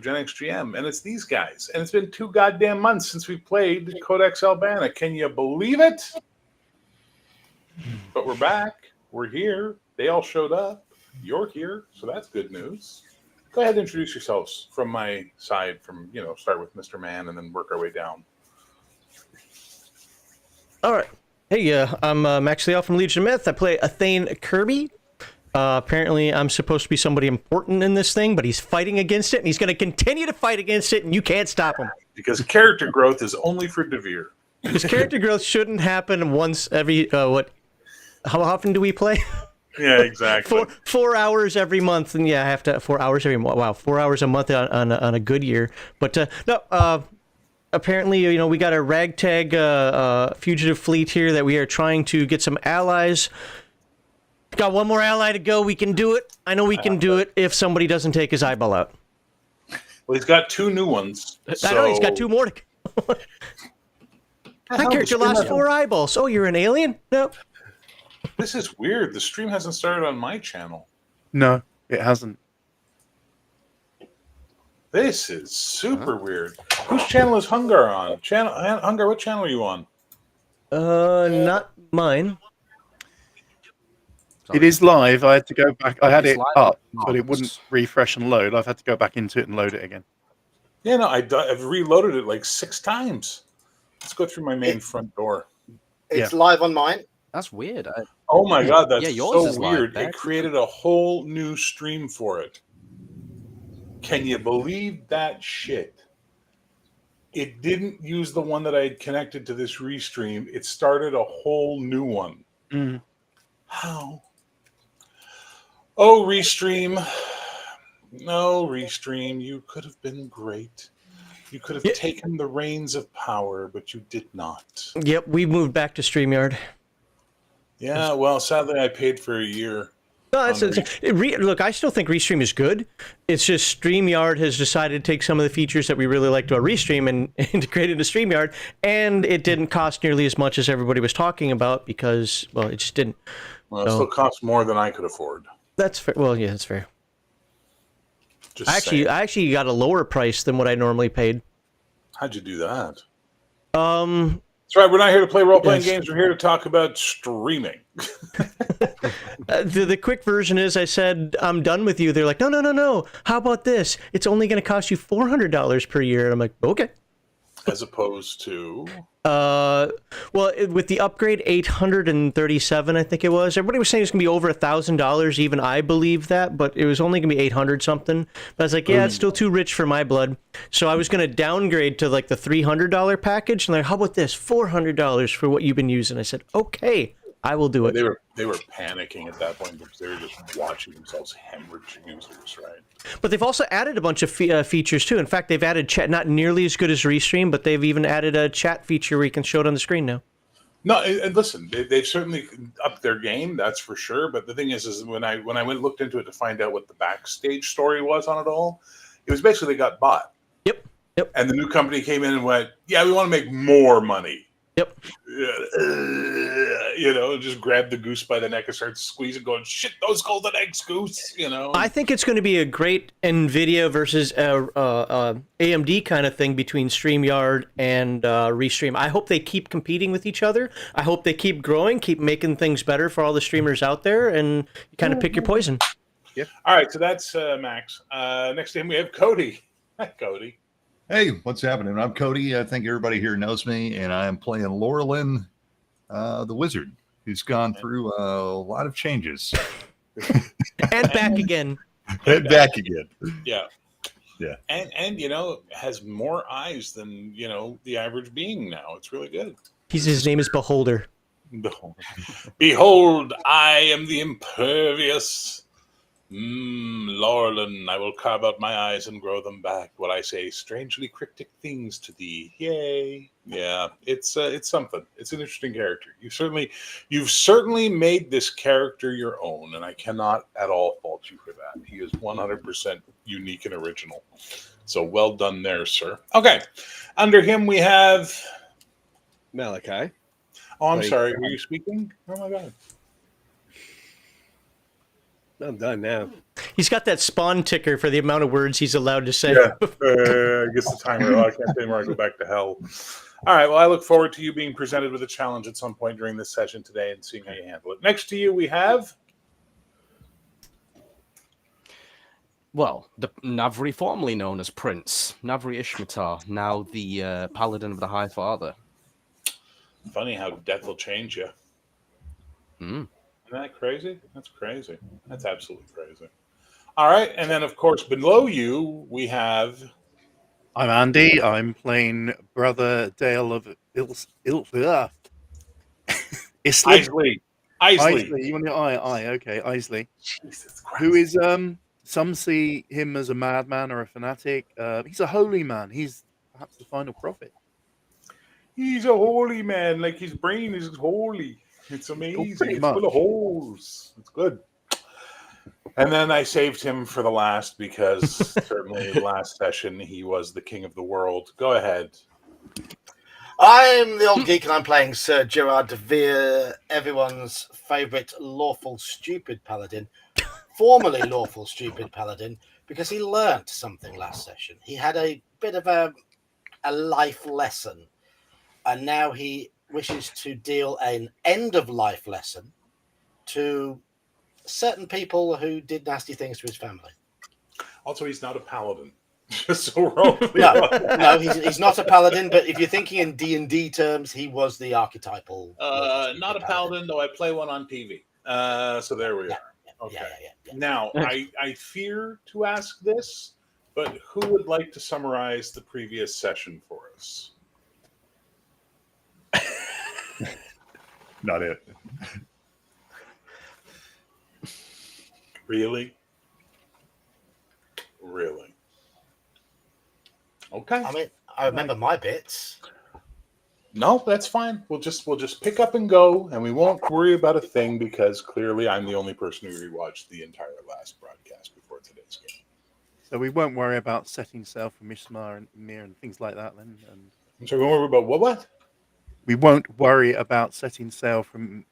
Gen X GM, and it's these guys. And it's been 2 goddamn months since we played Codex Albana. Can you believe it? But we're back. We're here. They all showed up. You're here, so that's good news. Go ahead and introduce yourselves from my side. Start with Mr. Man and then work our way down. All right. Hey, I'm Max Leal from Legion of Myth. I play Athane Kirby. Apparently, I'm supposed to be somebody important in this thing, but he's fighting against it, and he's going to continue to fight against it, and you can't stop him. Because character growth is only for Devere. Because character growth shouldn't happen once every, how often do we play? Yeah, exactly. 4 hours every month, and I have to 4 hours every month. Wow, 4 hours a month on a good year. But apparently, we got a ragtag fugitive fleet here that we are trying to get some allies. Got one more ally to go. We can do it. I know we can do it if somebody doesn't take his eyeball out. Well, he's got 2 new ones. I know he's got 2 more to go. My character lost 4 eyeballs. Oh, you're an alien? No. This is weird. The stream hasn't started on my channel. No, it hasn't. This is super weird. Whose channel is Hungar on? Hungar, what channel are you on? Not mine. It is live. I had to go back. I had it up, but it wouldn't refresh and load. I've had to go back into it and load it again. Yeah, no, I've reloaded it like 6 times. Let's go through my main front door. It's live on mine. That's weird. Oh my god, that's yours so weird. It created a whole new stream for it. Can you believe that shit? It didn't use the one that I had connected to this restream. It started a whole new one. Mm. How? Oh, Restream. No, Restream, you could have been great. You could have taken the reins of power, but you did not. Yep, we moved back to StreamYard. Yeah, well, sadly, I paid for a year. No, look, I still think Restream is good. It's just StreamYard has decided to take some of the features that we really liked about Restream and integrate it into StreamYard, and it didn't cost nearly as much as everybody was talking about because, well, it just didn't. Well, it still costs more than I could afford. That's fair. Well, yeah, that's fair. I Just actually got a lower price than what I normally paid. How'd you do that? That's right. We're not here to play role-playing games. We're here to talk about streaming. The quick version is I said, I'm done with you. They're like, no. How about this? It's only going to cost you $400 per year. And I'm like, okay. As opposed to? With the upgrade, $837, I think it was. Everybody was saying it's going to be over $1,000. Even I believe that, but it was only going to be 800 something. But I was like, it's still too rich for my blood. So I was going to downgrade to like the $300 package. And like, how about this? $400 for what you've been using. I said, okay, I will do it. They were panicking at that point because they were just watching themselves hemorrhage users, right? But they've also added a bunch of features too. In fact, they've added chat, not nearly as good as Restream, but they've even added a chat feature where you can show it on the screen now. No, and listen, they've certainly upped their game, that's for sure. But the thing is when I went and looked into it to find out what the backstage story was on it all, it was basically they got bought. Yep. And the new company came in and went, yeah, we want to make more money. Yep. Just grab the goose by the neck and start squeezing, going, shit, those golden eggs, goose, I think it's going to be a great NVIDIA versus AMD kind of thing between StreamYard and Restream. I hope they keep competing with each other. I hope they keep growing, keep making things better for all the streamers out there, and you kind of pick your poison. Yeah. All right, so that's Max. Next to him, we have Cody. Hi, Cody. Hey, what's happening? I'm Cody. I think everybody here knows me, and I'm playing Laurelin, the wizard, who's gone through a lot of changes. And back again. And back again. Yeah. Yeah. And has more eyes than, the average being now. It's really good. His name is Beholder. Behold, I am the impervious Laurelin, I will carve out my eyes and grow them back. What I say, strangely cryptic things to thee. Yay! Yeah, it's something. It's an interesting character. You've certainly made this character your own, and I cannot at all fault you for that. He is 100% unique and original. So well done there, sir. Okay, under him we have Malachi. Oh, I'm sorry. Were you speaking? Oh my God. I'm done now. He's got that spawn ticker for the amount of words he's allowed to say. Yeah, I guess the timer. I can't say anymore. I go back to hell. All right. Well, I look forward to you being presented with a challenge at some point during this session today and seeing how you handle it. Next to you, we have. Well, the Navri, formerly known as Prince, Navri Ishmatar, now the Paladin of the High Father. Funny how death will change you. Mm. Isn't that crazy? That's crazy. That's absolutely crazy. All right. And then, of course, below you, we have. I'm Andy. I'm playing Brother Dale of Isley. Isley. You want the I? Okay, Isley. Jesus Christ. Who is some see him as a madman or a fanatic. He's a holy man. He's perhaps the final prophet. He's a holy man. Like his brain is holy. It's amazing. It's full of holes. It's good. And then I saved him for the last because certainly last session he was the king of the world. Go ahead. I'm the old geek and I'm playing Sir Gerard de Vere, everyone's favourite lawful stupid paladin. Formerly lawful stupid paladin, because he learnt something last session. He had a bit of a life lesson, and now he wishes to deal an end-of-life lesson to certain people who did nasty things to his family. Also, he's not a paladin. Just so wrong. No, he's not a paladin, but if you're thinking in D&D terms, he was the archetypal. Not a paladin, though I play one on TV. So there we are. Okay. Yeah. Now, I fear to ask this, but who would like to summarize the previous session for us? Not it. Really? Okay. I mean, I remember my bits. No, that's fine. We'll just pick up and go, and we won't worry about a thing because clearly I'm the only person who rewatched the entire last broadcast before today's game. So we won't worry about setting sail from Mishmar and Mir and things like that then. And I'm sorry, we won't worry about what? we won't worry about setting sail from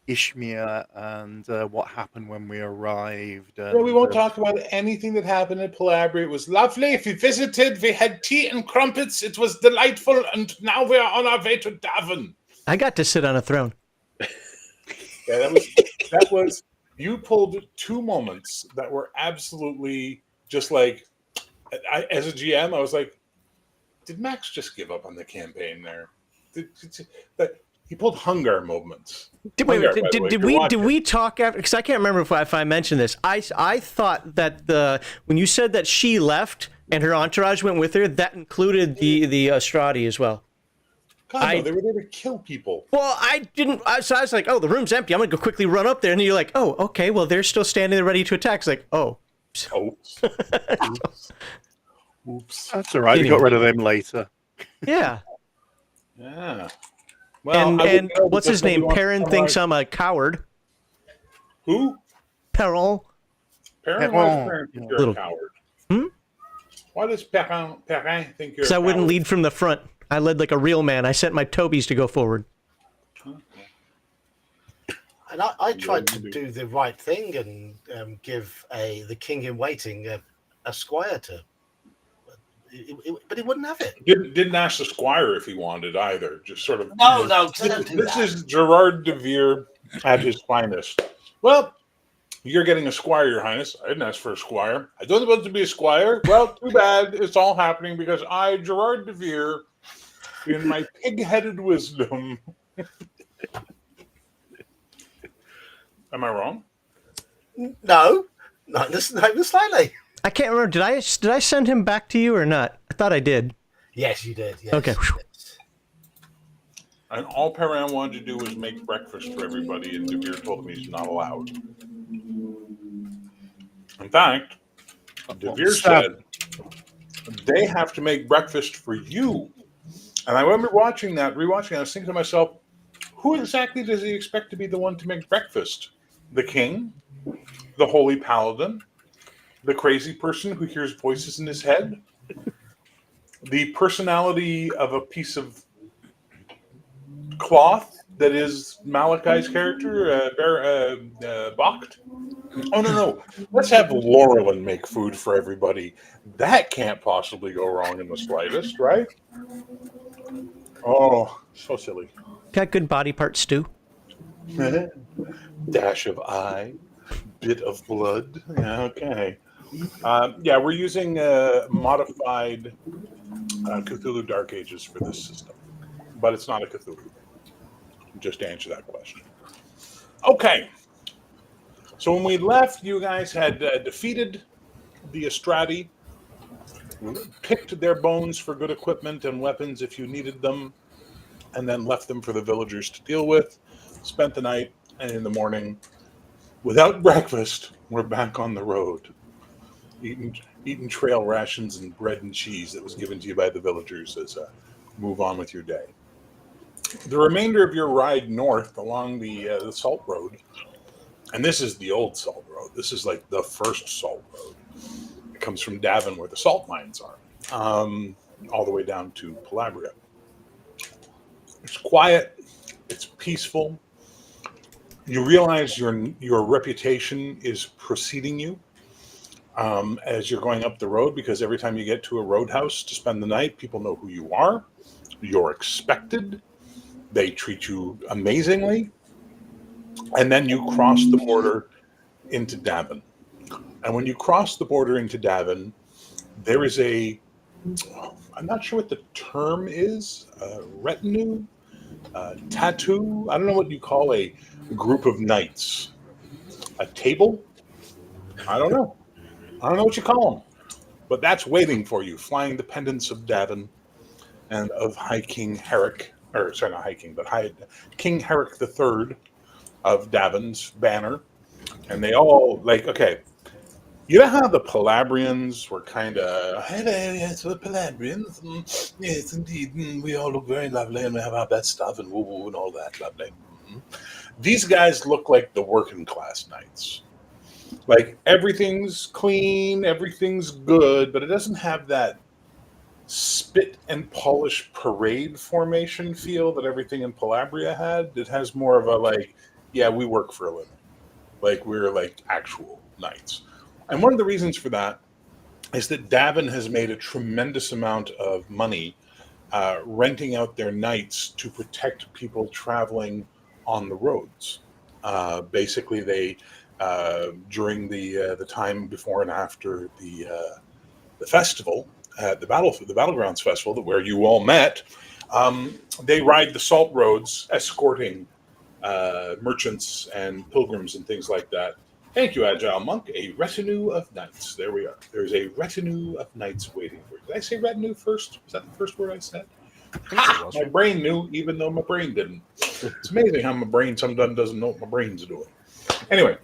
Ishmir and what happened when we arrived. And, we won't talk about anything that happened at Palabri. It was lovely. We visited. We had tea and crumpets. It was delightful. And now we are on our way to Davon. I got to sit on a throne. Yeah, that was. You pulled two moments that were absolutely just like. As a GM, I was like, did Max just give up on the campaign there? He pulled Hungar moments. Did we talk after? Because I can't remember if I mentioned this. I thought that when you said that she left and her entourage went with her, that included the Astradi as well. God, no, they were there to kill people. Well, I didn't. So I was like, oh, the room's empty. I'm gonna go quickly run up there, and you're like, oh, okay. Well, they're still standing there ready to attack. It's like, oh. Oops. That's all right. We got rid of them later. Yeah. Yeah. Well, and what's his name? Perrin thinks I'm a coward. Who? Perrin. Perrin thinks you're a coward. Hmm? Why does Perrin think you're a coward? Because I wouldn't lead from the front. I led like a real man. I sent my Tobies to go forward. And I tried to do the right thing and give the king in waiting a squire to. But he wouldn't have it. Didn't ask the squire if he wanted either. Just sort of. No. This is Gerard de Vere at his finest. Well, you're getting a squire, Your Highness. I didn't ask for a squire. I don't want to be a squire. Well, too bad. It's all happening because I, Gerard de Vere, in my pig-headed wisdom. Am I wrong? No, not even slightly. I can't remember. Did I send him back to you or not? I thought I did. Yes, you did. Yes, okay. And all Perrin wanted to do was make breakfast for everybody, and De Vere told him he's not allowed. In fact, De Vere said they have to make breakfast for you. And I remember rewatching that, I was thinking to myself, who exactly does he expect to be the one to make breakfast? The king? The holy paladin? The crazy person who hears voices in his head? The personality of a piece of cloth that is Malachi's character, Bakht? Oh no! Let's have Laurelin make food for everybody. That can't possibly go wrong in the slightest, right? Oh, so silly. Got good body parts too. Dash of eye, bit of blood. Yeah, okay. Yeah, we're using modified Cthulhu Dark Ages for this system, but it's not a Cthulhu. Just to answer that question. Okay. So when we left, you guys had defeated the Astrati, picked their bones for good equipment and weapons if you needed them, and then left them for the villagers to deal with. Spent the night, and in the morning, without breakfast, we're back on the road, eating trail rations and bread and cheese that was given to you by the villagers as a move on with your day. The remainder of your ride north along the Salt Road, and this is the old Salt Road. This is like the first Salt Road. It comes from Davon, where the salt mines are, all the way down to Palabria. It's quiet. It's peaceful. You realize your reputation is preceding you as you're going up the road, because every time you get to a roadhouse to spend the night, people know who you are. You're expected. They treat you amazingly. And then you cross the border into Davon. And when you cross the border into Davon, there is I'm not sure what the term is, retinue, tattoo. I don't know what you call a group of knights. A table? I don't know. I don't know what you call them. But that's waiting for you, flying the pendants of Davon and of High King Herrick, or sorry, not High King, but King Herrick III of Davon's banner. And they all, like, okay, you know how the Palabrians were kind of, hey there, yes, we're Palabrians. Yes, indeed. We all look very lovely and we have our best stuff and woo-woo and all that lovely. These guys look like the working class knights. Like, everything's clean, everything's good, but it doesn't have that spit and polish parade formation feel that everything in Palabria had. It has more of a, like, yeah, we work for a living. Like, we're like actual knights. And one of the reasons for that is that Davon has made a tremendous amount of money renting out their knights to protect people traveling on the roads. Basically, they during the time before and after the festival, the Battlegrounds Festival, where you all met, they ride the salt roads, escorting merchants and pilgrims and things like that. Thank you, Agile Monk. A retinue of knights. There we are. There's a retinue of knights waiting for you. Did I say retinue first? Was that the first word I said? My brain knew, even though my brain didn't. It's amazing how my brain sometimes doesn't know what my brain's doing. Anyway,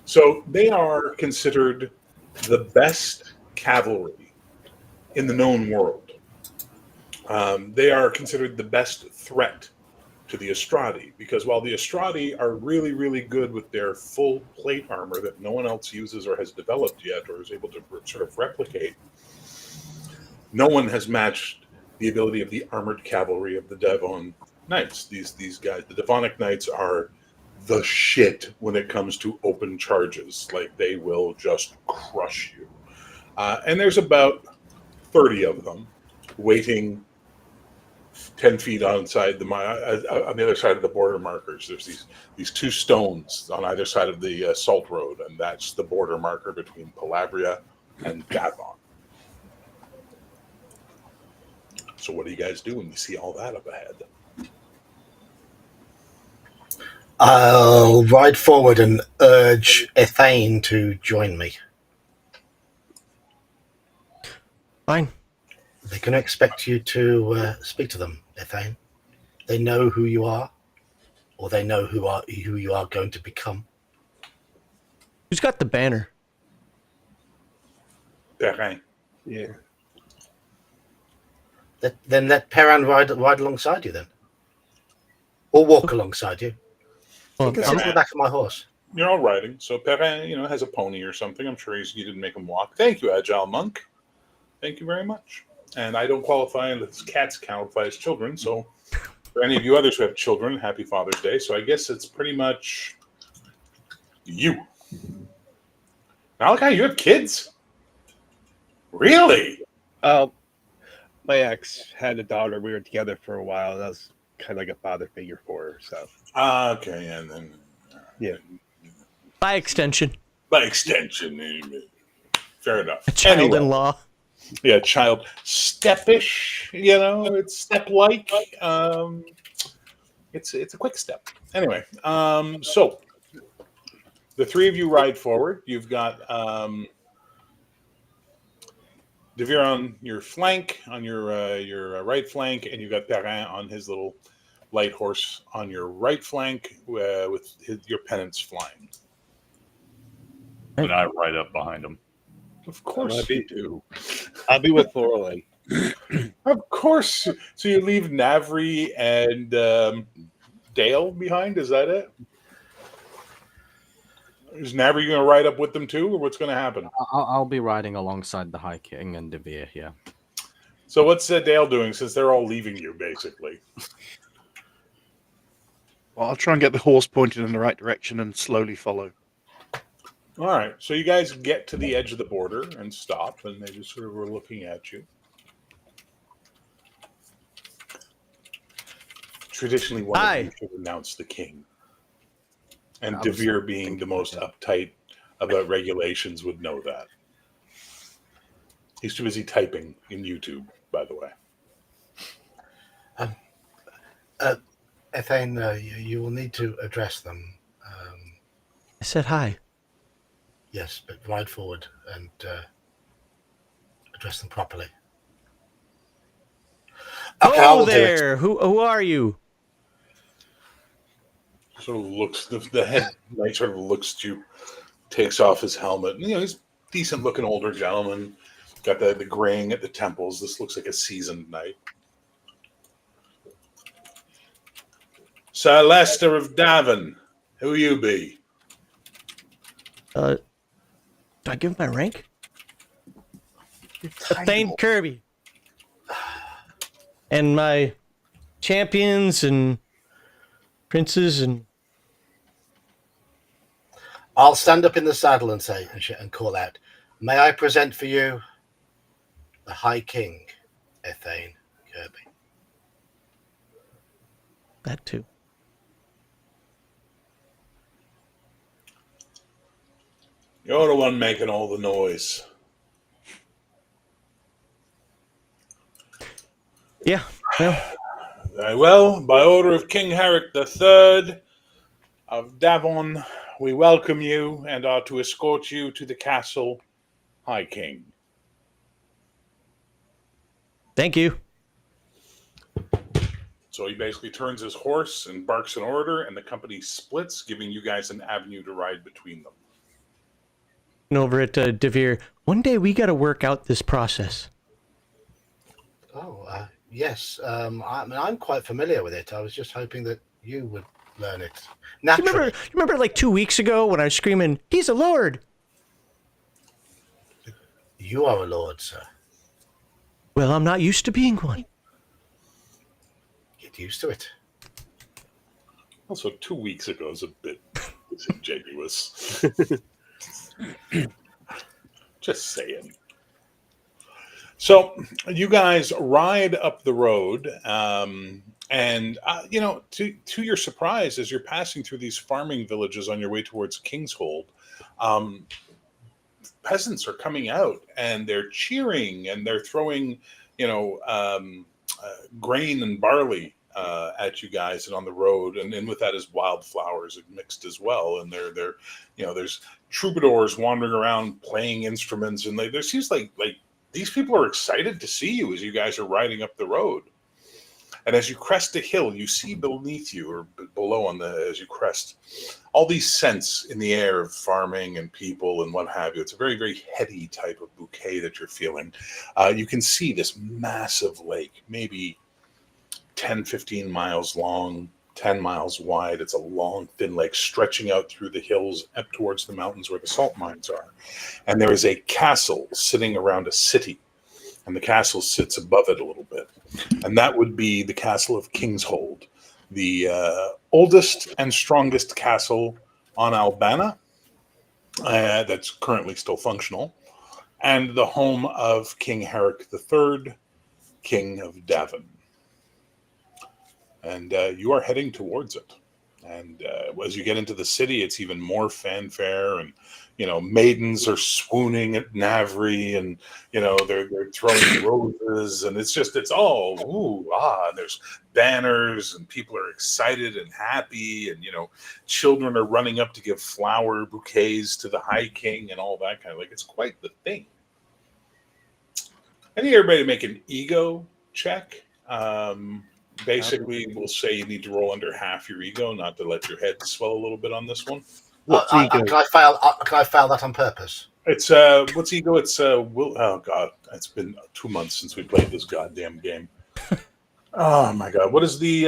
so they are considered the best cavalry in the known world. They are considered the best threat to the Astrati, because while the Astrati are really, really good with their full plate armor that no one else uses or has developed yet or is able to sort of replicate, no one has matched the ability of the armored cavalry of the Davon Knights. These guys, the Davonic Knights, are the shit when it comes to open charges. Like, they will just crush you. And there's about 30 of them waiting 10 feet on the other side of the border markers. There's these two stones on either side of the Salt Road, and that's the border marker between Palabria and Davon. So what do you guys do when you see all that up ahead? I'll ride forward and urge Ethane to join me. Fine. They can expect you to speak to them, Ethane. They know who you are, or they know who you are going to become. Who's got the banner? Perrin. Yeah. Then let Perrin ride alongside you then. Or walk alongside you. Well, You can sit on the back of my horse. You're all riding. So Perrin, has a pony or something. I'm sure you didn't make him walk. Thank you, Agile Monk. Thank you very much. And I don't qualify unless cats qualify as children. So for any of you others who have children, happy Father's Day. So I guess it's pretty much you. Malachi, you have kids? Really? My ex had a daughter. We were together for a while. And I was kind of like a father figure for her. So Okay, and then yeah. By extension, by extension, fair enough. a Anyway, child-in-law. yeah, child stepish. You know, it's step-like. It's a quick step. Anyway, so the three of you ride forward. You've got Devere on your flank, on your right flank, and you've got Perrin on his little light horse on your right flank with your pennants flying. And I ride up behind him. Of course you do. I'll be with Laurelin. Of course. So you leave Navri and Dale behind? Is that it? Is Navri going to ride up with them too, or what's going to happen? I'll be riding alongside the High King and Devere, yeah. So what's Dale doing since they're all leaving you, basically? Well, I'll try and get the horse pointed in the right direction and slowly follow. All right. So you guys get to the edge of the border and stop, and they just sort of were looking at you. Traditionally, one of you should announce the king. And Devere, being the most uptight about regulations, would know that. He's too busy typing in YouTube, by the way. Ethane, you will need to address them. I said hi. Yes, but ride forward and address them properly. Okay, Oh, there! Who are you? Sort of looks, the head knight sort of looks at you, takes off his helmet. You know, he's a decent looking older gentleman. Got the graying at the temples. This looks like a seasoned knight. Sir Lester of Davon, who you be? Do I give him my rank? Thane Kirby. And my champions and princes and... I'll stand up in the saddle and say and call out, "May I present for you the High King, Ethane Kirby." That too. You're the one making all the noise. Yeah, well, Very well. By order of King Herrick III of Davon, we welcome you and are to escort you to the castle, High King. thank you. So he basically turns his horse and barks an order, and the company splits, giving you guys an avenue to ride between them. And over at Devere, one day we got to work out this process. Oh, yes. I'm quite familiar with it. I was just hoping that you would learn it naturally. You remember like 2 weeks ago when I was screaming, "He's a lord"? You are a lord, sir. Well, I'm not used to being one. Get used to it. Also, 2 weeks ago is a bit disingenuous. Just saying. So you guys ride up the road, and you know, to your surprise, as you're passing through these farming villages on your way towards Kingshold, peasants are coming out and they're cheering and they're throwing, you know, grain and barley at you guys and on the road, and with that is wildflowers mixed as well. And they're you know, there's troubadours wandering around playing instruments, and there seems like these people are excited to see you as you guys are riding up the road. And as you crest a hill, you see beneath you or below as you crest, all these scents in the air of farming and people and what have you. It's a very, very heady type of bouquet that you're feeling. You can see this massive lake, maybe 10, 15 miles long, 10 miles wide. It's a long, thin lake stretching out through the hills up towards the mountains where the salt mines are. And there is a castle sitting around a city, and the castle sits above it a little bit. And that would be the castle of Kingshold, the oldest and strongest castle on Albana. that's currently still functional, and the home of King Herrick III, King of Davon. And you are heading towards it. And as you get into the city, it's even more fanfare, and maidens are swooning at Navri, and they're throwing roses, and it's all ooh ah. And there's banners, and people are excited and happy, and children are running up to give flower bouquets to the High King and all that kind of it's quite the thing. I need everybody to make an ego check. Basically, we'll say you need to roll under half your ego, not to let your head swell a little bit on this one. What's ego? Can I fail? Can I fail that on purpose? It's what's ego? It's will. Oh God, it's been 2 months since we played this goddamn game. Oh my God, what is the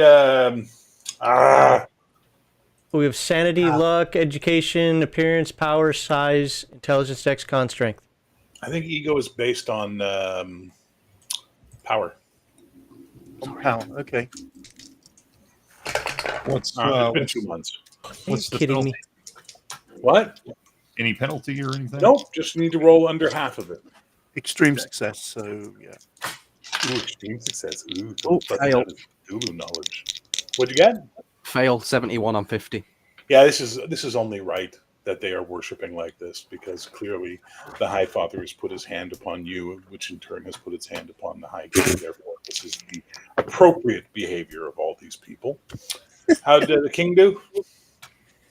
We have sanity, luck, education, appearance, power, size, intelligence, dex, con, strength. I think ego is based on power. Power. Okay. What's It's been 2 months. what's the kidding penalty? me? What? Any penalty or anything? Nope. Just need to roll under half of it. Extreme success. So yeah. Ooh, extreme success. Ooh, fail. Zulu knowledge. What'd you get? Fail 71 on 50. Yeah, this is only right that they are worshiping like this, because clearly the High Father has put his hand upon you, which in turn has put its hand upon the High King. Therefore, this is the appropriate behavior of all these people. How did the king do?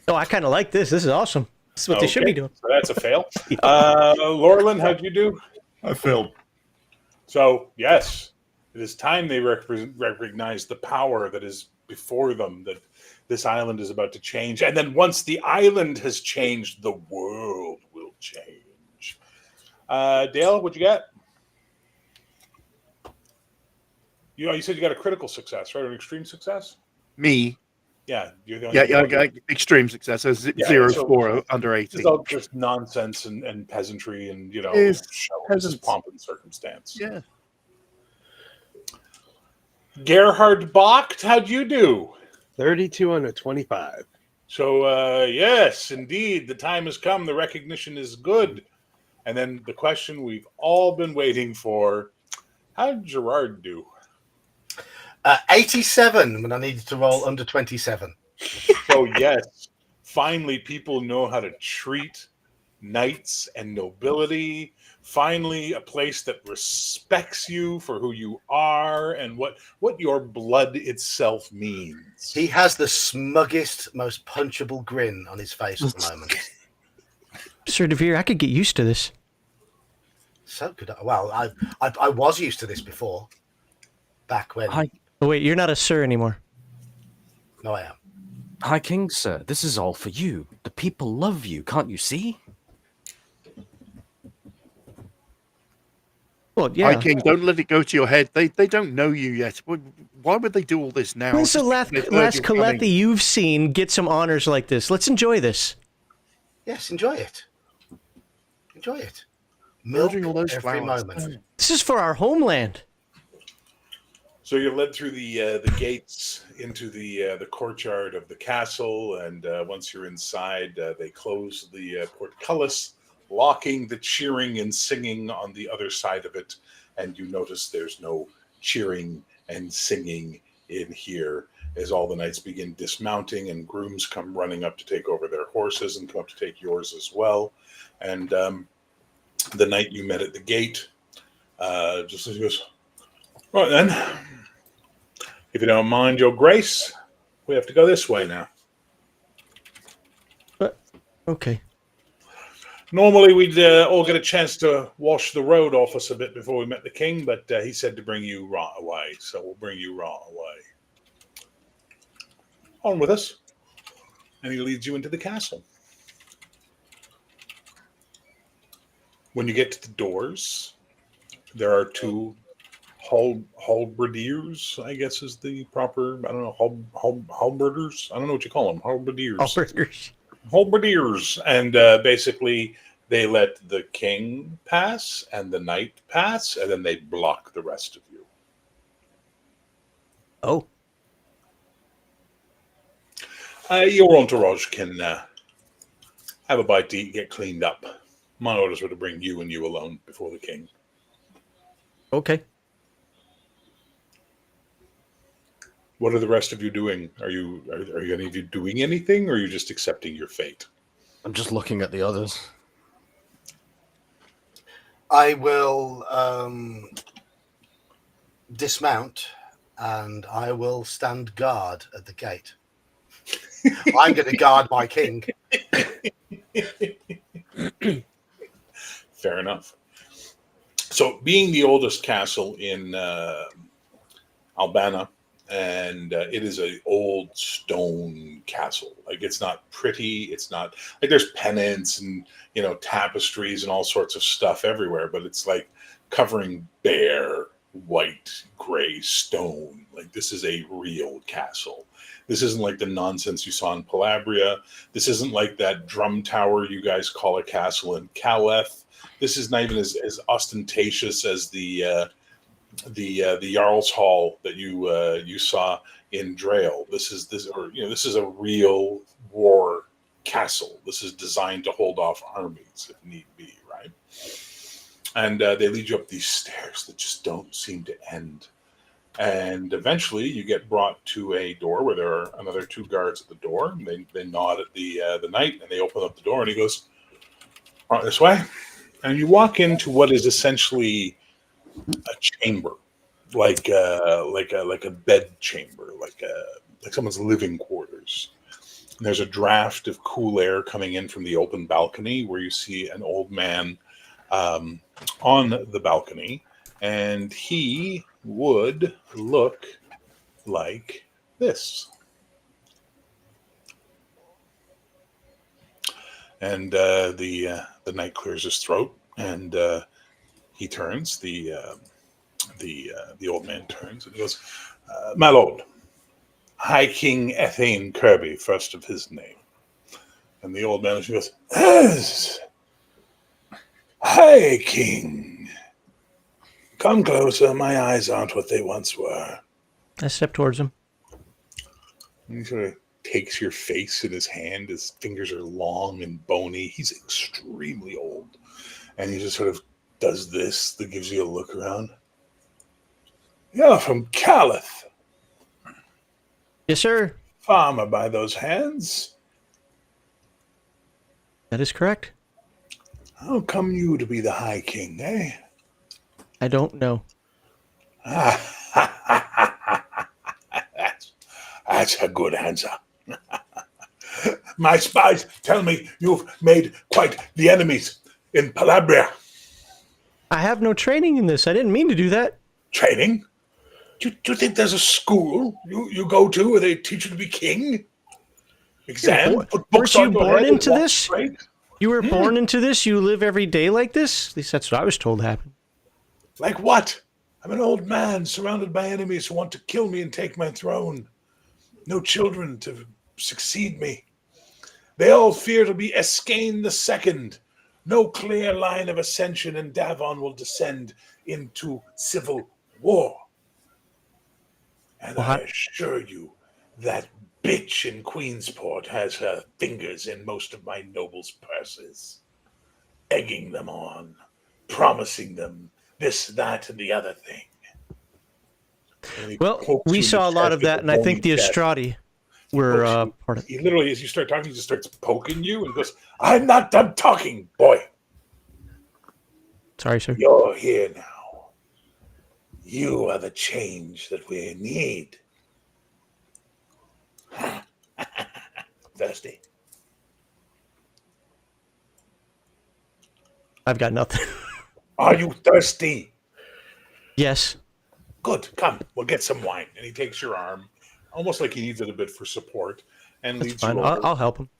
Oh, I kind of like this. This is awesome. This is what they should be doing. So that's a fail. Laurelin, how'd you do? I failed. So, yes, it is time they recognize the power that is before them, that this island is about to change. And then once the island has changed, the world will change. Dale, what'd you get? You said you got a critical success, right? Or an extreme success? Me. Yeah, you're the only Yeah, I got extreme success. So zero score under 18. It's all just nonsense and peasantry and Yes, this is pomp and circumstance. Yeah. Gerhard Bacht, how'd you do? 32 under 25. So yes, indeed, the time has come. The recognition is good. And then the question we've all been waiting for: how did Gerard do? 87 when I needed to roll under 27. So yes, finally people know how to treat knights and nobility. Finally, a place that respects you for who you are and what your blood itself means. He has the smuggest, most punchable grin on his face at the moment. Sir DeVere, I could get used to this. So good. Well, I was used to this before. Back when. Oh, wait, you're not a sir anymore. No, I am. High King, sir, this is all for you. The people love you, can't you see? Well, yeah. High King, don't let it go to your head. They don't know you yet. Why would they do all this now? When's the last They've heard you're Colette coming. you've seen get some honors like this? Let's enjoy this. Yes, enjoy it. Enjoy it. Milk Building all those every flowers. moment. This is for our homeland. So you're led through the gates into the courtyard of the castle, and once you're inside, they close the portcullis, locking the cheering and singing on the other side of it. And you notice there's no cheering and singing in here, as all the knights begin dismounting and grooms come running up to take over their horses and come up to take yours as well. And the knight you met at the gate just goes, right then. If you don't mind, Your Grace, we have to go this way now. Okay. Normally, we'd all get a chance to wash the road off us a bit before we met the king, but he said to bring you raw away, so we'll bring you raw away. On with us. And he leads you into the castle. When you get to the doors, there are two halberdiers, I guess is the proper, I don't know, halberders? I don't know what you call them. Halberdiers. Halberdiers. And basically, they let the king pass and the knight pass, and then they block the rest of you. Oh. Your entourage can have a bite to eat, get cleaned up. My orders were to bring you and you alone before the king. Okay. What are the rest of you doing? Are any of you doing anything, or are you just accepting your fate? I'm just looking at the others. I will dismount and I will stand guard at the gate. I'm going to guard my king. Fair enough. So, being the oldest castle in Albana, and it is an old stone castle. Like, it's not pretty. It's not like there's pennants and tapestries and all sorts of stuff everywhere, but it's like covering bare white gray stone. Like, this is a real castle. This isn't like the nonsense you saw in Palabria. This isn't like that drum tower you guys call a castle in Caleth. This is not even as ostentatious as the Jarl's Hall that you saw in Drael. This is a real war castle. This is designed to hold off armies if need be, right? And they lead you up these stairs that just don't seem to end. And eventually, you get brought to a door where there are another two guards at the door. And they nod at the knight, and they open up the door, and he goes, "Right this way." And you walk into what is essentially a chamber, like a bed chamber, like someone's living quarters. And there's a draft of cool air coming in from the open balcony, where you see an old man on the balcony, and he would look like this. And the knight clears his throat, and he turns. The old man turns, and he goes, "My lord, High King Ethane Kirby, first of his name." And the old man goes, "Yes, High King. Come closer. My eyes aren't what they once were." I step towards him. And he sort of takes your face in his hand. His fingers are long and bony. He's extremely old. And he just sort of does this that gives you a look around. "You're from Caleth. Yes, sir. Farmer by those hands. That is correct. How come you to be the High King, eh?" I don't know. That's a good answer. My spies tell me you've made quite the enemies in Palabria. I have no training in this. I didn't mean to do that. Training? Do you think there's a school you go to where they teach you to be king? Exam? Put books Weren't on you your born head and into walk this? straight? You were born into this? You live every day like this? At least that's what I was told happened. Like what? I'm an old man surrounded by enemies who want to kill me and take my throne. No children to succeed me. They all fear to be Escain II. No clear line of ascension, and Davon will descend into civil war. And I assure you, that bitch in Queensport has her fingers in most of my nobles' purses, egging them on, promising them this, that, and the other thing. Well, we saw a lot of that, and I think the Estradi were part of it. He literally, as you start talking, he just starts poking you and goes, "I'm not done talking, boy. Sorry, sir. You're here now. You are the change that we need." Thirsty? I've got nothing. Are you thirsty? Yes. Good. Come, we'll get some wine. And he takes your arm, almost like he needs it a bit for support, and That's leads fine. you over. I'll help him.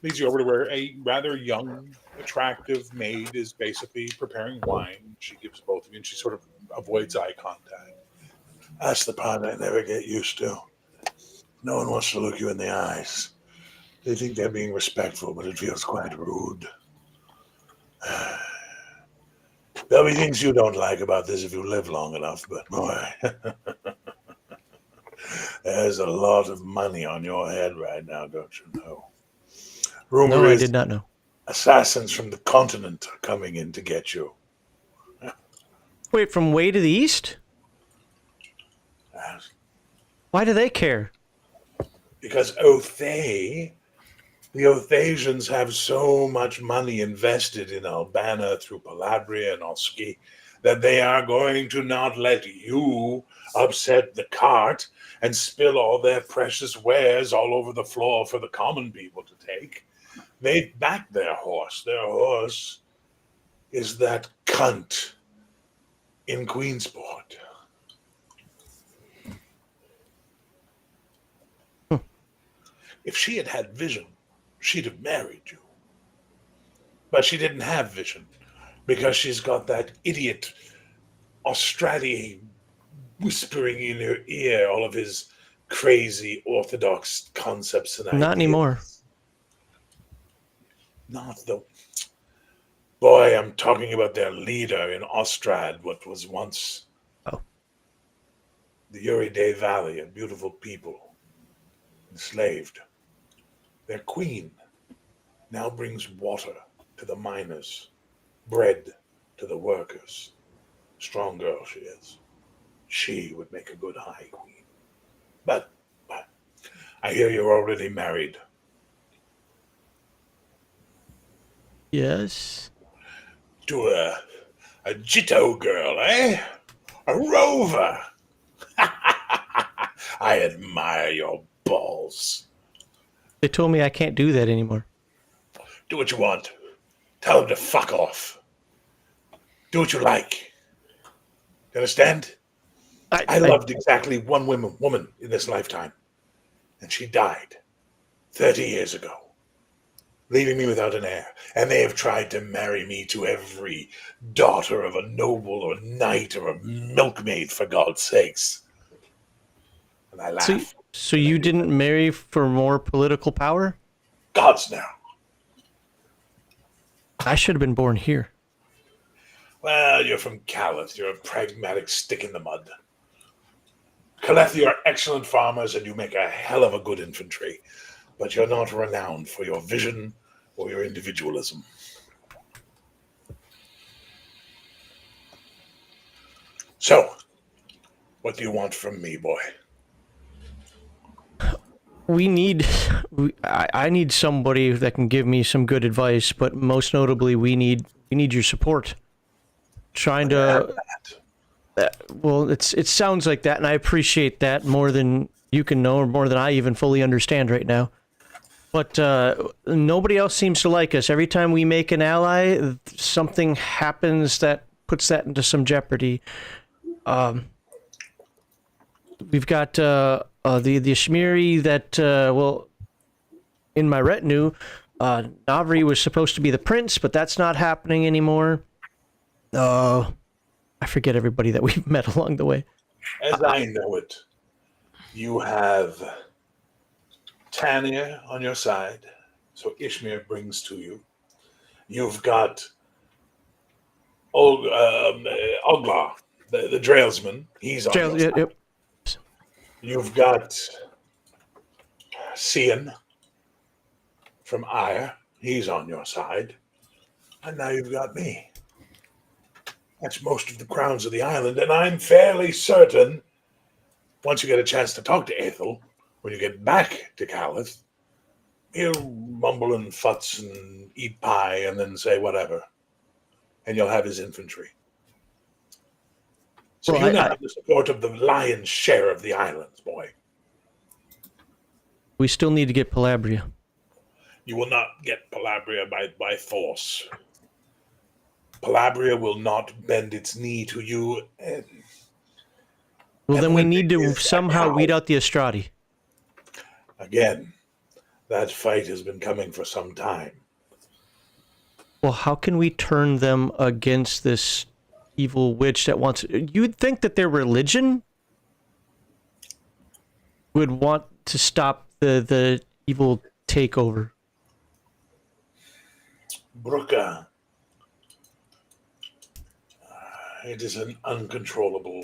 Leads you over to where a rather young, attractive maid is basically preparing wine. She gives both of you, and she sort of avoids eye contact. That's the part I never get used to. No one wants to look you in the eyes. They think they're being respectful, but it feels quite rude. There'll be things you don't like about this if you live long enough, but boy, there's a lot of money on your head right now, don't you know? No, I did not know. Assassins from the continent are coming in to get you. Wait, from way to the east? Why do they care? Because the Othasians have so much money invested in Albana through Palabria and Olski that they are going to not let you upset the cart and spill all their precious wares all over the floor for the common people to take. They back their horse. Their horse is that cunt in Queensport. If she had had vision, she'd have married you. But she didn't have vision because she's got that idiot Austrati whispering in her ear all of his crazy orthodox concepts and ideas. Not anymore. Not the... Boy, I'm talking about their leader in Ostrad, what was once the Uri Valley, and beautiful people, enslaved. Their queen now brings water to the miners, bread to the workers. Strong girl she is. She would make a good high queen. But I hear you're already married. Yes. To a Jito girl, eh? A rover. I admire your balls. They told me I can't do that anymore. Do what you want. Tell them to fuck off. Do what you like. You understand? I loved exactly one woman in this lifetime. And she died 30 years ago, leaving me without an heir. And they have tried to marry me to every daughter of a noble or a knight or a milkmaid, for God's sakes. And I laugh. So you didn't marry for more political power? Gods now. I should have been born here. Well, you're from Calith. You're a pragmatic stick in the mud. Calethi are excellent farmers, and you make a hell of a good infantry. But you're not renowned for your vision or your individualism. So, what do you want from me, boy? I need somebody that can give me some good advice, but most notably, we need your support. Trying to, well, it sounds like that, and I appreciate that more than you can know, or more than I even fully understand right now. But nobody else seems to like us. Every time we make an ally, something happens that puts that into some jeopardy. We've got the Ashmiri that, in my retinue, Navri was supposed to be the prince, but that's not happening anymore. I forget everybody that we've met along the way. As I know it, you have Tanya on your side, so Ishmael brings to you. You've got Ogla, the Drailsman. He's on your side. Yep. You've got Cian from Ire. He's on your side. And now you've got me. That's most of the crowns of the island, and I'm fairly certain, once you get a chance to talk to Ethel, when you get back to Calith, he'll mumble and futz and eat pie and then say whatever. And you'll have his infantry. So you now have the support of the lion's share of the islands, boy. We still need to get Palabria. You will not get Palabria by force. Palabria will not bend its knee to you. Well, then we need to somehow weed out the Astrati. Again, that fight has been coming for some time. Well, how can we turn them against this evil witch that wants... You'd think that their religion would want to stop the evil takeover. Brucca. It is an uncontrollable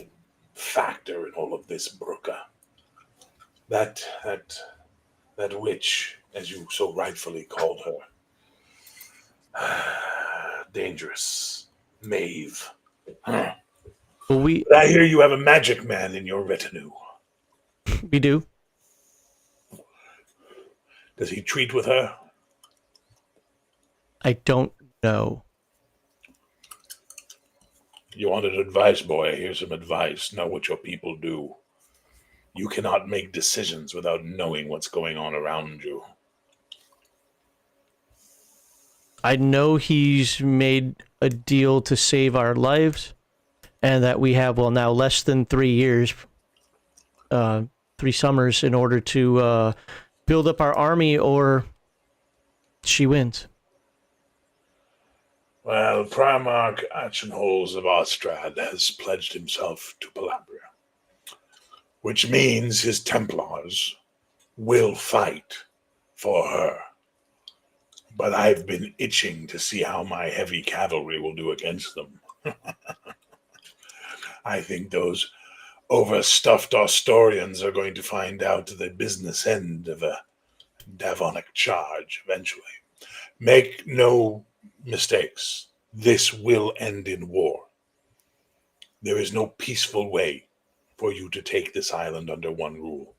factor in all of this, Brucca. That witch, as you so rightfully called her, Dangerous. Maeve. Well, we But I hear you have a magic man in your retinue. do. Does he treat with her? I don't know. You wanted advice, boy. Here's some advice. Know what your people do. You cannot make decisions without knowing what's going on around you. I know he's made a deal to save our lives, and that we have, well, now less than 3 years, 3 summers, in order to build up our army, or she wins. Well, Primarch Achenholz of Ostrad has pledged himself to Palabria, which means his Templars will fight for her. But I've been itching to see how my heavy cavalry will do against them. I think those overstuffed Ostorians are going to find out the business end of a Davonic charge eventually. Make no mistakes. This will end in war. There is no peaceful way for you to take this island under one rule.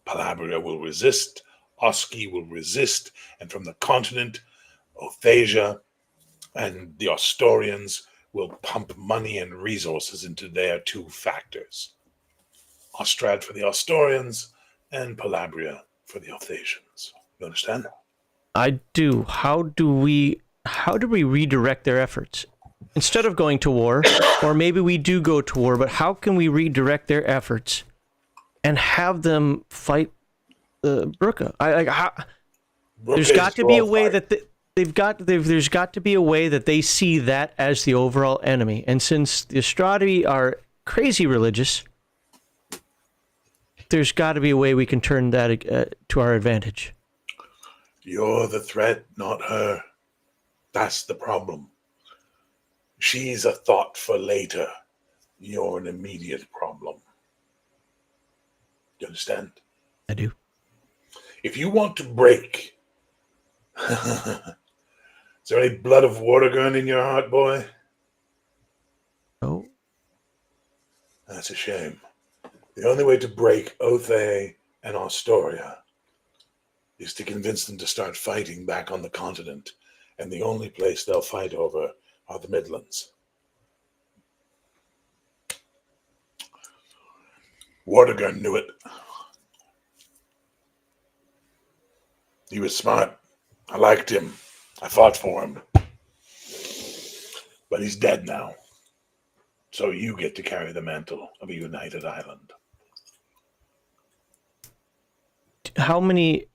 Palabria will resist, Oski will resist, and from the continent, Othasia and the Ostorians will pump money and resources into their two factors. Ostrad for the Ostorians and Palabria for the Othasians. You understand? I do. How do we redirect their efforts? Instead of going to war, or maybe we do go to war, but how can we redirect their efforts and have them fight Brooke? There's got to be a way that there's got to be a way that they see that as the overall enemy. And since the Ostradi are crazy religious, there's got to be a way we can turn that to our advantage. You're the threat, not her. That's the problem. She's a thought for later. You're an immediate problem. You understand? I do. If you want to break... Is there any blood of Wardagon in your heart, boy? No. That's a shame. The only way to break Othay and Astoria is to convince them to start fighting back on the continent, and the only place they'll fight over are the Midlands. Wardagon knew it. He was smart. I liked him. I fought for him. But he's dead now. So you get to carry the mantle of a united island. How many,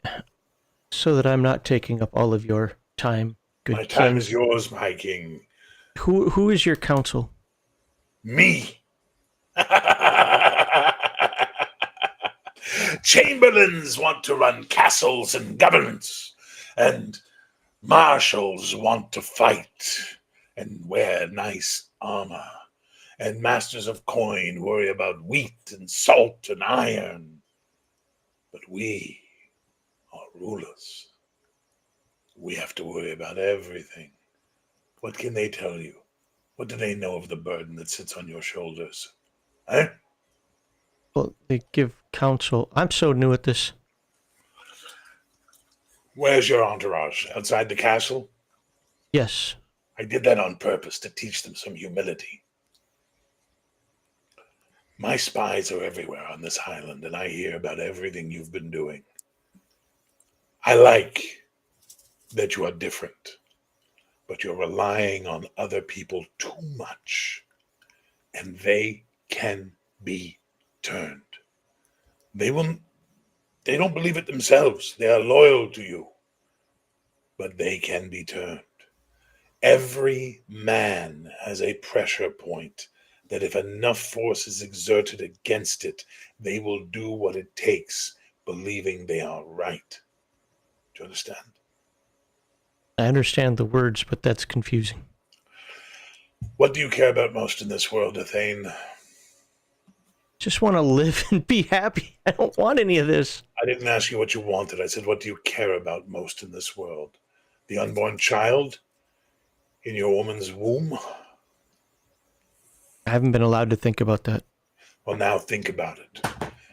so that I'm not taking up all of your time, good My time king. is yours, my king. Who is your counsel? Me. Chamberlains want to run castles and governments, and marshals want to fight and wear nice armor, and masters of coin worry about wheat and salt and iron. But we are rulers. We have to worry about everything. What can they tell you? What do they know of the burden that sits on your shoulders? Eh? Well, they give counsel. I'm so new at this. Where's your entourage? Outside the castle? Yes. I did that on purpose to teach them some humility. My spies are everywhere on this island, and I hear about everything you've been doing. I like that you are different, but you're relying on other people too much, and they can be turned. They don't believe it themselves. They are loyal to you, but they can be turned. Every man has a pressure point that if enough force is exerted against it, they will do what it takes, believing they are right. Do you understand? I understand the words, but that's confusing. What do you care about most in this world, Athane? Just want to live and be happy. I don't want any of this. I didn't ask you what you wanted. I said, what do you care about most in this world? The unborn child in your woman's womb? I haven't been allowed to think about that. Well, now think about it.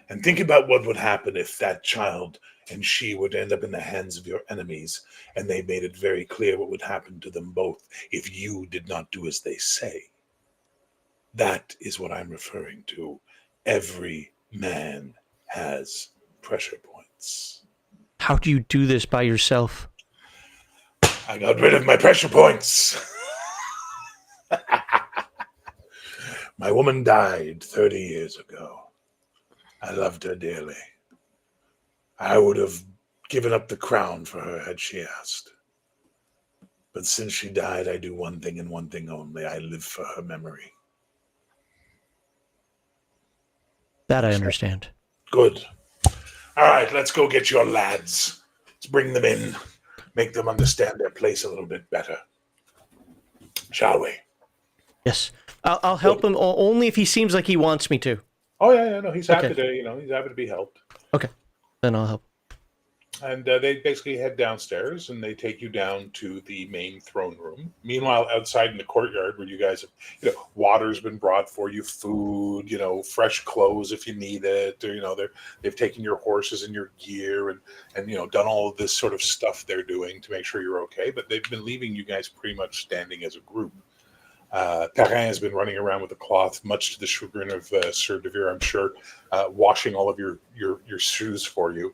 And think about what would happen if that child and she would end up in the hands of your enemies, and they made it very clear what would happen to them both if you did not do as they say. That is what I'm referring to. Every man has pressure points. How do you do this by yourself? I got rid of my pressure points. My woman died 30 years ago. I loved her dearly. I would have given up the crown for her had she asked. But since she died, I do one thing and one thing only. I live for her memory. That I understand. Good. All right, let's go get your lads. Let's bring them in. Make them understand their place a little bit better. Shall we? Yes. I'll help him only if he seems like he wants me to. Oh, yeah, no, he's happy Okay. to, he's happy to be helped. Okay. Then I'll help. And they basically head downstairs, and they take you down to the main throne room. Meanwhile, outside in the courtyard, where you guys have, water's been brought for you, food, fresh clothes if you need it, or they've taken your horses and your gear, and done all of this sort of stuff they're doing to make sure you're okay. But they've been leaving you guys pretty much standing as a group. Perrin has been running around with a cloth, much to the chagrin of Sir Devere, I'm sure, washing all of your shoes for you.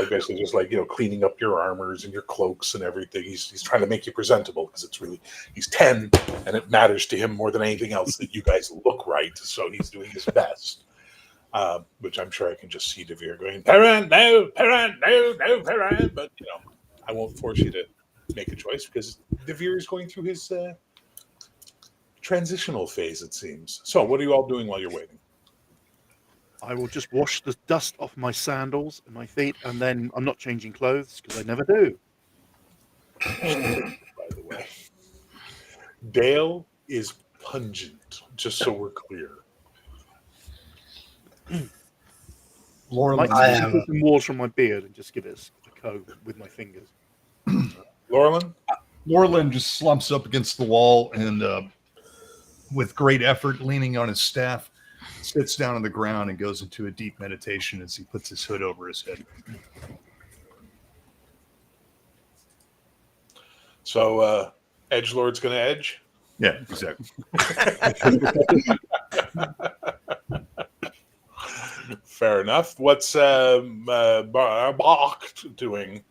Basically just cleaning up your armors and your cloaks and everything. He's trying to make you presentable because he's 10 and it matters to him more than anything else that you guys look right. So he's doing his best, which I'm sure I can just see Devere going, Perrin, no, Perrin, no, Perrin. But, I won't force you to make a choice because Devere is going through his transitional phase, it seems. So what are you all doing while you're waiting? I will just wash the dust off my sandals and my feet, and then I'm not changing clothes because I never do. By the way, Dale is pungent, just so we're clear. Laura, I might put some water on my beard and just give it a comb with my fingers. Laurelin? Laurelin just slumps up against the wall and, with great effort, leaning on his staff, sits down on the ground and goes into a deep meditation as he puts his hood over his head. So, Edgelord's going to edge? Yeah, exactly. Fair enough. What's Bach doing?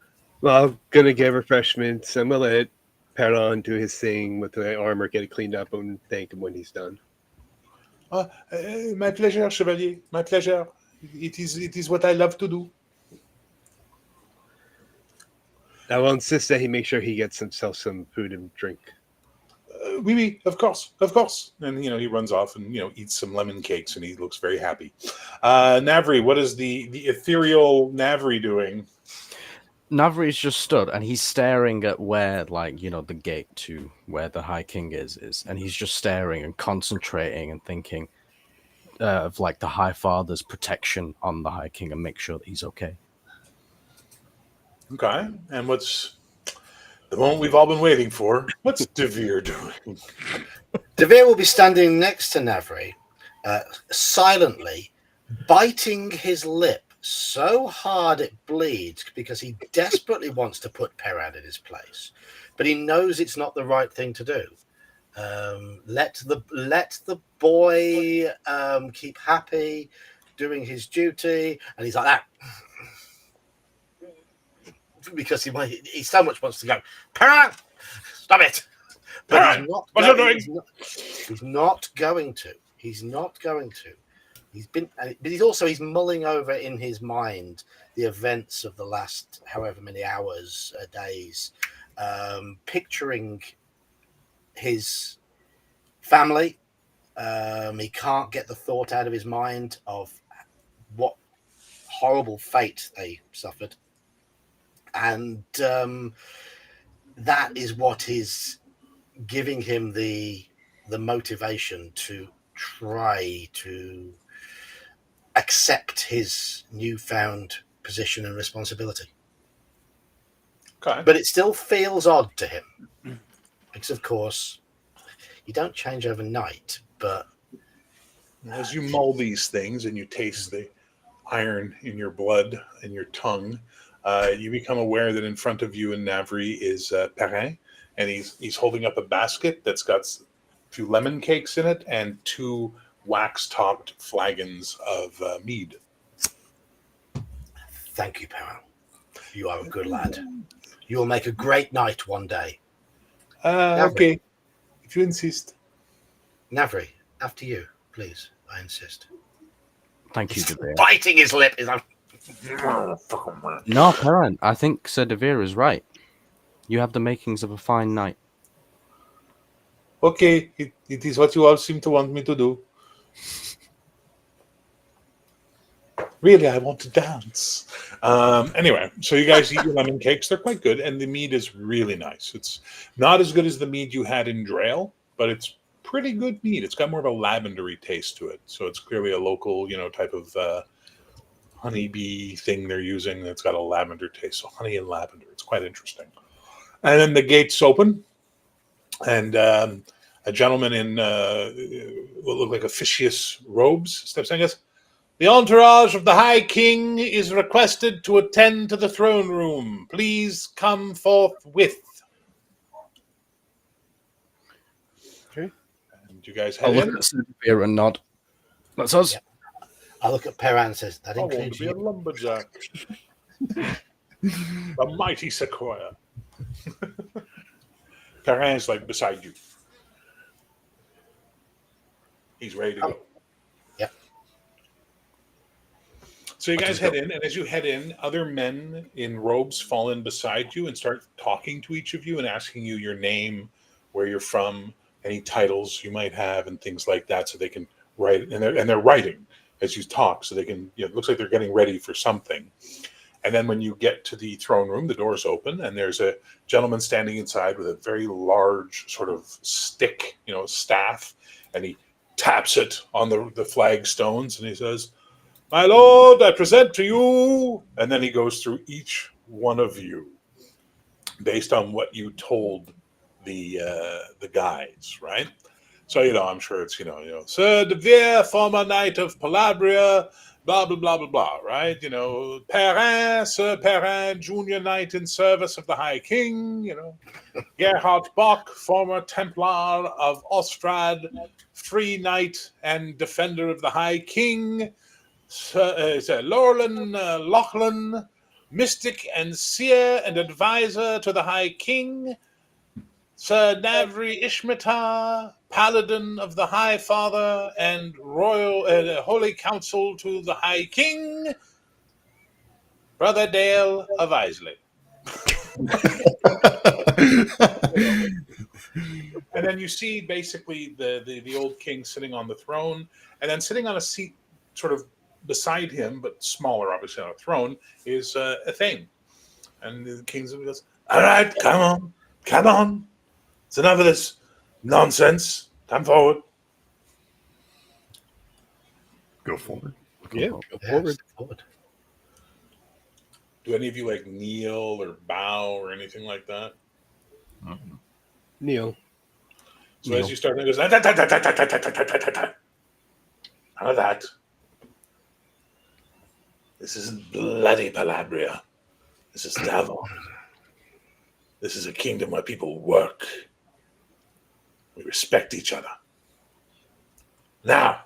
Well, I'm going to give refreshments. I'm going to let Perrin do his thing with the armor, get it cleaned up, and thank him when he's done. My pleasure, Chevalier. My pleasure. It is what I love to do. I will insist that he make sure he gets himself some food and drink. Oui, of course. And, he runs off and, eats some lemon cakes, and he looks very happy. Navri, what is the ethereal Navri doing? Navri's just stood and he's staring at where, the gate to where the High King is, and he's just staring and concentrating and thinking of the High Father's protection on the High King and make sure that he's okay. Okay, and what's the moment we've all been waiting for? What's Devere doing? Devere will be standing next to Navri, silently biting his lip so hard it bleeds because he desperately wants to put Perrin in his place, but he knows it's not the right thing to do. Let the boy keep happy, doing his duty, and he's like that because he so much wants to go. Perrin, stop it! But Perrin, what are you doing? He's not going to. He's not going to. He's mulling over in his mind the events of the last however many hours, days, picturing his family. He can't get the thought out of his mind of what horrible fate they suffered, and that is what is giving him the motivation to try to accept his newfound position and responsibility. Okay. But it still feels odd to him. Because, of course, you don't change overnight, but... As you mull these things and you taste the iron in your blood and your tongue, you become aware that in front of you and Navri is Perrin, and he's holding up a basket that's got a few lemon cakes in it and 2 wax-topped flagons of mead. Thank you, Perrin. You are a good lad. You will make a great knight one day. Okay, if you insist. Navri, after you, please. I insist. Thank you, Devere. Biting his lip. He's like, No, Perrin, I think Sir Devere is right. You have the makings of a fine knight. Okay, it is what you all seem to want me to do. Really, I want to dance. Anyway, so you guys eat your lemon cakes. They're quite good, and the mead is really nice. It's not as good as the mead you had in Drail, but it's pretty good mead. It's got more of a lavendery taste to it. So it's clearly a local, type of honeybee thing they're using that's got a lavender taste. So honey and lavender. It's quite interesting. And then the gates open, and a gentleman in what look like officious robes steps in and goes, "The entourage of the High King is requested to attend to the throne room. Please come forthwith." Okay. And you guys I'll head look in. at Sir Devere and nod. That's us. Yeah. I look at Perrin and says, that I want includes to be a you. lumberjack. A mighty sequoia. Perrin's like beside you. He's ready to go. Yep. So you guys head in, and as you head in, other men in robes fall in beside you and start talking to each of you and asking you your name, where you're from, any titles you might have, and things like that, so they can write. And they're writing as you talk, so they can. It looks like they're getting ready for something. And then when you get to the throne room, the doors open, and there's a gentleman standing inside with a very large sort of stick, staff, and he taps it on the flagstones, and he says, "My lord, I present to you," and then he goes through each one of you based on what you told the guides, right? So I'm sure it's Sir Devere, former knight of Palabria, blah blah blah blah blah, right? Perrin, Sir Perrin, junior knight in service of the High King, Gerhard Bach, former Templar of Ostrad, free knight and defender of the High King, Sir Lorlan Lachlan, mystic and seer and advisor to the High King, Sir Navri Ishmatar, paladin of the High Father and royal holy council to the High King, Brother Dale of Isley. And then you see basically the old king sitting on the throne, and then sitting on a seat sort of beside him, but smaller, obviously, on a throne, is Athene. And the king goes, "All right, come on. It's enough of this nonsense. Come forward." Go forward. Yeah, go Yes, forward. Do any of you kneel or bow or anything like that? Neil. So as you start, it goes, "Ta, ta, ta, ta, ta, ta, ta, ta, ta, ta, ta." None of that. This isn't bloody Palabria. This is Davon. This is a kingdom where people work. We respect each other. Now,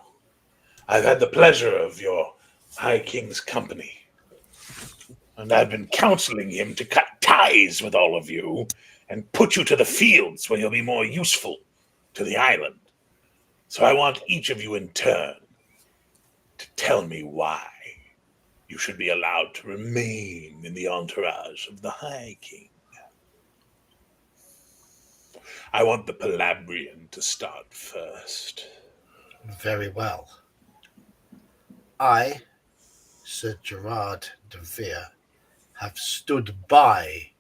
I've had the pleasure of your High King's company, and I've been counseling him to cut ties with all of you and put you to the fields where you'll be more useful to the island. So I want each of you in turn to tell me why you should be allowed to remain in the entourage of the High King. I want the Palabrian to start first. Very well. I, Sir Gerard de Vere, have stood by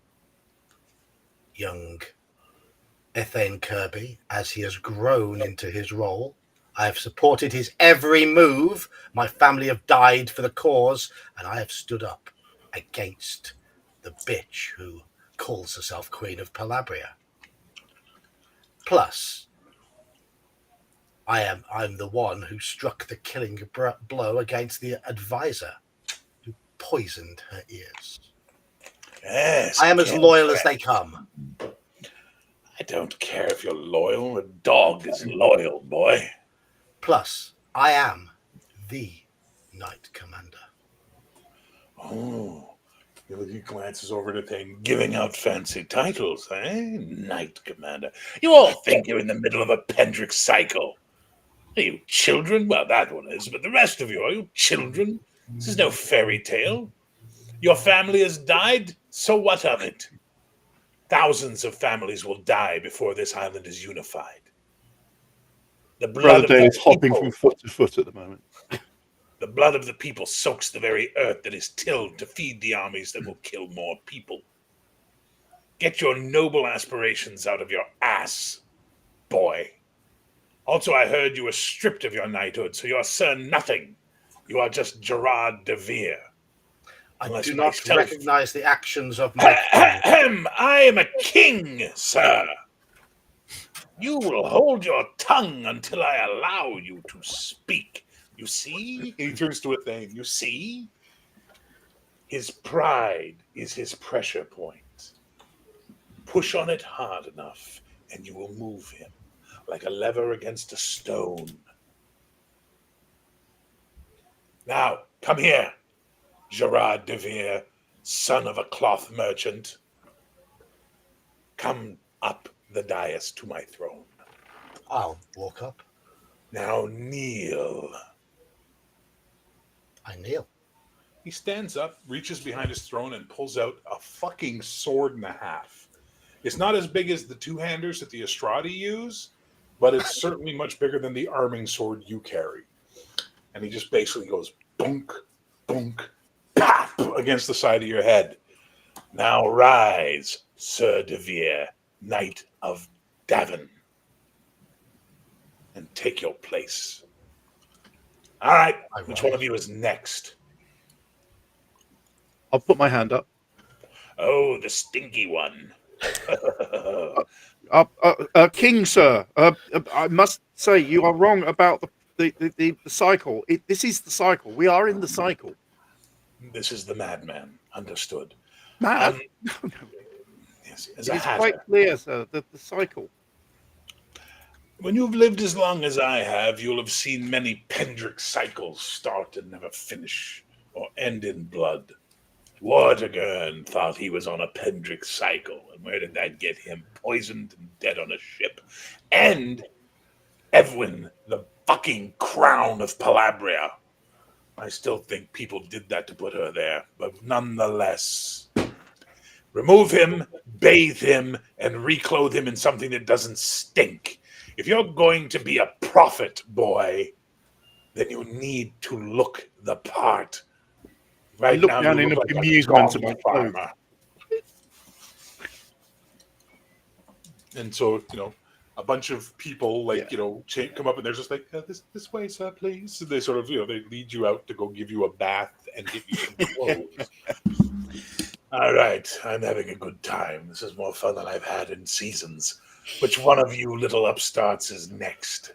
young Ethane Kirby as he has grown into his role. I have supported his every move. My family have died for the cause, and I have stood up against the bitch who calls herself Queen of Palabria. Plus, I'm the one who struck the killing blow against the advisor who poisoned her ears. Yes, I am as loyal as they come. I don't care if you're loyal. A dog is loyal, boy. Plus, I am the Knight Commander. Oh, he glances over to thing, giving out fancy titles, eh? Knight Commander. You all think you're in the middle of a Pendrick cycle. Are you children? Well, that one is, but the rest of you, are you children? This is no fairy tale. Your family has died, so what of it? Thousands of families will die before this island is unified. The blood Brother of Dane the is hopping people, from foot to foot at the moment. the blood of the people soaks the very earth that is tilled to feed the armies that will kill more people. Get your noble aspirations out of your ass, boy. Also, I heard you were stripped of your knighthood, so you are Sir Nothing. You are just Gerard de Vere. I do not recognize the actions of my Ahem! I am a king, sir. You will hold your tongue until I allow you to speak. You see? He turns to a thing. You see? His pride is his pressure point. Push on it hard enough, and you will move him like a lever against a stone. Now, come here, Gerard de Vere, son of a cloth merchant. Come up the dais to my throne. I'll walk up. Now kneel. I kneel. He stands up, reaches behind his throne, and pulls out a fucking sword and a half. It's not as big as the two-handers that the Estradi use, but it's certainly much bigger than the arming sword you carry. And he just basically goes bunk, bunk, pop against the side of your head. Now rise, Sir de Vere, Knight of Davon, and take your place. All right, which one of you is next? I'll put my hand up. Oh, the stinky one. King, sir, I must say you are wrong about the cycle. This is the cycle. We are in the cycle. This is the madman. Understood. Mad? Yes, It's quite clear, sir, that the cycle. When you've lived as long as I have, you'll have seen many Pendrick cycles start and never finish or end in blood. Vortigern thought he was on a Pendrick cycle, and where did that get him? Poisoned and dead on a ship. And Evelyn, the fucking crown of Palabria. I still think people did that to put her there, but nonetheless. Remove him, bathe him, and reclothe him in something that doesn't stink. If you're going to be a prophet, boy, then you need to look the part. Right look now, down you in look like amusement a about farmer. And so, a bunch of people, come up and they're just like, this way, sir, please. And they sort of, they lead you out to go give you a bath and get you some clothes. All right, I'm having a good time. This is more fun than I've had in seasons. Which one of you little upstarts is next?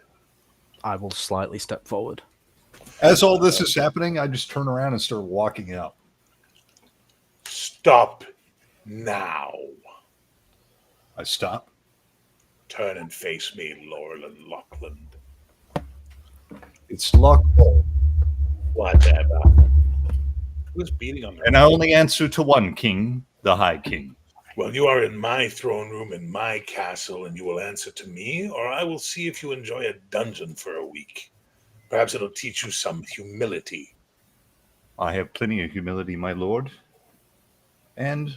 I will slightly step forward. As all this is happening, I just turn around and start walking out. Stop now. I stop. Turn and face me, Laurel and Lockland. It's Lockwood. Whatever. Who's beating on me? And I only answer to one king, the High King. Well, you are in my throne room in my castle, and you will answer to me, or I will see if you enjoy a dungeon for a week. Perhaps it'll teach you some humility. I have plenty of humility, my lord. And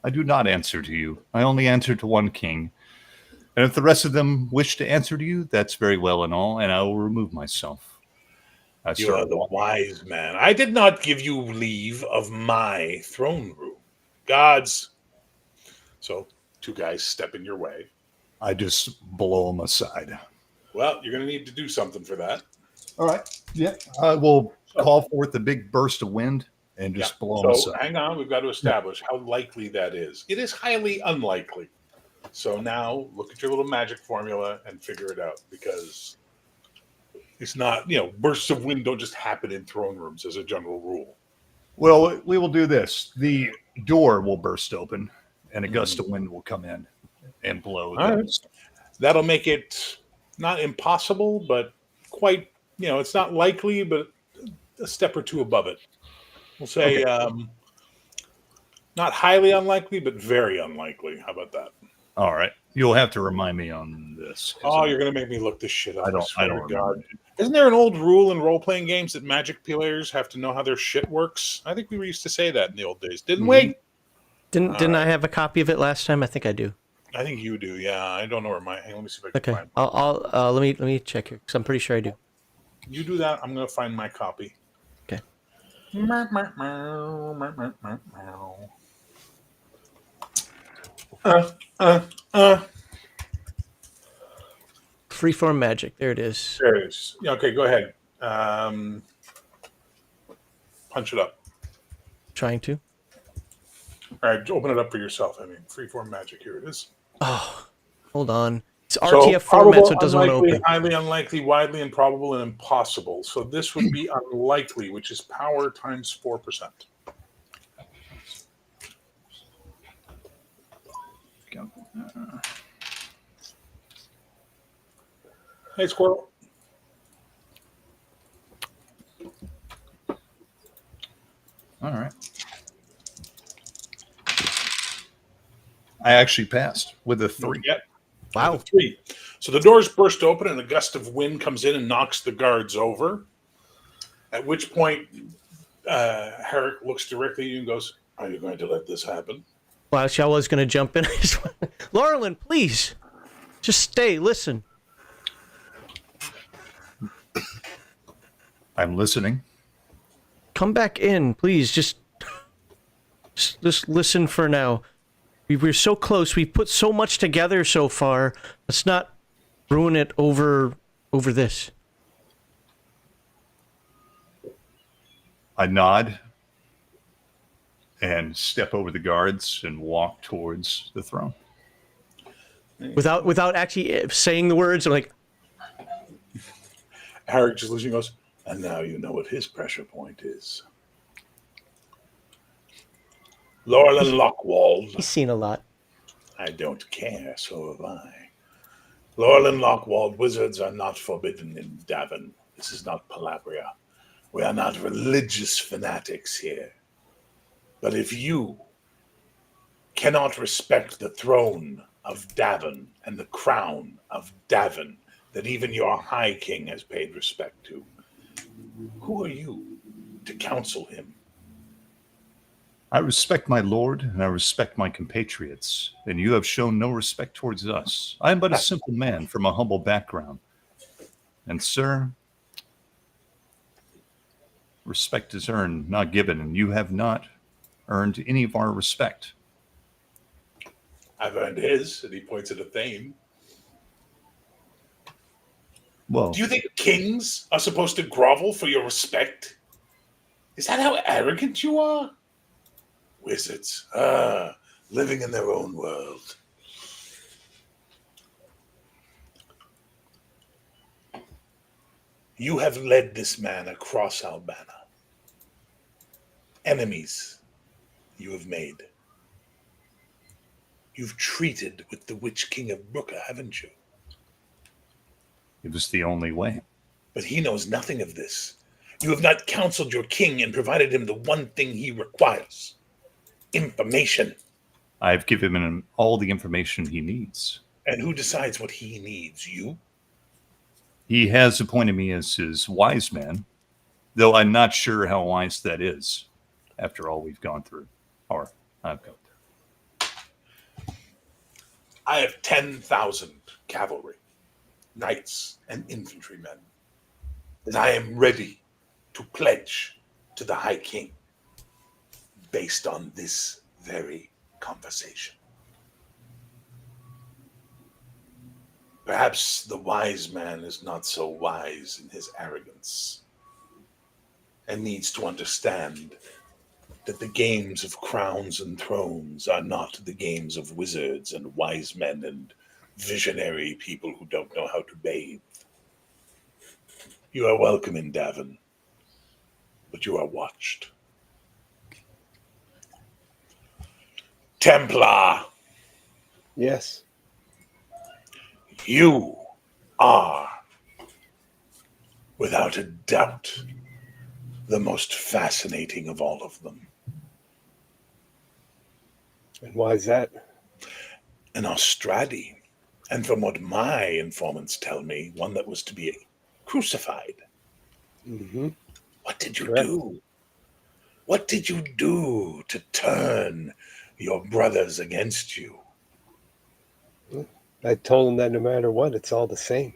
I do not answer to you. I only answer to one king. And if the rest of them wish to answer to you, that's very well and all, and I will remove myself. You are the wise man. I did not give you leave of my throne room. Gods. So, two guys step in your way. I just blow them aside. Well, you're going to need to do something for that. All right. Yeah. I will call forth a big burst of wind and just Yeah. blow them So aside. hang on, we've got to establish how likely that is. It is highly unlikely. So now look at your little magic formula and figure it out, because it's not, bursts of wind don't just happen in throne rooms as a general rule. Well, we will do this. The door will burst open, and a gust of wind will come in and blow All them. right. That'll make it not impossible, but quite, it's not likely, but a step or two above it. We'll say not highly unlikely, but very unlikely. How about that? All right. You'll have to remind me on this. Oh, you're going to make me look this shit up. I don't swear to remember. God. Isn't there an old rule in role-playing games that magic players have to know how their shit works? I think we used to say that in the old days, didn't we? Didn't I have a copy of it last time? I think I do. I think you do. Yeah, I don't know where my. Let me see if I can Okay, find. I'll let me check here because I'm pretty sure I do. You do that. I'm going to find my copy. Okay. Freeform magic. There it is. There it is. Yeah, okay, go ahead. Punch it up. Trying to. All right, open it up for yourself. I mean, freeform magic. Here it is. Oh, hold on. It's So, RTF format, probable, so it doesn't want to unlikely, open. highly unlikely, widely improbable, and impossible. So this would be unlikely, which is power times 4%. Hey, Squirrel. All right. I actually passed with a 3. Yeah. Wow. 3. So the doors burst open and a gust of wind comes in and knocks the guards over. At which point, Herrick looks directly at you and goes, "Are you going to let this happen?" Well, actually, I was going to jump in. Laurelyn, please. Just stay. Listen. I'm listening. Come back in, please. Just listen for now. We're so close. We put so much together so far. Let's not ruin it over this. I nod and step over the guards and walk towards the throne. Without actually saying the words, I'm like, Herrick just listening goes, "And now you know what his pressure point is." Laurelyn Lockwald. he's seen a lot. I don't care, so have I. Laurelyn Lockwald, wizards are not forbidden in Davon. This is not Palabria. We are not religious fanatics here. But if you cannot respect the throne of Davon and the crown of Davon that even your High King has paid respect to, who are you to counsel him? I respect my lord and I respect my compatriots, and you have shown no respect towards us. I am but a simple man from a humble background. And, sir, respect is earned, not given, and you have not earned any of our respect. I've earned his, and he points at a Thane. Well, Do you think kings are supposed to grovel for your respect? Is that how arrogant you are? Wizards, living in their own world. You have led this man across Albana. Enemies you have made. You've treated with the Witch King of Brooker, haven't you? it was the only way. But he knows nothing of this. You have not counseled your king and provided him the one thing he requires: information. I have given him all the information he needs. And who decides what he needs? You? He has appointed me as his wise man, though I'm not sure how wise that is after all we've gone through, or I've gone through. I have 10,000 cavalry, knights, and infantrymen that I am ready to pledge to the High King based on this very conversation. Perhaps the wise man is not so wise in his arrogance and needs to understand that the games of crowns and thrones are not the games of wizards and wise men and visionary people who don't know how to bathe. You are welcome in Davon, but you are watched. Templar, Yes. you are, without a doubt, the most fascinating of all of them. And why is that? An Austradi, and from what my informants tell me, one that was to be crucified. Mm-hmm. What did you Correct. do? What did you do to turn your brothers against you? I told them that no matter what, it's all the same.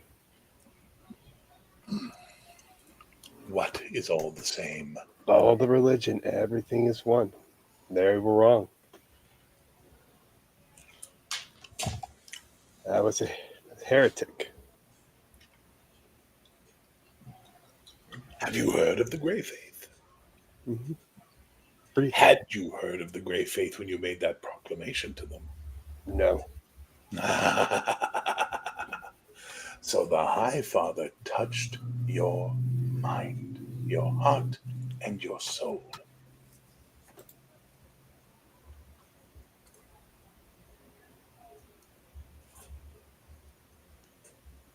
What is all the same? All the religion, everything is one. They were wrong. I was a heretic. Have you heard of the Grey Faith? Mm-hmm. Pretty Had you heard of the Grey Faith when you made that proclamation to them? No. So the High Father touched your mind, your heart, and your soul.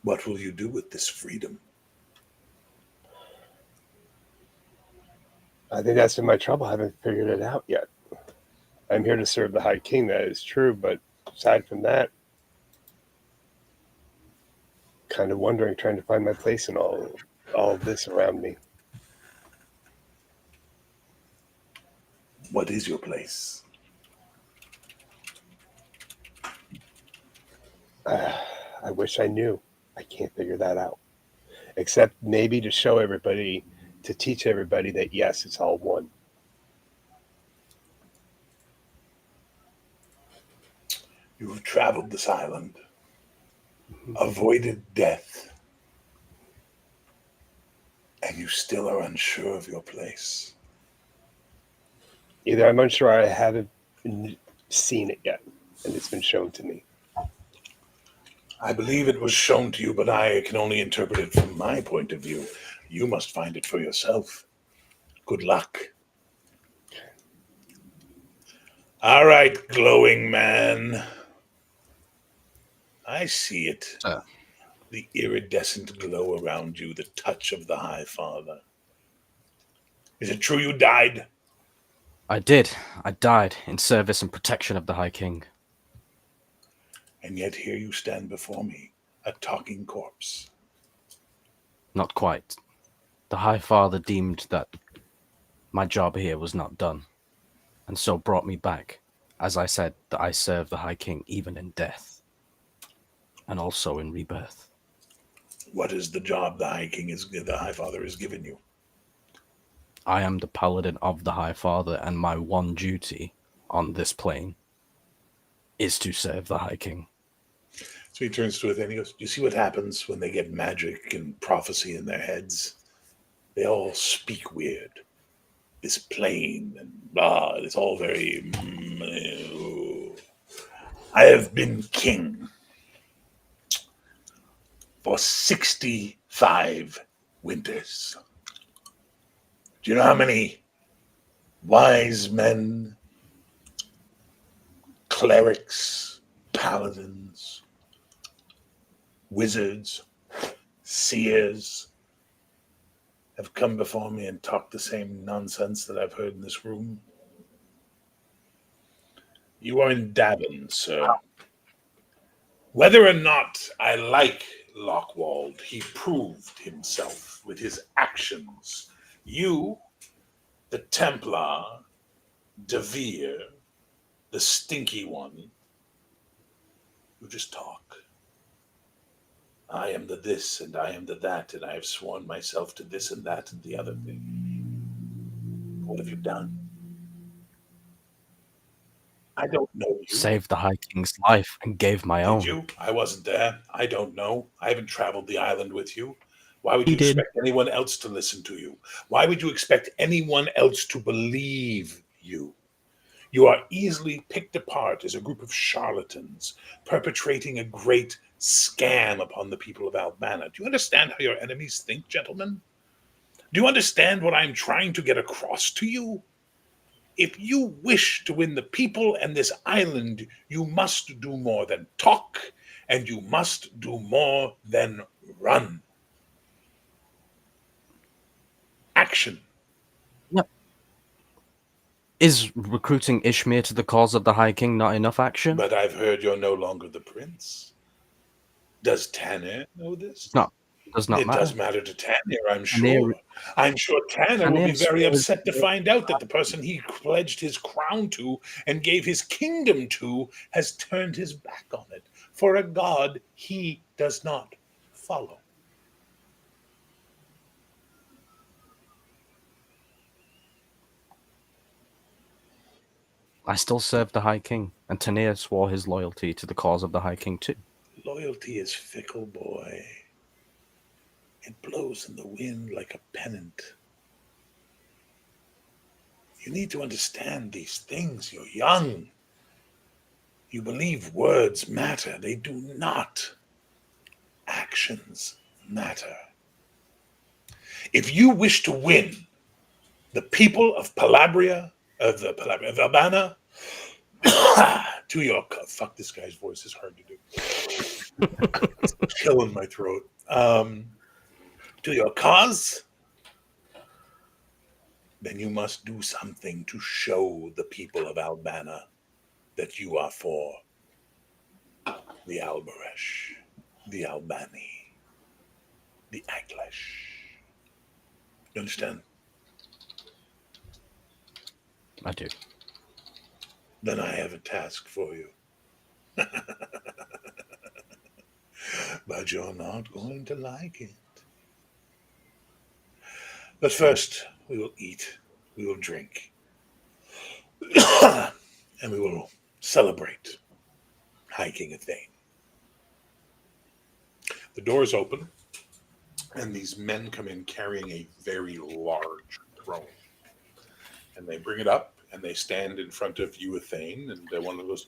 What will you do with this freedom? I think that's been my trouble. I haven't figured it out yet. I'm here to serve the High King, that is true, but aside from that, kind of wondering, trying to find my place in all of this around me. What is your place? I wish I knew. I can't figure that out. Except maybe to show everybody, to teach everybody that yes, it's all one. You have traveled this island, avoided death, and you still are unsure of your place. Either I'm unsure or I haven't seen it yet, and it's been shown to me. I believe it was shown to you, but I can only interpret it from my point of view. You must find it for yourself. Good luck. All right, glowing man. I see it. The iridescent glow around you, the touch of the High Father. Is it true you died? I did. I died in service and protection of the High King. And yet here you stand before me, a talking corpse. Not quite. The High Father deemed that my job here was not done, and so brought me back. As I said, that I serve the High King even in death, and also in rebirth. What is the job the High Father has given you? I am the paladin of the High Father, and my one duty on this plane is to serve the High King. So he turns to it and he goes, "You see what happens when they get magic and prophecy in their heads? They all speak weird. This plane and blah, it's all very... I have been king for 65 winters. Do you know how many wise men, clerics, paladins, wizards, seers have come before me and talked the same nonsense that I've heard in this room? You are in Davon, sir. Whether or not I like Lockwald, he proved himself with his actions. You, the Templar, Devere, the stinky one, you just talk. I am the this and I am the that, and I have sworn myself to this and that and the other thing. What have you done? I don't know you. Saved the High King's life and gave my own. Did you? I wasn't there. I don't know. I haven't traveled the island with you. Why would He you did. expect anyone else to listen to you? Why would you expect anyone else to believe you. You are easily picked apart as a group of charlatans perpetrating a great scam upon the people of Albana. Do you understand how your enemies think, gentlemen? Do you understand what I'm trying to get across to you? If you wish to win the people and this island, you must do more than talk, and you must do more than run. Action. Is recruiting Ishmir to the cause of the High King not enough action? But I've heard you're no longer the prince. Does Tanner know this? No, it does not It matter. does matter to Tanner, I'm Tanner- sure. I'm sure Tanner will be Tanner's very was- upset to find out that the person he pledged his crown to and gave his kingdom to has turned his back on it for a god he does not follow. I still serve the High King, and Tanir swore his loyalty to the cause of the High King too. Loyalty is fickle, boy. It blows in the wind like a pennant. You need to understand these things. You're young. You believe words matter. They do not. Actions matter. If you wish to win the people of Palabria, of Albana, to your fuck, this guy's voice is hard to do. It's killing my throat. To your cause, then you must do something to show the people of Albana that you are for the Albaresh, the Albani, the Aglesh. You understand? I do. Then I have a task for you. But you're not going to like it. But first, we will eat, we will drink, and we will celebrate High King Athene. The doors open, and these men come in carrying a very large throne. And they bring it up, and they stand in front of you, Athene, and one of those,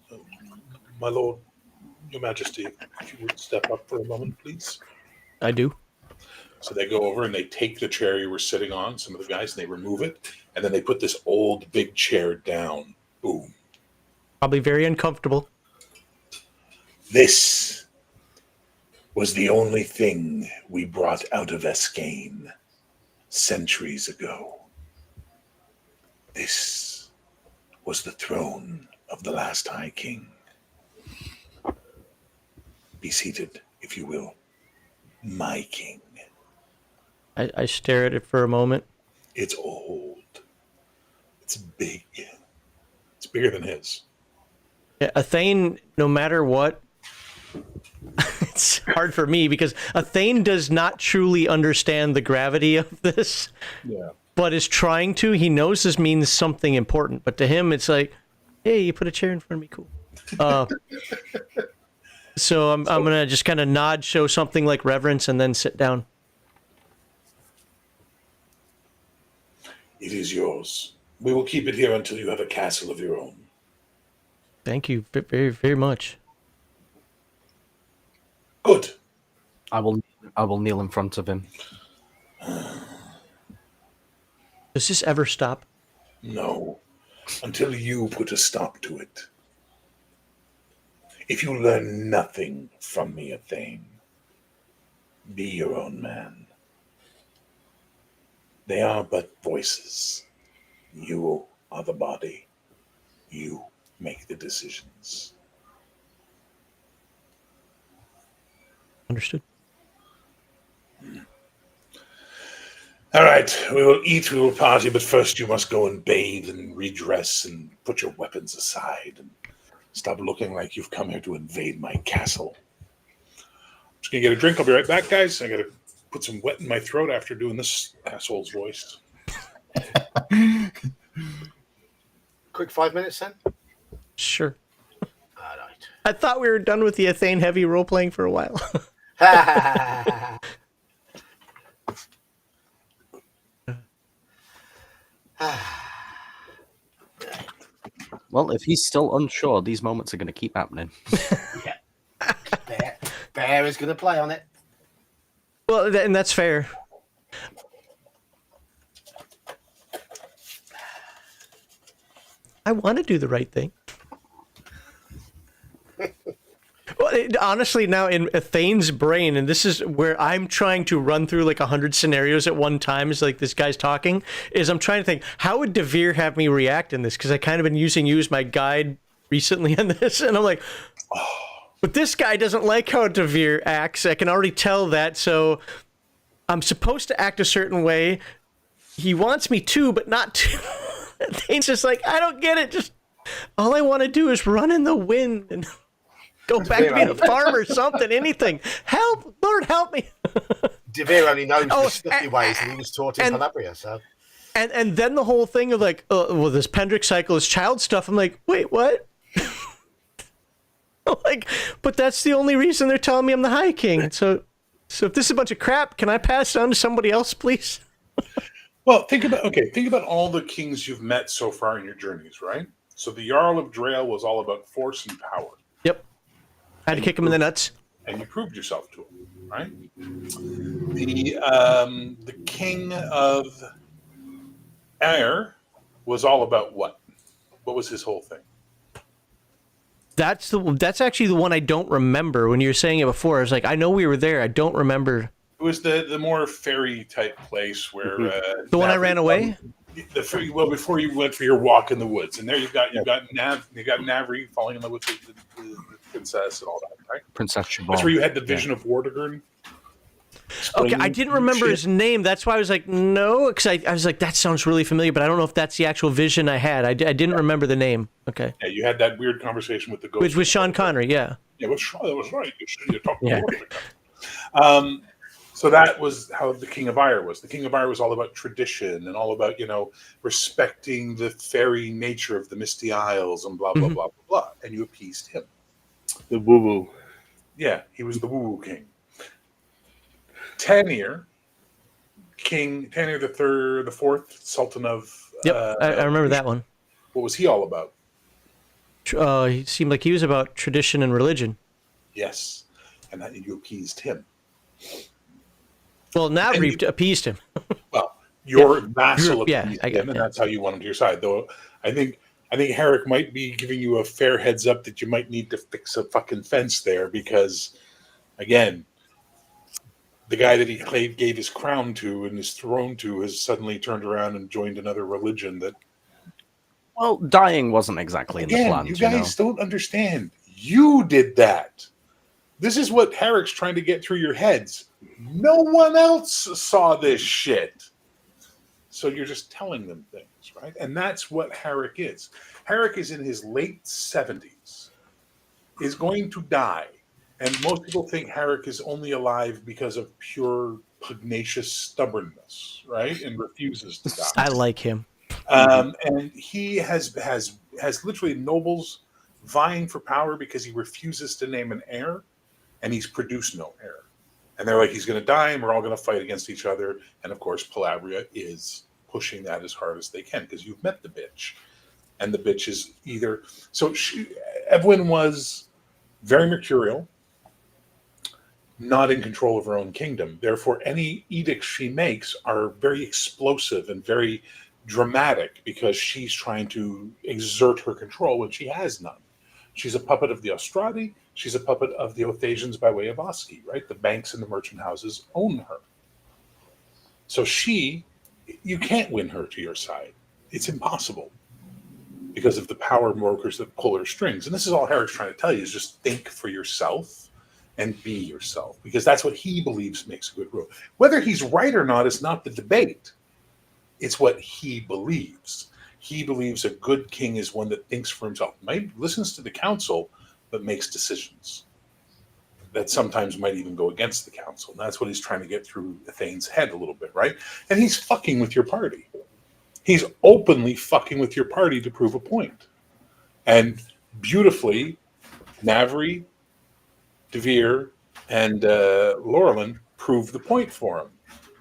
my lord, your majesty, if you would step up for a moment, please. I do. So they go over and they take the chair you were sitting on, some of the guys, and they remove it, and then they put this old big chair down. Boom. Probably very uncomfortable. This was the only thing we brought out of Escaine centuries ago. This was the throne of the last High King. Be seated, if you will. My king. I stare at it for a moment. It's old. It's big. It's bigger than his. Yeah, Athane, no matter what, it's hard for me because Athane does not truly understand the gravity of this, Yeah. but is trying to. He knows this means something important, but to him, it's like, hey, you put a chair in front of me, cool. So I'm gonna just kind of nod, show something like reverence, and then sit down. It is yours. We will keep it here until you have a castle of your own. Thank you very, very much. Good. I will kneel in front of him. Does this ever stop? No, until you put a stop to it. If you learn nothing from me, Athane, be your own man. They are but voices. You are the body. You make the decisions. Understood. All right, we will eat, we will party, but first you must go and bathe and redress and put your weapons aside and stop looking like you've come here to invade my castle. I'm just going to get a drink. I'll be right back, guys. I got to put some wet in my throat after doing this asshole's voice. Quick 5 minutes then. Sure. All right. I thought we were done with the Athane heavy role playing for a while. Well, if he's still unsure, these moments are going to keep happening. Bear is going to play on it. Well, and that's fair. I want to do the right thing. Well, honestly, now in Thane's brain, and this is where I'm trying to run through like 100 scenarios at one time as like this guy's talking, is I'm trying to think, how would Devere have me react in this? Because I kind of been using you as my guide recently on this, and I'm like, but this guy doesn't like how Devere acts. I can already tell that, so I'm supposed to act a certain way. He wants me to, but not to. Thane's just like, I don't get it. Just all I want to do is run in the wind and go back to being a farmer or something, anything. Help, Lord, help me. Devere only knows the stuffy ways, and he was taught in Calabria, so. And then the whole thing of like, well, this Pendrick cycle is child stuff. I'm like, wait, what? Like, but that's the only reason they're telling me I'm the High King. So if this is a bunch of crap, can I pass it on to somebody else, please? Well, think about all the kings you've met so far in your journeys, right? So the Jarl of Drael was all about force and power. Yep. I had to kick him in the nuts. And you proved yourself to him, right? The king of Air was all about what? What was his whole thing? That's actually the one I don't remember. When you were saying it before, I was like, I know we were there. I don't remember. It was the more fairy type place where the one I ran away. Well, before you went for your walk in the woods, and there you got Navri falling in love with the princess and all that, right? Princess Siobhan. That's where you had the vision of Vortigern. Okay, I didn't remember his name. That's why I was like, no, because I was like, that sounds really familiar, but I don't know if that's the actual vision I had. I didn't remember the name. Okay. Yeah, you had that weird conversation with the ghost. With Sean Connery, yeah. Yeah, that was right. You talked to Vortigern. So that was how the King of Ire was. The King of Ire was all about tradition and all about, respecting the fairy nature of the Misty Isles and blah, blah, blah, blah, blah. And you appeased him. The woo-woo. Yeah, he was the woo-woo king. Tanir the fourth Sultan of... Yep, I remember that one. What was he all about? He seemed like he was about tradition and religion. Yes, and you appeased him. Well, Navri appeased him. Well, your vassal appeased him, and yeah. that's how you won him to your side. Though I think Herrick might be giving you a fair heads up that you might need to fix a fucking fence there because, again, the guy that he gave his crown to and his throne to has suddenly turned around and joined another religion that... Well, dying wasn't exactly in the plans. You guys don't understand. You did that. This is what Herrick's trying to get through your heads. No one else saw this shit. So you're just telling them things, right? And that's what Herrick is. Herrick is in his late 70s, is going to die. And most people think Herrick is only alive because of pure pugnacious stubbornness, right? And refuses to die. I like him. And he has literally nobles vying for power because he refuses to name an heir, and he's produced no heir. And they're like, he's going to die, and we're all going to fight against each other. And of course, Calabria is pushing that as hard as they can because you've met the bitch, and the bitch is either Evelyn was very mercurial, not in control of her own kingdom. Therefore, any edicts she makes are very explosive and very dramatic because she's trying to exert her control when she has none. She's a puppet of the Ostradi. She's a puppet of the Othasians by way of Oski, right? The banks and the merchant houses own her. So you can't win her to your side. It's impossible because of the power brokers that pull her strings. And this is all Herrick's trying to tell you is just think for yourself and be yourself because that's what he believes makes a good ruler. Whether he's right or not is not the debate. It's what he believes. He believes a good king is one that thinks for himself, listens to the council, but makes decisions that sometimes might even go against the council. And that's what he's trying to get through Thane's head a little bit, right? And he's fucking with your party. He's openly fucking with your party to prove a point. And beautifully, Navri, Devere, and Laurelin prove the point for him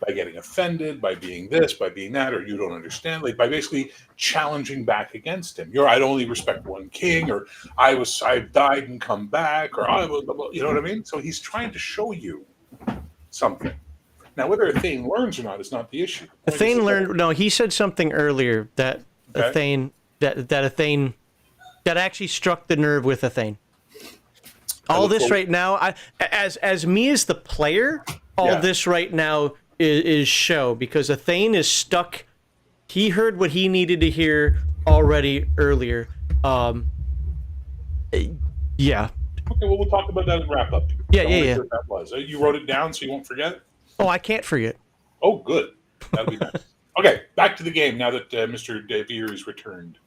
by by getting offended, by being this, by being that, or you don't understand, like by basically challenging back against him. I'd only respect one king, or I've died and come back, or I was, you know what I mean? So he's trying to show you something. Now, whether a Thane learns or not is not the issue. A Thane learned. No, he said something earlier that a Thane that actually struck the nerve with a Thane. All this right now, as me as the player, all this right now is show, because a Thane is stuck. He heard what he needed to hear already earlier. Yeah. Okay, well, we'll talk about that and wrap up. Yeah. What that was. You wrote it down so you won't forget? Oh, I can't forget. Oh, good. That'll be nice. Okay, back to the game now that Mr. DeVere is returned.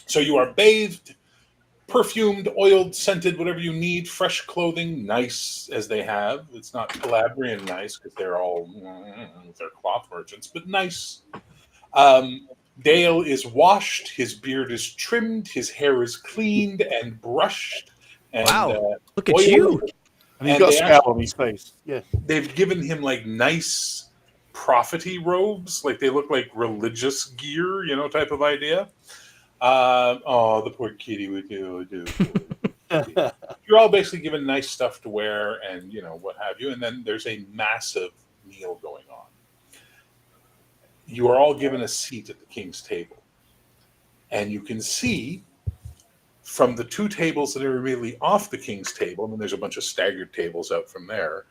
So you are bathed, perfumed, oiled, scented, whatever you need, fresh clothing, nice as they have. It's not Calabrian nice because they're all they're cloth merchants, but nice. Dale is washed, his beard is trimmed, his hair is cleaned and brushed. And, wow, look at you. And he's got a scowl on his face. Yeah. They've given him like nice prophety robes, like they look like religious gear, type of idea. The poor kitty would do. You're all basically given nice stuff to wear and, what have you. And then there's a massive meal going on. You are all given a seat at the king's table. And you can see from the two tables that are immediately off the king's table, and then there's a bunch of staggered tables out from there,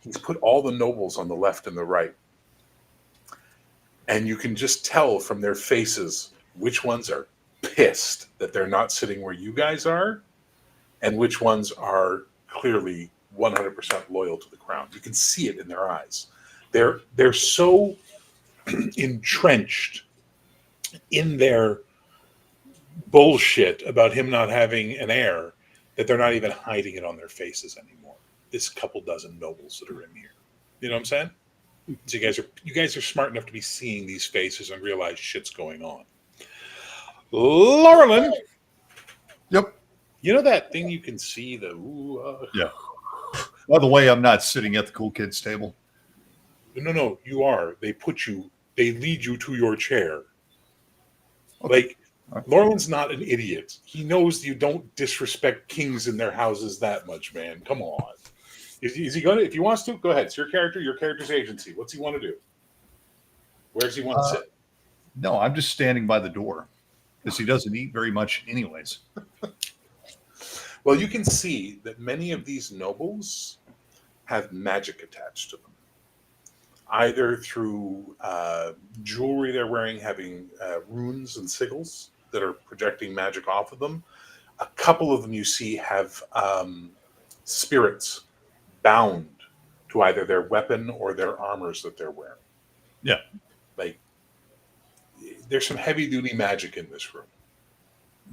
he's put all the nobles on the left and the right. And you can just tell from their faces which ones are pissed that they're not sitting where you guys are, and which ones are clearly 100% loyal to the crown. You can see it in their eyes. They're so entrenched in their bullshit about him not having an heir that they're not even hiding it on their faces anymore. This couple dozen nobles that are in here. You know what I'm saying? So you guys are smart enough to be seeing these faces and realize shit's going on. Laurelin. Yep. You know that thing you can see Yeah. By the way, I'm not sitting at the cool kids table. No, you are. They lead you to your chair. Okay. Like, Lauren's not an idiot. He knows you don't disrespect kings in their houses that much, man. Come on. Is he going to? If he wants to, go ahead. It's your character's agency. What's he want to do? Where does he want to sit? No, I'm just standing by the door because he doesn't eat very much anyways. Well, you can see that many of these nobles have magic attached to them. Either through jewelry they're wearing having runes and sigils that are projecting magic off of them. A couple of them you see have spirits bound to either their weapon or their armors that they're wearing. Yeah. Like, there's some heavy-duty magic in this room.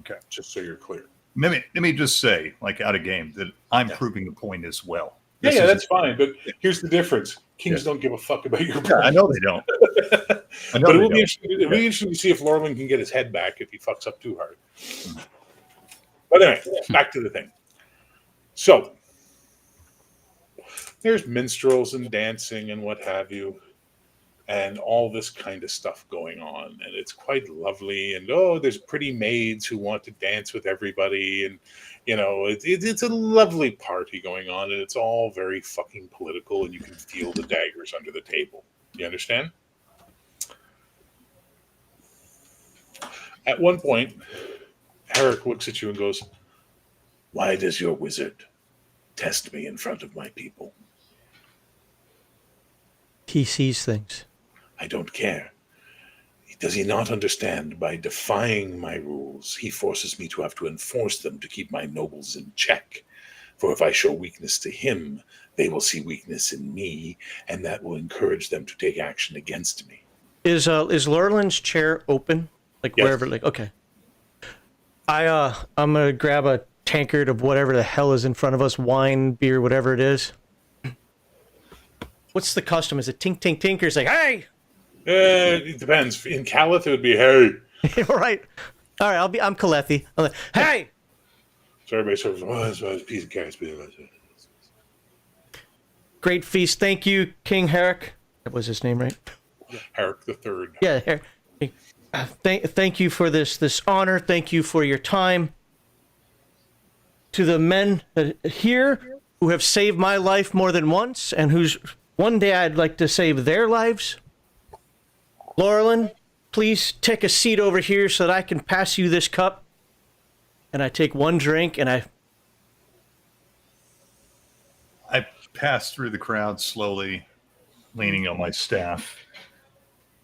Okay. Just so you're clear. Let me just say, like out of game, that I'm proving the point as well. Yeah, that's fine. But here's the difference. Kings don't give a fuck about your point. Yeah, I know they don't. But it will be interesting to see if Lorwyn can get his head back if he fucks up too hard. But anyway, back to the thing. So, there's minstrels and dancing and what have you, and all this kind of stuff going on. And it's quite lovely. And, there's pretty maids who want to dance with everybody. And, it's a lovely party going on. And it's all very fucking political. And you can feel the daggers under the table. You understand? At one point, Herrick looks at you and goes, "Why does your wizard test me in front of my people?" He sees things. "I don't care. Does he not understand by defying my rules, he forces me to have to enforce them to keep my nobles in check? For if I show weakness to him, they will see weakness in me, and that will encourage them to take action against me." Is Lorlin's chair open? Like Yes. wherever, like, okay. I'm gonna grab a tankard of whatever the hell is in front of us, wine, beer, whatever it is. What's the custom? Is it tink tink tink, or is it like, hey? It depends. In Calith, it would be, "Hey." Right. All right, I'm Kalethi. I'm like, hey! So everybody sort of, it's a piece of carrots. great feast. Thank you, King Herrick. That was his name, right? Herrick the Third. Yeah, Herrick. Thank you for this honor. Thank you for your time. To the men here who have saved my life more than once, and who's one day I'd like to save their lives. Laurelin, please take a seat over here so that I can pass you this cup. And I take one drink, and I pass through the crowd slowly, leaning on my staff,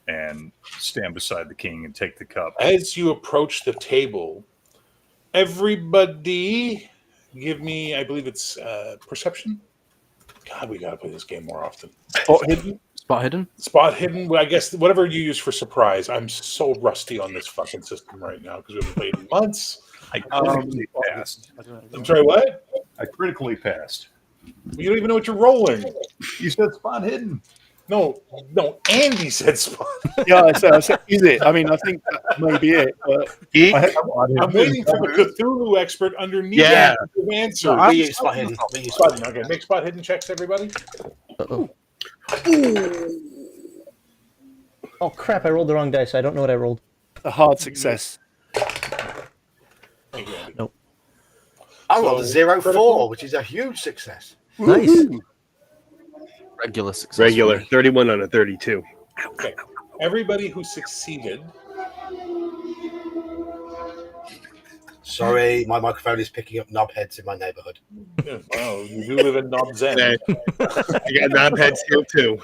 and stand beside the king and take the cup. As you approach the table, everybody give me, I believe it's perception. God, we got to play this game more often. Spot hidden. Spot hidden. Spot hidden. Well, I guess whatever you use for surprise. I'm so rusty on this fucking system right now because we haven't played in months. I critically passed. I'm sorry, what? I critically passed. You don't even know what you're rolling. You said spot hidden. No, Andy said spot. Yeah, I said, is it? I mean, I think that may be it. But I'm waiting for the Cthulhu expert underneath the answer. We use spot hidden. Okay, make spot hidden checks, everybody. Uh-oh. Oh, crap, I rolled the wrong dice. I don't know what I rolled. a hard success. Thank you, Andy. Nope. I rolled a So, 0-4, which is a huge success. Nice. Woohoo. Regular success. Regular, 31 on a 32. Okay. Everybody who succeeded. Sorry, my microphone is picking up knobheads in my neighborhood. Well, you do live in Knobs End. I got knobheads here too.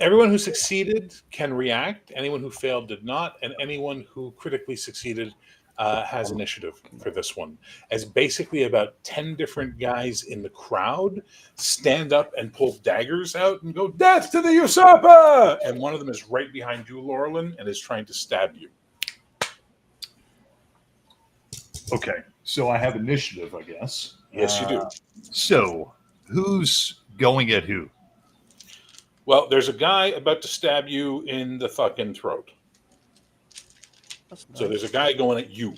Everyone who succeeded can react. Anyone who failed did not, and anyone who critically succeeded has initiative for this one. As basically about 10 different guys in the crowd stand up and pull daggers out and go, "Death to the usurper!" And one of them is right behind you, Laurelin, and is trying to stab you. Okay, so I have initiative, I guess. Yes, you do. So, who's going at who? Well, there's a guy about to stab you in the fucking throat. So there's a guy going at you.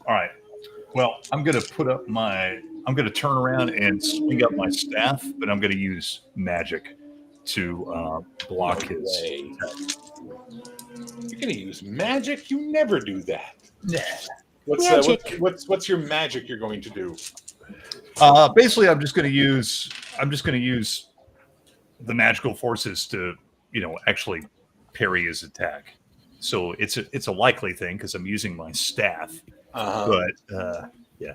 All right. Well, I'm going to turn around and swing up my staff, but I'm going to use magic to block his. You're going to use magic? You never do that. Nah. What's your magic you're going to do? Basically, I'm just going to use the magical forces to, actually parry his attack. So it's a likely thing because I'm using my staff. But yeah.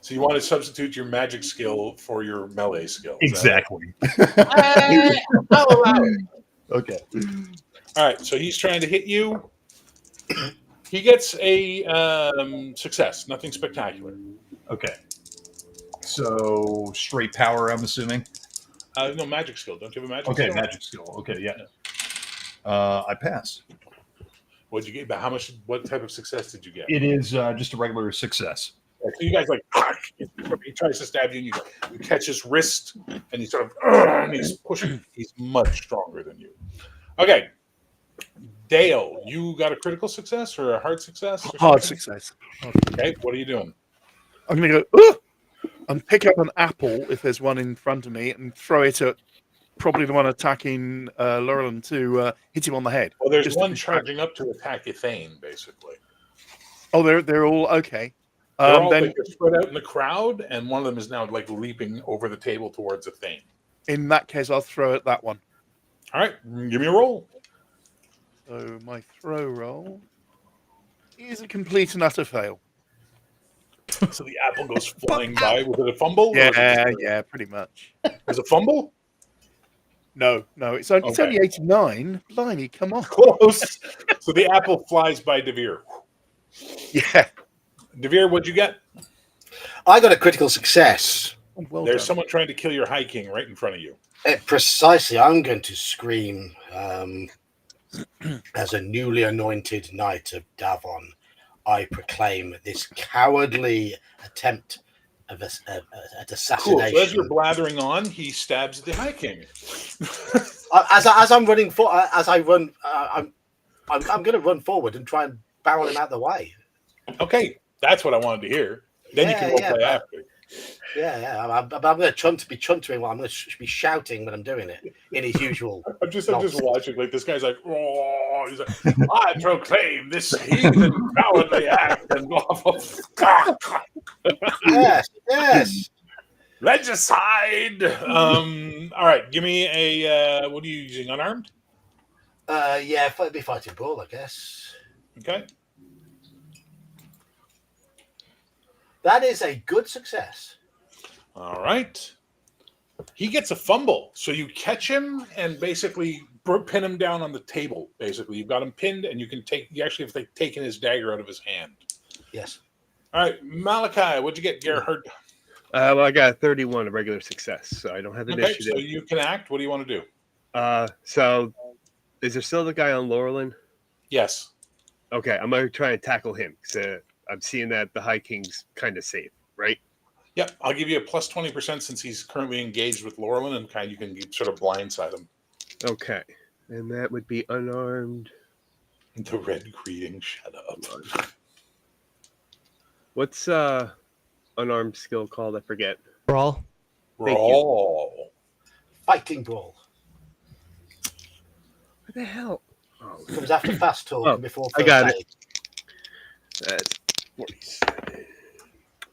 So you want to substitute your magic skill for your melee skill? Exactly. I'll allow it. Okay. All right. So he's trying to hit you. He gets a success. Nothing spectacular. Okay. So straight power, I'm assuming. No magic skill. Don't you have a magic Okay, skill? magic skill. Okay, yeah. I pass. What'd you get? But how much? What type of success did you get? It is just a regular success. So you guys he tries to stab you, and you catch his wrist, and you sort of and he's pushing. He's much stronger than you. Okay, Dale, you got a critical success or a hard success? Or Hard something? success. Okay, what are you doing? I'm going to go, "Ugh!" and pick up an apple if there's one in front of me and throw it at probably the one attacking Laurelin to hit him on the head. Well, there's Just to one distract- charging up to attack Ithane, basically. Oh, they're all okay. They're all Then like, they're spread out in the crowd, and one of them is now like leaping over the table towards Ithane. in that case, I'll throw at that one. All right, give me a roll. So my throw roll is a complete and utter fail. So the apple goes flying by. Was it a fumble? or was it Yeah, just yeah, pretty much. Was it a fumble? No, it's only Okay. 89. Blimey, come on. Close. So the apple flies by Devere. Yeah. Devere, what'd you get? I got a critical success. Well There's done. someone trying to kill your High King right in front of you. Precisely, I'm going to scream as a newly anointed knight of Davon. I proclaim this cowardly attempt of an Cool. assassination. So as you're blathering on, he stabs the High King. As I'm running I'm going to run forward and try and barrel him out of the way. Okay, that's what I wanted to hear. Then you can roll play but after. Yeah. I'm going to be chuntering while I'm going to be shouting when I'm doing it in his usual. I'm just nonsense. watching. Like this guy's like, oh, he's like, I proclaim this heathen cowardly act and blah blah. Yes. Regicide. All right, give me a. What are you using? Unarmed. Yeah, it'd be fighting brawl, I guess. Okay. That is a good success. All right. He gets a fumble, so you catch him and basically pin him down on the table. Basically, you've got him pinned, and you can take. You actually have taken his dagger out of his hand. Yes. All right, Malachi, what'd you get, Gerhard? Well, I got a 31, a regular success, so I don't have initiative. So you can act. What do you want to do? So is there still the guy on Laurelin? Yes. Okay, I'm gonna try and tackle him because I'm seeing that the High King's kind of safe, right? Yep, I'll give you a plus 20% since he's currently engaged with Laurelin, and you can sort of blindside him. Okay, and that would be unarmed. The red greeting, shut up. What's unarmed skill called? I forget. Brawl. Brawl. Fighting brawl. What the hell? Oh, Comes after fast talk and before. I got it. That's 47.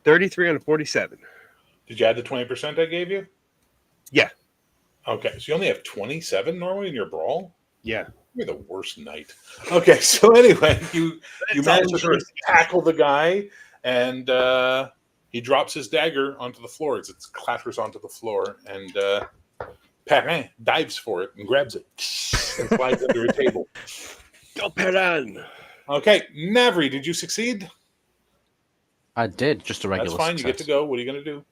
33 on a 47. Did you add the 20% I gave you? Yeah. Okay, so you only have 27 normally in your brawl? Yeah. You're the worst knight. Okay, so anyway, you manage to sort of tackle the guy, and he drops his dagger onto the floor. It clatters onto the floor, and Perrin dives for it and grabs it and slides under a table. Go Perrin! Okay, Navri, did you succeed? I did, just a regular That's fine, success. you get to go. What are you going to do?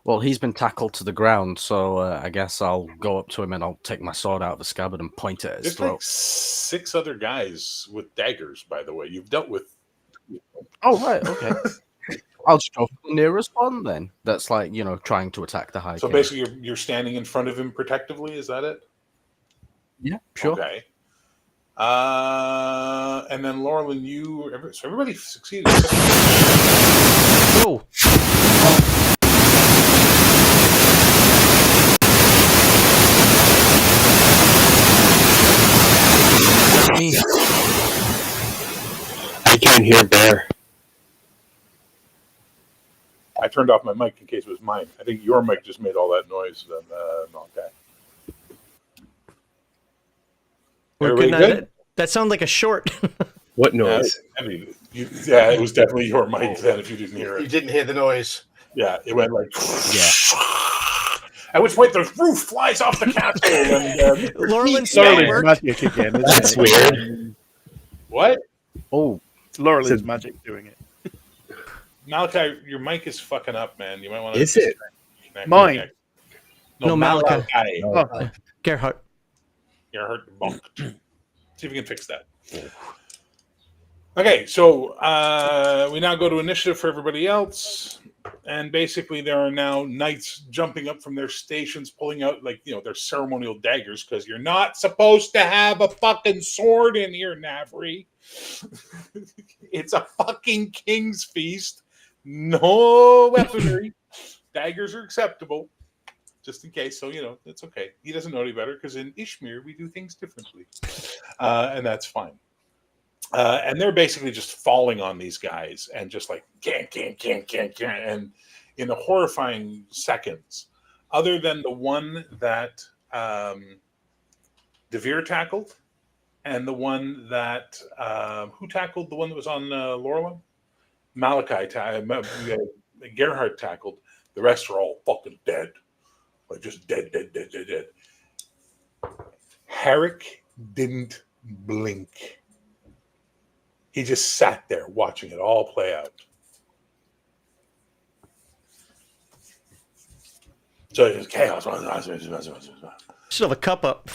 Well, he's been tackled to the ground, so I guess I'll go up to him and I'll take my sword out of the scabbard and point it at his There's throat. like 6 other guys with daggers, by the way. You've dealt with... Oh, right, okay. I'll just go for the nearest one then. That's like, trying to attack the High So King. basically, you're standing in front of him protectively, is that it? Yeah, sure. Okay. And then Laurelin, so everybody succeeded. Whoa. Not me. I can't hear Bear. I turned off my mic in case it was mine. I think your mic just made all that noise. Okay. We're Everybody good now. good? That sounded like a short. What noise? Yeah, it was definitely your mic then if you didn't hear You it. didn't hear the noise. Yeah, it went like... Yeah. At which point the roof flies off the castle. And, Laurelin's Laurel's work. magic again. Isn't That's it? weird. What? Oh, It's Laurel's magic doing it. Malachi, your mic is fucking up, man. You might want to... Is it? Mine? No, Malachi. Oh, Gerhard. You're hurt. Bonked. See if we can fix that. Okay, so we now go to initiative for everybody else. And basically, there are now knights jumping up from their stations, pulling out, their ceremonial daggers, because you're not supposed to have a fucking sword in here, Navri. It's a fucking king's feast. No weaponry. Daggers are acceptable, just in case. So, it's okay. He doesn't know any better, because in Ishmir, we do things differently. And that's fine. And they're basically just falling on these guys and just like, can't. And in the horrifying seconds, other than the one that Devere tackled and the one that, who tackled the one that was on Laurelin? Malachi, Gerhard tackled. The rest are all fucking dead. Like just dead. Herrick didn't blink. He just sat there watching it all play out. So it was chaos. Should have a cup up.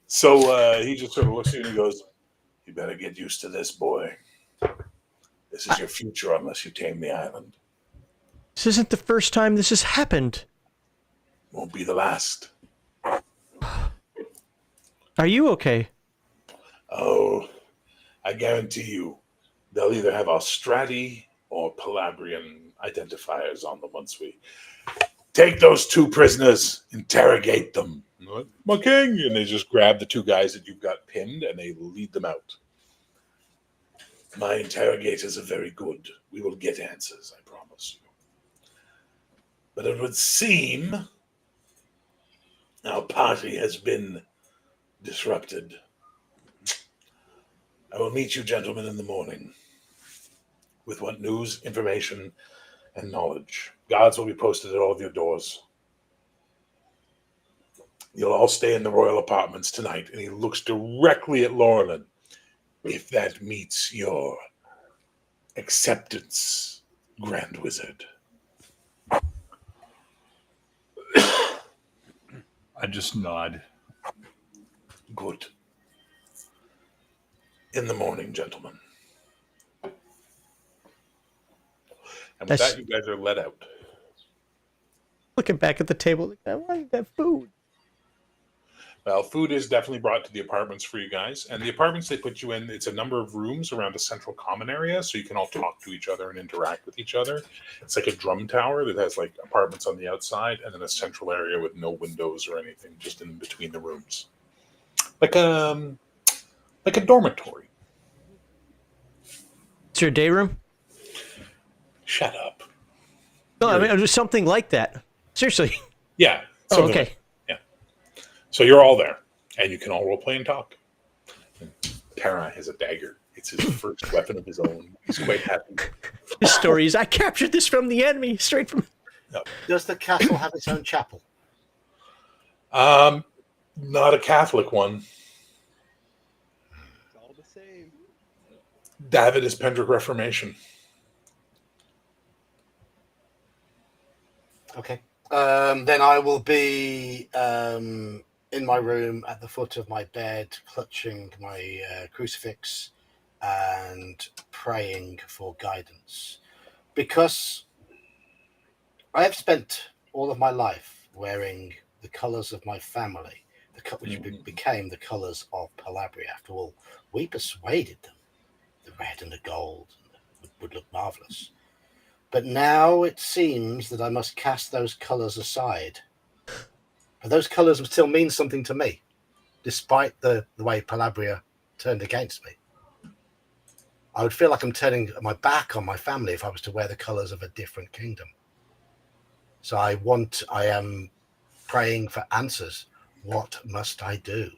So he just sort of looks at you and he goes, "You better get used to this, boy. This is your future unless you tame the island. This isn't the first time this has happened. Won't be the last." Are you okay? Oh, I guarantee you, they'll either have Austrati or Palabrian identifiers on them once we take those 2 prisoners, interrogate them. My king! And they just grab the 2 guys that you've got pinned and they lead them out. My interrogators are very good. We will get answers, I promise you. But it would seem our party has been disrupted. I will meet you gentlemen in the morning with what news, information, and knowledge. Guards will be posted at all of your doors. You'll all stay in the royal apartments tonight. And he looks directly at Laurelin. If that meets your acceptance, Grand Wizard. I just nod. Good. In the morning, gentlemen. And with that, you guys are let out. Looking back at the table, like, I want that food. Well, food is definitely brought to the apartments for you guys. And the apartments they put you in, it's a number of rooms around a central common area, so you can all talk to each other and interact with each other. It's like a drum tower that has like apartments on the outside and then a central area with no windows or anything, just in between the rooms. Like a dormitory. It's your day room? Shut up. No, I mean, just something like that. Seriously. Yeah. Oh, okay. So you're all there, and you can all roleplay and talk. Tara has a dagger. It's his first weapon of his own. He's quite happy. His story is, I captured this from the enemy, straight from... No. Does the castle have its own chapel? Not a Catholic one. It's all the same. Davon is Pendrick Reformation. Okay. Then I will be in my room at the foot of my bed, clutching my crucifix and praying for guidance. Because I have spent all of my life wearing the colours of my family, which became the colours of Palabria. After all, we persuaded them. The red and the gold would look marvellous. But now it seems that I must cast those colours aside. But those colours still mean something to me, despite the way Palabria turned against me. I would feel like I'm turning my back on my family if I was to wear the colours of a different kingdom. So I am praying for answers. What must I do?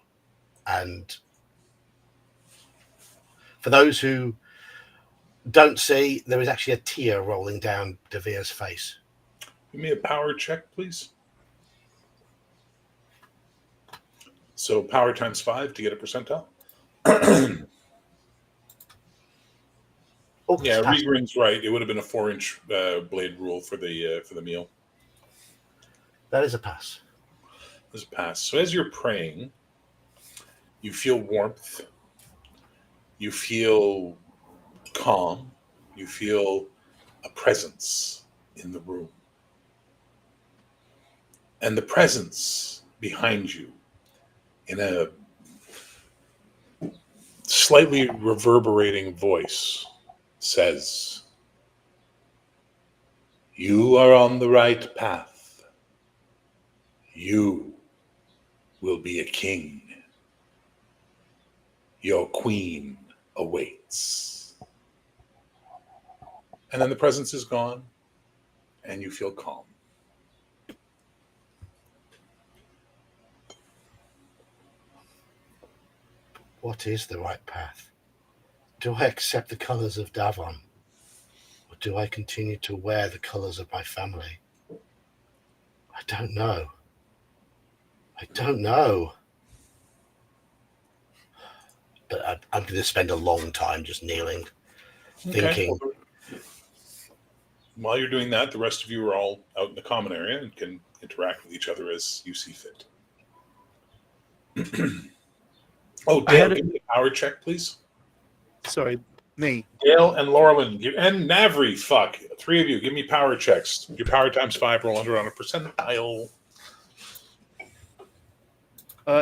And for those who don't see, there is actually a tear rolling down Devere's face. Give me a power check, please. So power times 5 to get a percentile. Yeah, Regrin's right. It would have been a 4-inch blade rule for the meal. That is a pass. That's a pass. So as you're praying, you feel warmth. You feel calm. You feel a presence in the room. And the presence behind you, in a slightly reverberating voice, says, "You are on the right path. You will be a king. Your queen awaits." And then the presence is gone, and you feel calm. What is the right path? Do I accept the colours of Davon? Or do I continue to wear the colours of my family? I don't know. But I'm going to spend a long time just kneeling, thinking. Okay. While you're doing that, the rest of you are all out in the common area and can interact with each other as you see fit. Oh, Dale, give me a power check, please. Sorry, me. Dale and Laurelin and Navri, fuck. 3 of you, give me power checks. Your power times 5 roll under on a percentile.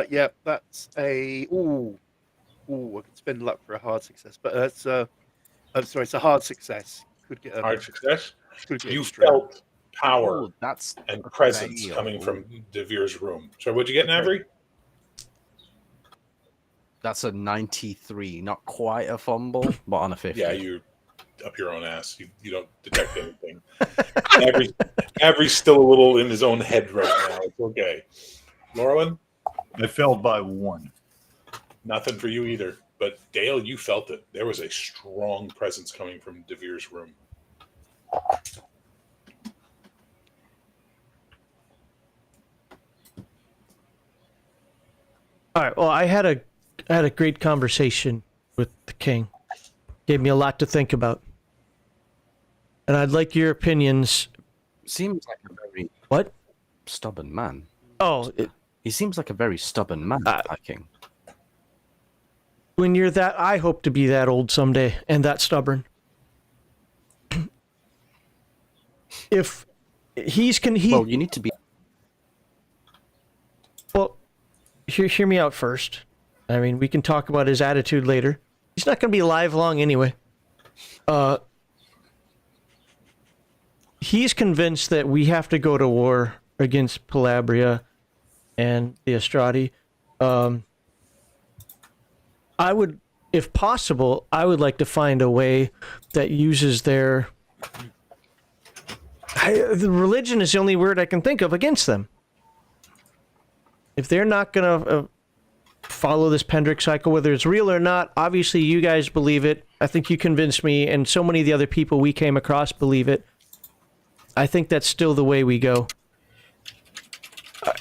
Yeah, that's a I could spend luck for a hard success, but that's sorry, it's a hard success. Could get a, Hard success. could get You a straight. felt power Oh, that's and a presence fail. coming from Devere's room. So what'd you get, Okay. Navri? That's a 93. Not quite a fumble, but on a 50. Yeah, you're up your own ass. You don't detect anything. Navri's still a little in his own head right now. It's okay. Laurelin, I fell by 1. nothing for you either. But Dale, you felt it. There was a strong presence coming from Devere's room. All right. Well, I had a great conversation with the king. Gave me a lot to think about, and I'd like your opinions. Seems like a very What? stubborn man. Oh, He seems like a very stubborn man, High King. when you're that, I hope to be that old someday and that stubborn. If Well, you need to be. Well, hear me out first. I mean, we can talk about his attitude later. He's not going to be alive long anyway. He's convinced that we have to go to war against Palabria and the Estradi. I would, if possible, I would like to find a way that uses their... the religion is the only word I can think of against them. If they're not going to follow this Pendrick cycle, whether it's real or not, obviously you guys believe it. I think you convinced me, and so many of the other people we came across believe it. I think that's still the way we go. Are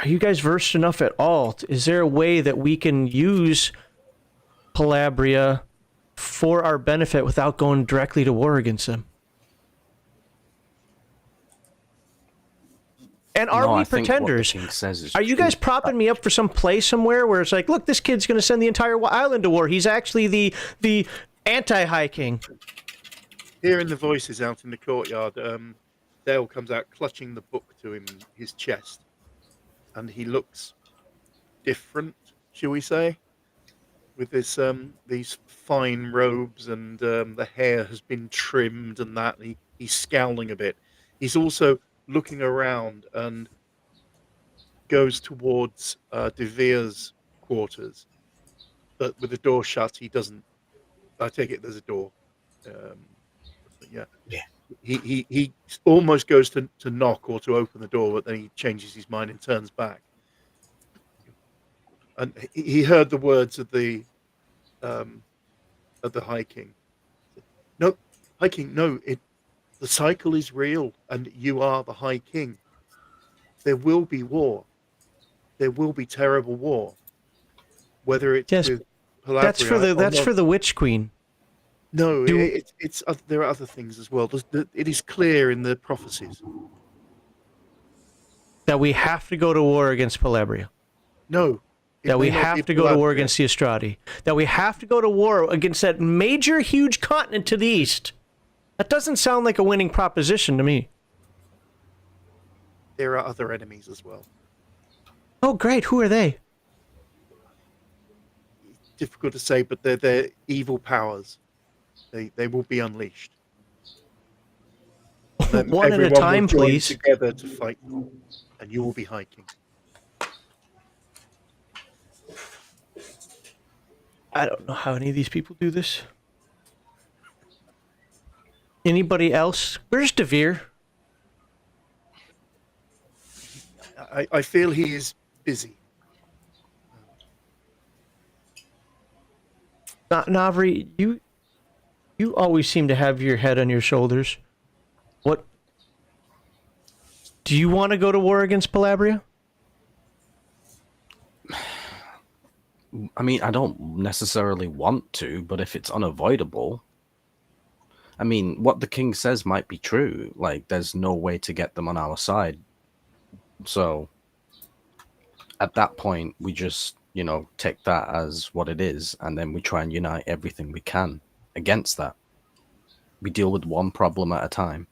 you guys versed enough at all? Is there a way that we can use Palabria for our benefit without going directly to war against them? And are we I think what the pretenders? king says is Are you true. guys propping me up for some play somewhere where it's like, look, this kid's going to send the entire island to war. He's actually the anti-High King. Hearing the voices out in the courtyard, Dale comes out clutching the book to his chest, and he looks different, shall we say, with this these fine robes, and the hair has been trimmed and that. And he's scowling a bit. He's also looking around and goes towards De Vere's quarters, but with the door shut, he doesn't. I take it there's a door. Yeah. He almost goes to knock or to open the door, but then he changes his mind and turns back. And he heard the words of the High King. No, High King, no, the cycle is real, and you are the High King. There will be war. There will be terrible war. Whether it's Yes, with Palabria that's for the Witch Queen. No, it's there are other things as well. It is clear in the prophecies. That we have to go to war against Palabria. No. That we have to go to war against the Estradi. That we have to go to war against that major, huge continent to the east. That doesn't sound like a winning proposition to me. There are other enemies as well. Oh, great. Who are they? Difficult to say, but they're evil powers. They will be unleashed. One at a Everyone time, will join please. together to fight, and you will be High King. I don't know how any of these people do this. Anybody else? Where's Devere? I feel he is busy. Navri, you always seem to have your head on your shoulders. What? Do you want to go to war against Palabria? I mean, I don't necessarily want to, but if it's unavoidable, I mean, what the king says might be true. Like, there's no way to get them on our side. So, at that point, we just, take that as what it is, and then we try and unite everything we can against that. We deal with one problem at a time.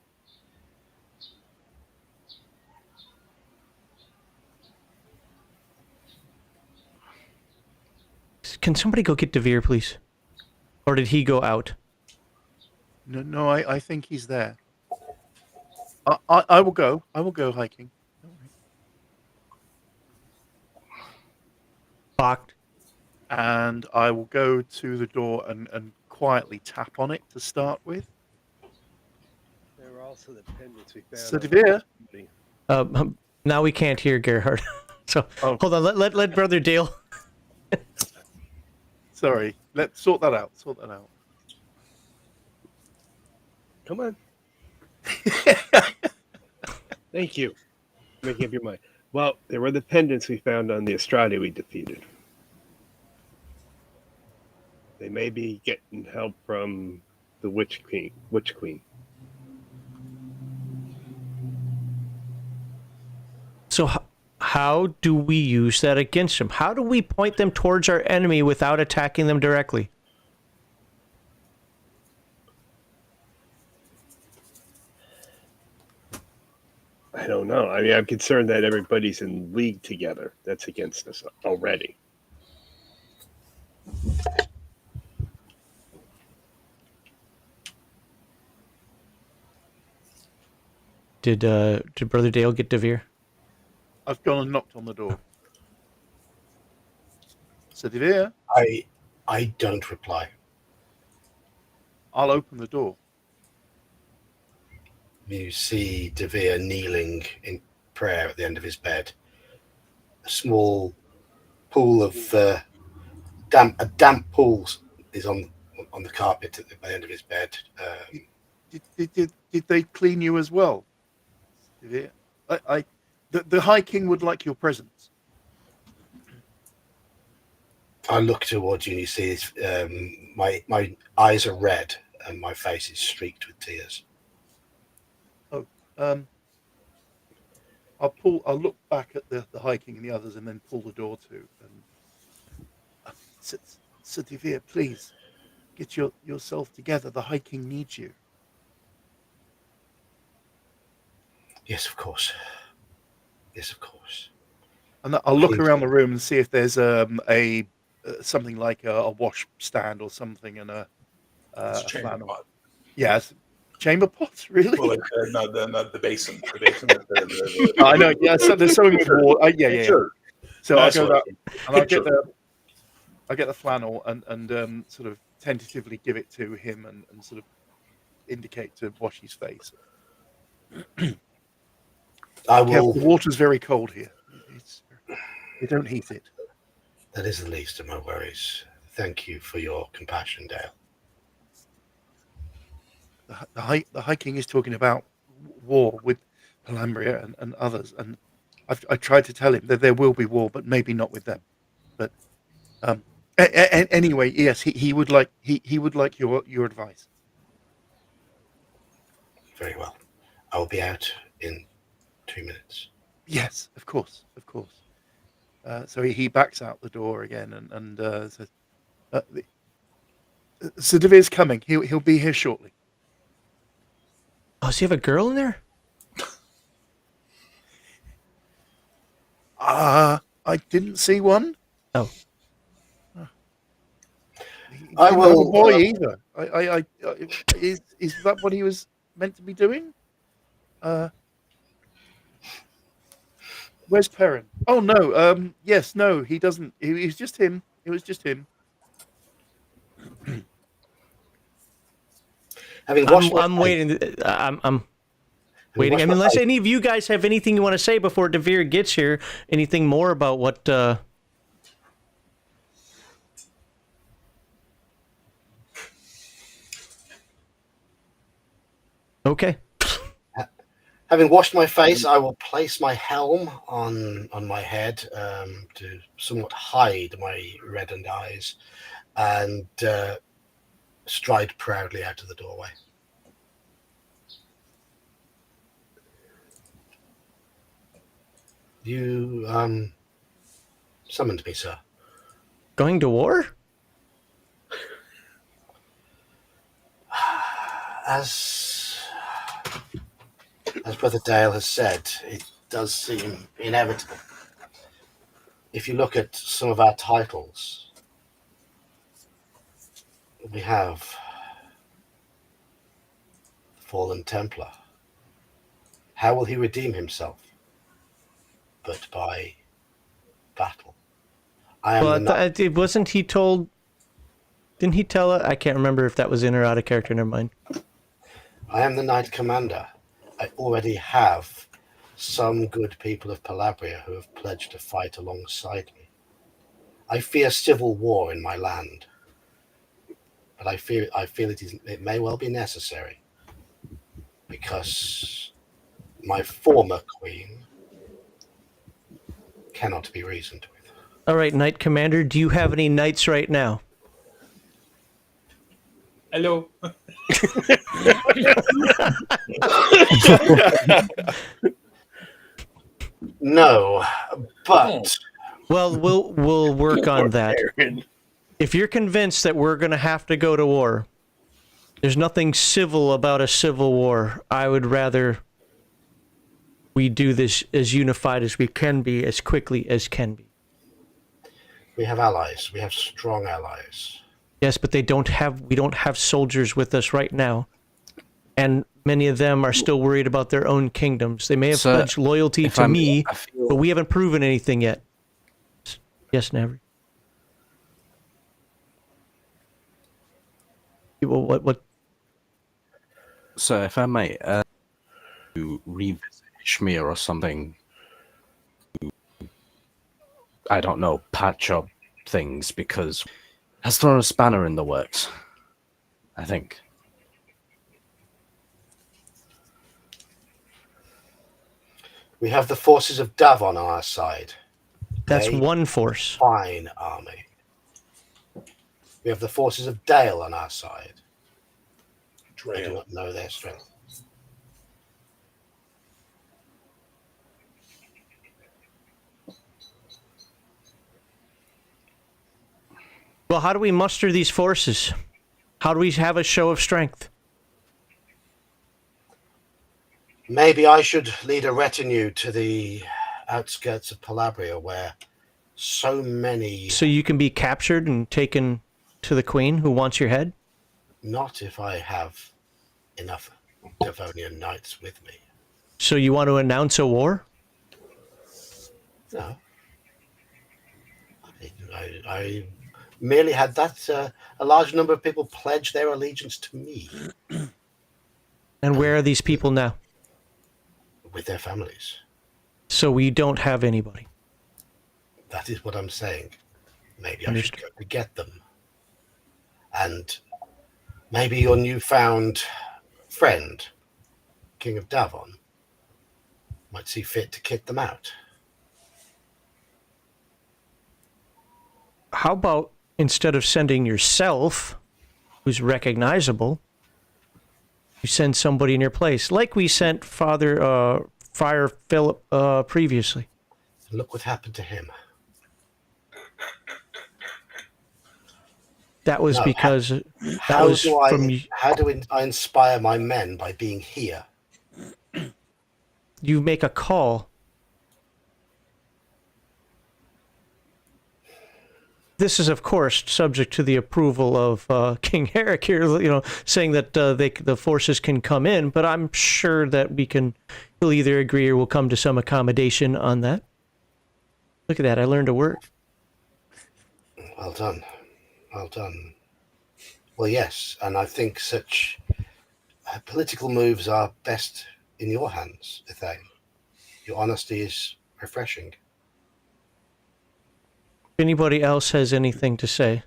Can somebody go get Devere, please? Or did he go out? No, I think he's there. I will go. I will go hiking. Don't worry. Locked. And I will go to the door and quietly tap on it to start with. There were also the pendants we found. So Devere. Now we can't hear Gerhard. So Oh. hold on. Let Brother Dale. Sorry. Let's sort that out. Sort that out. Come on. Thank you. Making up your mind. Well, there were the pendants we found on the Estrada we defeated. They may be getting help from the Witch Queen. So how do we use that against them? How do we point them towards our enemy without attacking them directly? I don't know. I mean, I'm concerned that everybody's in league together. That's against us already. Did Brother Dale get Devere? I've gone and knocked on the door. So Devere, I don't reply. I'll open the door. You see Devere kneeling in prayer at the end of his bed. A small pool of damp pool is on the carpet at the end of his bed. Did they clean you as well? Devere? The High King would like your presence. I look towards you and you see my eyes are red and my face is streaked with tears. I'll look back at the High King and the others and then pull the door to. And Sir Devere, please get yourself together. The High King needs you. Yes, of course. Yes, of course. And I'll look around the room and see if there's something like a wash stand or something and a chamber pot. Yes, chamber pots, really? Well, not the basin. The basin. I know. Yeah, so there's something with water. Yeah. Sure. So That's I'll go what that, and I'll get the flannel and sort of tentatively give it to him and sort of indicate to wash his face. I will. The water's very cold here. We don't heat it. That is the least of my worries. Thank you for your compassion, Dale. The High King is talking about war with Palambria and others, and I tried to tell him that there will be war, but maybe not with them. But anyway, yes, he would like your advice. Very well. I will be out in 2 minutes. Yes, of course. So he backs out the door again and says, "Sir Devere's coming. He'll be here shortly." Oh, does he have a girl in there? I didn't see one. Oh. I will. Have a boy either. Is that what he was meant to be doing? Where's Perrin? Oh no. Yes, no, he doesn't. It was just him. It was just him. I'm waiting. I'm waiting. I mean, unless any of you guys have anything you want to say before Devere gets here, anything more about what? Okay. Having washed my face, I will place my helm on my head to somewhat hide my reddened eyes, and stride proudly out of the doorway. You summoned me, sir. Going to war? As Brother Dale has said, it does seem inevitable. If you look at some of our titles, we have fallen Templar. How will he redeem himself? But by battle. I am the knight. It wasn't he told? Didn't he tell it? I can't remember if that was in or out of character. Never mind. I am the knight commander. I already have some good people of Palabria who have pledged to fight alongside me. I fear civil war in my land, but I feel it may well be necessary, because my former queen cannot be reasoned with. All right, Knight Commander, do you have any knights right now? Hello. No, but Well, we'll work on that. Aaron. If you're convinced that we're going to have to go to war, there's nothing civil about a civil war. I would rather we do this as unified as we can be, as quickly as can be. we have allies. We have strong allies. Yes, but we don't have soldiers with us right now. And many of them are still worried about their own kingdoms. They may have Sir, pledged loyalty if to I'm- me, I feel- but we haven't proven anything yet. Yes, Navry. What? So, if I may, to revisit Ishmir or something, I don't know, patch up things, because has thrown a spanner in the works, I think. We have the forces of Davon on our side. That's They one force. fine army. We have the forces of Dale on our side. I do not know their strength. Well, how do we muster these forces? How do we have a show of strength? Maybe I should lead a retinue to the outskirts of Palabria, where so many... So you can be captured and taken to the queen who wants your head? Not if I have enough Devonian knights with me. So you want to announce a war? No. I merely had that a large number of people pledge their allegiance to me And where are these people now? with their families. So we don't have anybody. That is what I'm saying. Maybe I Understood. should go to get them. And maybe your newfound friend, King of Davon, might see fit to kick them out. How about instead of sending yourself, who's recognizable, you send somebody in your place, like we sent Friar Philip previously. Look what happened to him. That was No, because that How was do from I inspire my men? By being here. you make a call. This is, of course, subject to the approval of King Eric here, saying that the forces can come in, but I'm sure that he'll either agree or we'll come to some accommodation on that. Look at that, I learned a word. Well done. Well done. Well, yes, and I think such political moves are best in your hands, Ithane. Your honesty is refreshing. If anybody else has anything to say,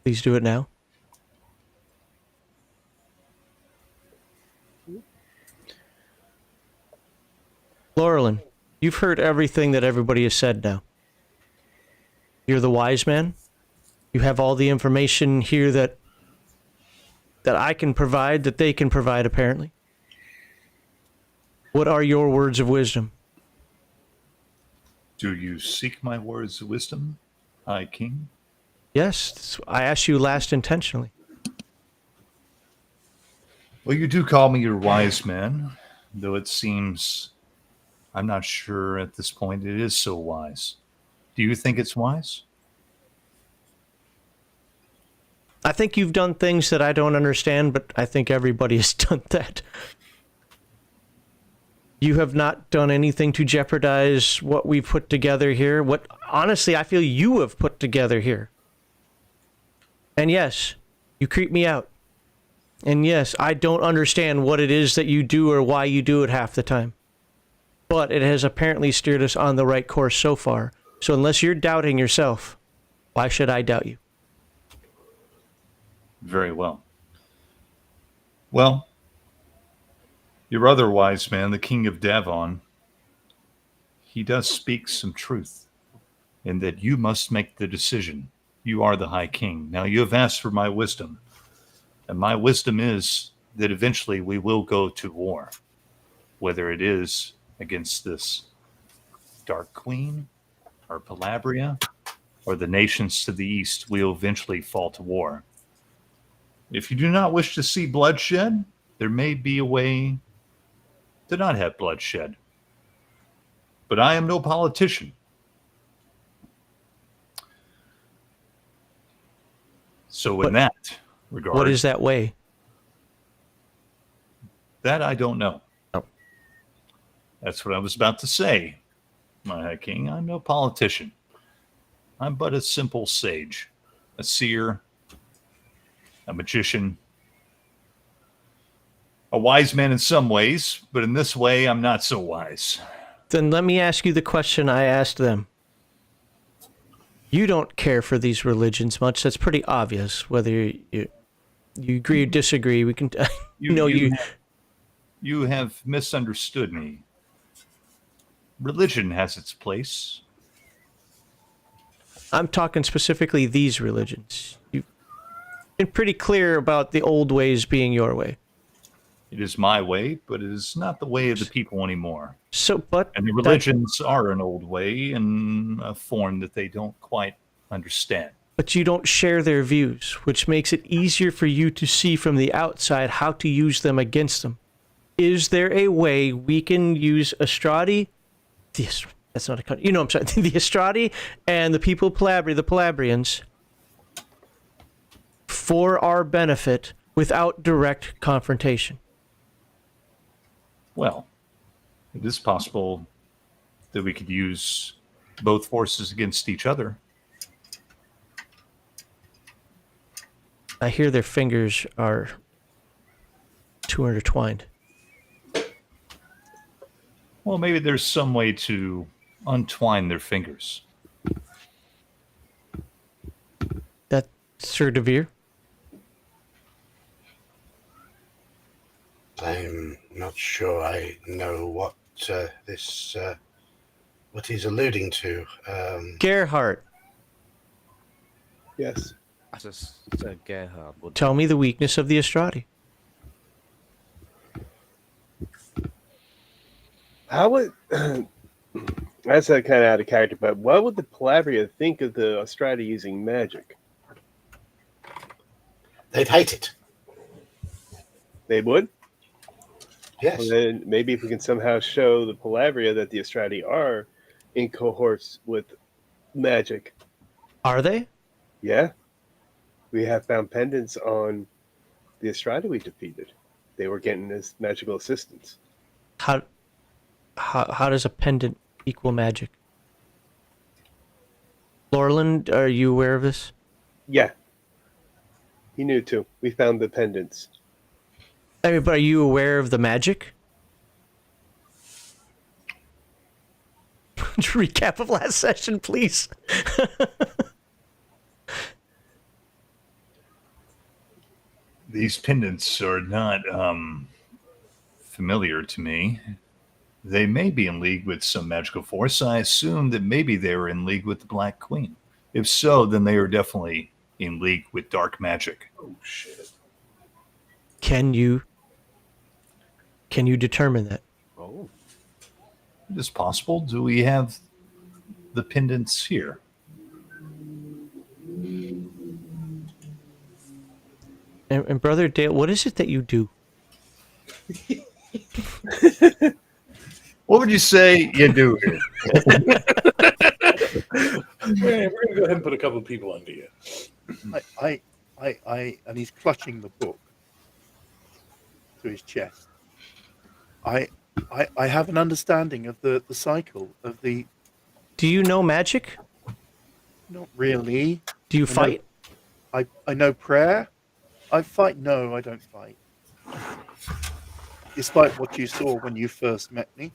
please do it now. Laurelin, you've heard everything that everybody has said now. You're the wise man. You have all the information here that I can provide, that they can provide, apparently. What are your words of wisdom? Do you seek my words of wisdom, High King? Yes, I asked you last intentionally. Well, you do call me your wise man, though it seems I'm not sure at this point it is so wise. Do you think it's wise? I think you've done things that I don't understand, but I think everybody has done that. You have not done anything to jeopardize what we've put together here. What, honestly, I feel you have put together here. And yes, you creep me out. And yes, I don't understand what it is that you do or why you do it half the time. But it has apparently steered us on the right course so far. So unless you're doubting yourself, why should I doubt you? Very well. Well, your other wise man, the king of Davon, he does speak some truth in that you must make the decision. You are the high king. Now, you have asked for my wisdom, and my wisdom is that eventually we will go to war, whether it is against this Dark Queen or Palabria or the nations to the east. We will eventually fall to war. If you do not wish to see bloodshed, there may be a way to not have bloodshed. But I am no politician. So in that regard... What is that way? That I don't know. Oh. That's what I was about to say, my High King. I'm no politician. I'm but a simple sage, a seer, a magician, a wise man in some ways, but in this way, I'm not so wise. Then let me ask you the question I asked them. You don't care for these religions much. That's pretty obvious. Whether you agree or disagree, we can. You have misunderstood me. Religion has its place. I'm talking specifically these religions. You've been pretty clear about the old ways being your way. It is my way, but it is not the way of the people anymore. And the religions are an old way in a form that they don't quite understand. But you don't share their views, which makes it easier for you to see from the outside how to use them against them. Is there a way we can use Astradi? That's not a country. I'm sorry. The Astradi and the people of Palabria, the Palabrians, for our benefit without direct confrontation? Well, it is possible that we could use both forces against each other. I hear their fingers are too intertwined. Well, maybe there's some way to untwine their fingers. That Sir Devere? I'm not sure I know what what he's alluding to. Gerhardt. Yes. I just said Gerhard would Tell me the weakness of the Astradi. How would that's kind of out of character, but what would the Palabria think of the Astradi using magic? They'd hate it. They would? Yes. Well, then maybe if we can somehow show the Palabria that the Astradi are in cohorts with magic. Are they? Yeah. We have found pendants on the Astradi we defeated. They were getting this magical assistance. How does a pendant equal magic? Lorland, are you aware of this? Yeah. He knew too. We found the pendants. I mean, but are you aware of the magic? Recap of last session, please. These pendants are not familiar to me. They may be in league with some magical force. I assume that maybe they were in league with the Black Queen. If so, then they are definitely in league with dark magic. Oh, shit. Can you determine that? Oh. It is possible. Do we have the pendants here? And Brother Dale, what is it that you do? What would you say you do here? We're going to go ahead and put a couple of people under you. I and he's clutching the book to his chest. I have an understanding of the cycle of the. Do you know magic? Not really. Do you I know- fight? I know prayer. I fight. No, I don't fight. Despite what you saw when you first met me,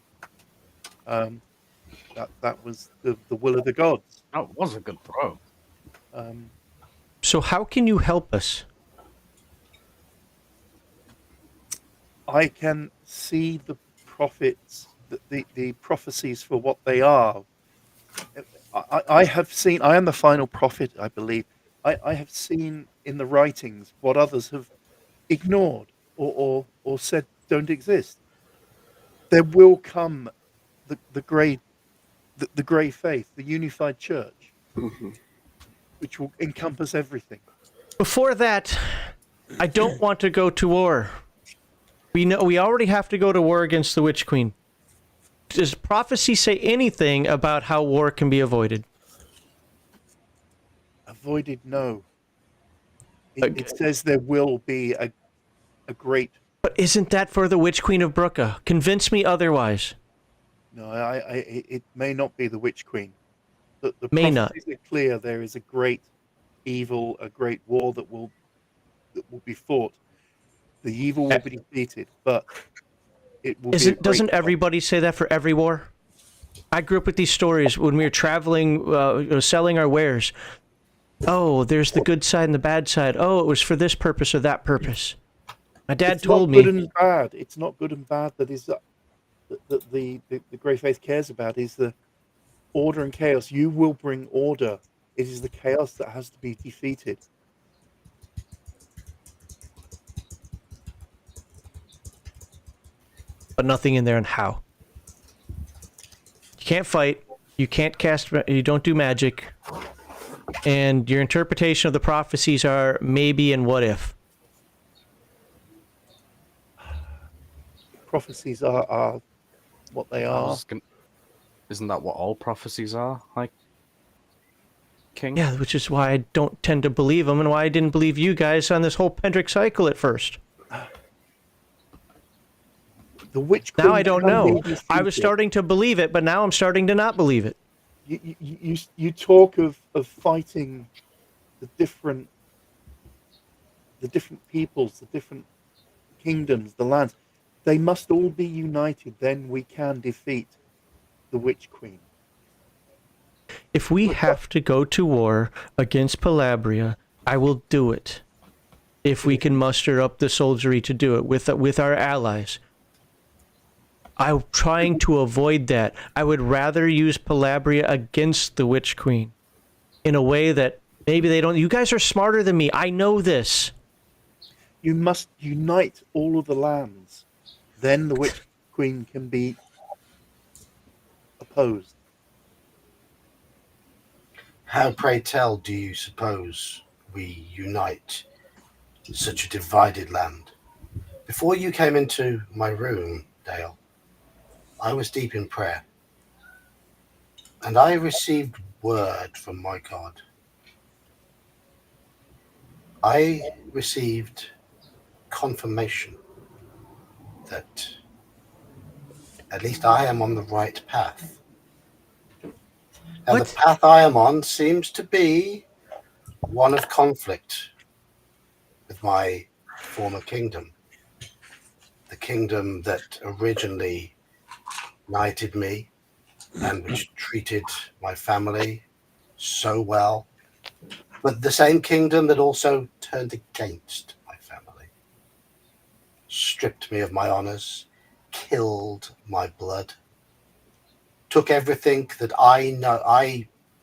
that was the will of the gods. That was a good throw. So how can you help us? I can see the prophets, the prophecies for what they are. I have seen. I am the final prophet, I believe. I have seen in the writings what others have ignored or said don't exist. There will come the grey faith, the unified church, which will encompass everything. Before that, I don't want to go to war. We know we already have to go to war against the Witch Queen. Does prophecy say anything about how war can be avoided? Avoided, no. Okay. It says there will be a great. But isn't that for the Witch Queen of Brooka? Convince me otherwise. No, it may not be the Witch Queen. The May not. prophecies are clear. There is a great evil, a great war that will be fought. The evil will be defeated, but it will be. Doesn't everybody say that for every war? I grew up with these stories when we were traveling, selling our wares. Oh, there's the good side and the bad side. Oh, it was for this purpose or that purpose. My dad told me. It's not good and bad. It's not good and bad. That is the Grey Faith cares about is the order and chaos. You will bring order. It is the chaos that has to be defeated. But nothing in there on how. You can't fight. You can't cast. You don't do magic. And your interpretation of the prophecies are maybe and what if. Prophecies are what they are. Isn't that what all prophecies are? Like, King? Yeah, which is why I don't tend to believe them and why I didn't believe you guys on this whole Pendrick cycle at first. The Witch Queen Now I don't can know. be I was defeated. starting to believe it, but now I'm starting to not believe it. You talk of fighting the different peoples, the different kingdoms, the lands. They must all be united. Then we can defeat the Witch Queen. If we have to go to war against Palabria, I will do it. If we can muster up the soldiery to do it with our allies. I'm trying to avoid that. I would rather use Palabria against the Witch Queen in a way that maybe they don't. You guys are smarter than me. I know this. You must unite all of the lands. Then the Witch Queen can be opposed. How, pray tell, do you suppose we unite such a divided land? Before you came into my room, Dale, I was deep in prayer, and I received word from my God. I received confirmation that at least I am on the right path. And the path I am on seems to be one of conflict with my former kingdom. The kingdom that originally knighted me and which treated my family so well, but the same kingdom that also turned against my family, stripped me of my honors, killed my blood, took everything that I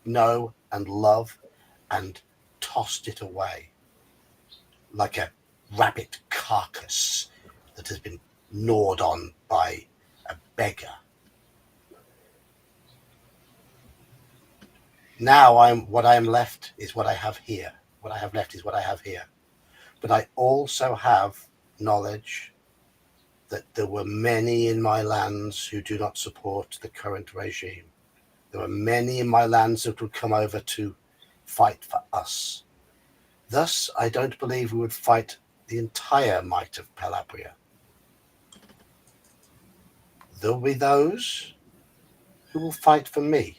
know and love and tossed it away like a rabbit carcass that has been gnawed on by a beggar. Now what I am left is what I have here. What I have left is what I have here. But I also have knowledge that there were many in my lands who do not support the current regime. There were many in my lands that would come over to fight for us. Thus, I don't believe we would fight the entire might of Calabria. There will be those who will fight for me,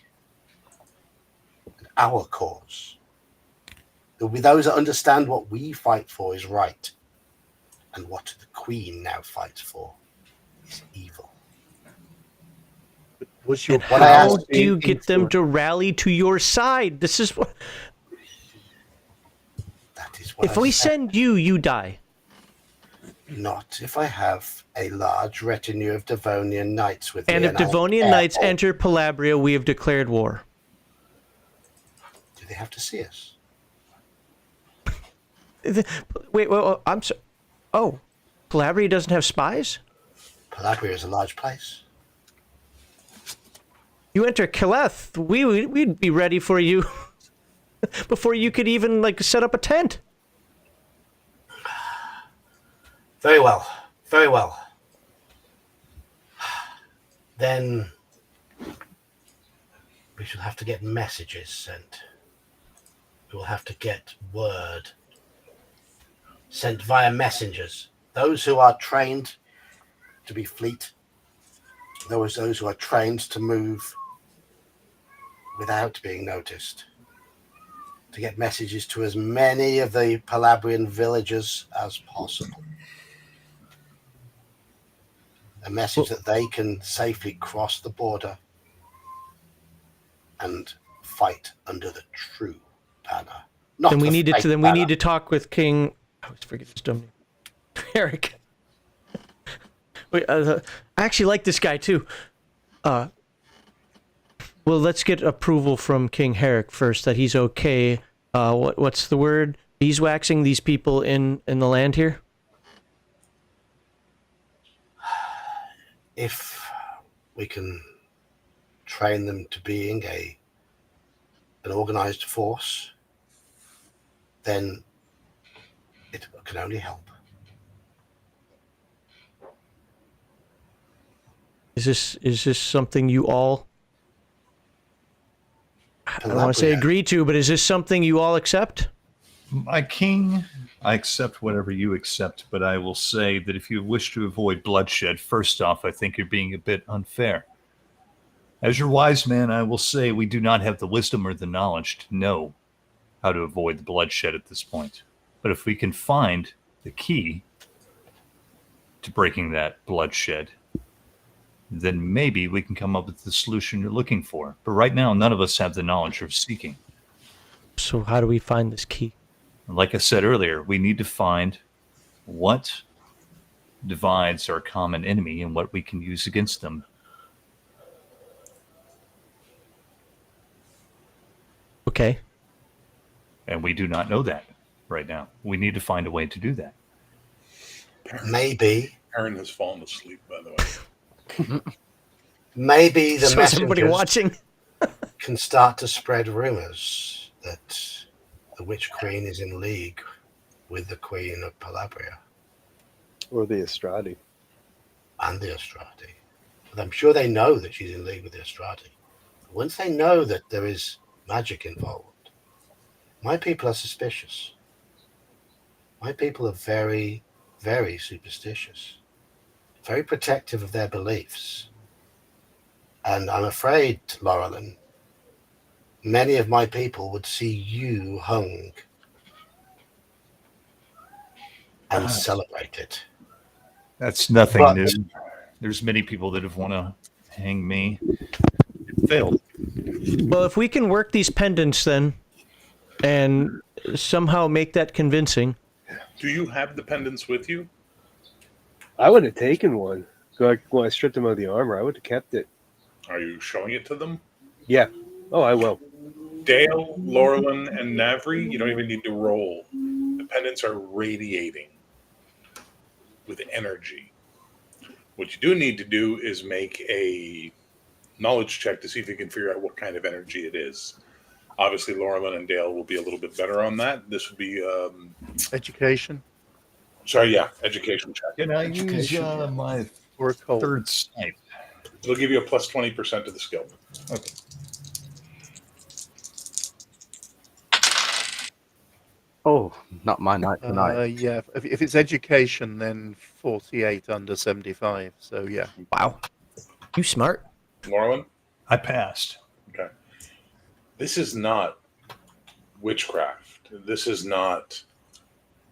and our cause. There will be those that understand what we fight for is right, and what the Queen now fights for is evil. Was your What I How asked do you get them to rally to your side? This is what. That is what If I we said. send you, you die. Not if I have a large retinue of Devonian knights with And me. if I am Devonian knights careful. enter Palabria, we have declared war. Do they have to see us? Wait, I'm so. Oh, Palabria doesn't have spies? Calabria is a large place. You enter Keleth, we'd be ready for you before you could even like set up a tent. Very well. Very well. Then we shall have to get messages sent. We will have to get word sent via messengers. Those who are trained to be fleet, those who are trained to move without being noticed, to get messages to as many of the Palabrian villages as possible. A message that they can safely cross the border and fight under the true banner. Not Then we the need to. fake Then we banner. need to talk with King. I always forget his dumb name. Eric. Wait, I actually like this guy too. Well, let's get approval from King Herrick first that he's okay. What's the word? Beeswaxing these people in the land here. If we can train them to being an organized force, then it can only help. Is this something you all? I don't want to say Calabria. agree to, but is this something you all accept? My king, I accept whatever you accept, but I will say that if you wish to avoid bloodshed, first off, I think you're being a bit unfair. As your wise man, I will say we do not have the wisdom or the knowledge to know how to avoid the bloodshed at this point. But if we can find the key to breaking that bloodshed, then maybe we can come up with the solution you're looking for. But right now, none of us have the knowledge you're seeking. So how do we find this key? Like I said earlier, we need to find what divides our common enemy and what we can use against them. Okay. And we do not know that right now. We need to find a way to do that. Maybe Aaron has fallen asleep, by the way. maybe the So is everybody messengers watching? can start to spread rumors that the Witch Queen is in league with the Queen of Palabria Or the Estradi. and the Estradi. But I'm sure they know that she's in league with the Estradi. Once they know that there is magic involved, my people are suspicious. My people are very, very superstitious, very protective of their beliefs. And I'm afraid, Laurelin, many of my people would see you hung and celebrate it. That's nothing But- new. There's many people that have want to hang me. It failed. Well, if we can work these pendants then, and somehow make that convincing. Do you have the pendants with you? I would have taken one. Like when I stripped him of the armor, I would have kept it. Are you showing it to them? Yeah. Oh, I will. Dale, Laurelin, and Navri, you don't even need to roll. The pendants are radiating with energy. What you do need to do is make a knowledge check to see if you can figure out what kind of energy it is. Obviously, Laurelin and Dale will be a little bit better on that. This would be, Education education check. Can I use my or a cold. third sight? It'll give you a plus 20% to the skill. Okay. Oh, not my night tonight. Yeah, if it's education, then 48 under 75. So yeah. Wow. You smart. Morlin? I passed. Okay. This is not witchcraft. This is not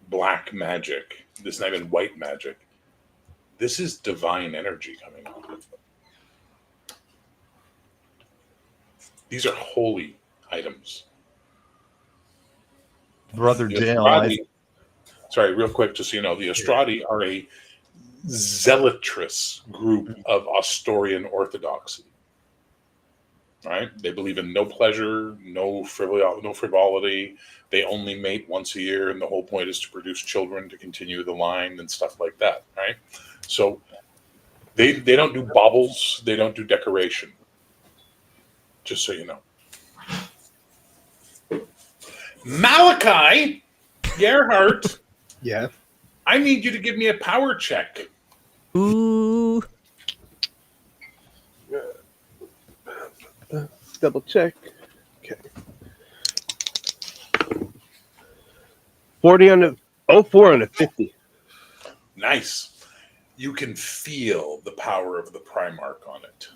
black magic. This is not even white magic. This is divine energy coming on. These are holy items. Brother The Dale, Ostrati, sorry, real quick, just so you know, the Ostrati are a zealotrous group of Ostorian orthodoxy. Right? They believe in no pleasure, no frivolity. They only mate once a year, and the whole point is to produce children to continue the line and stuff like that. Right? So they don't do baubles. They don't do decoration. Just so you know. Malachi Gerhardt, Yeah. I need you to give me a power check. Ooh. Double check. Okay. 40 on the 04 on the 50. Nice. You can feel the power of the Primarch on it.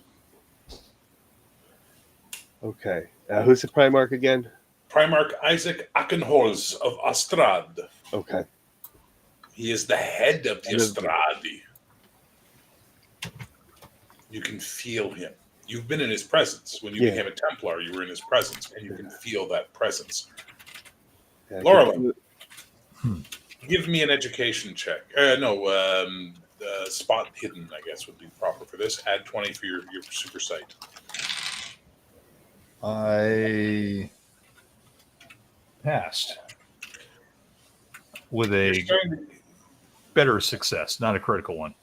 Okay. Who's the Primarch again? Primarch Isaac Achenholz of Ostrad. Okay. He is the head of the Ostradi. You can feel him. You've been in his presence. When you became a Templar, you were in his presence, and you can feel that presence. Yeah, Laura, give me an education check. Spot hidden, I guess, would be proper for this. Add 20 for your super sight. I passed with a better success, not a critical one.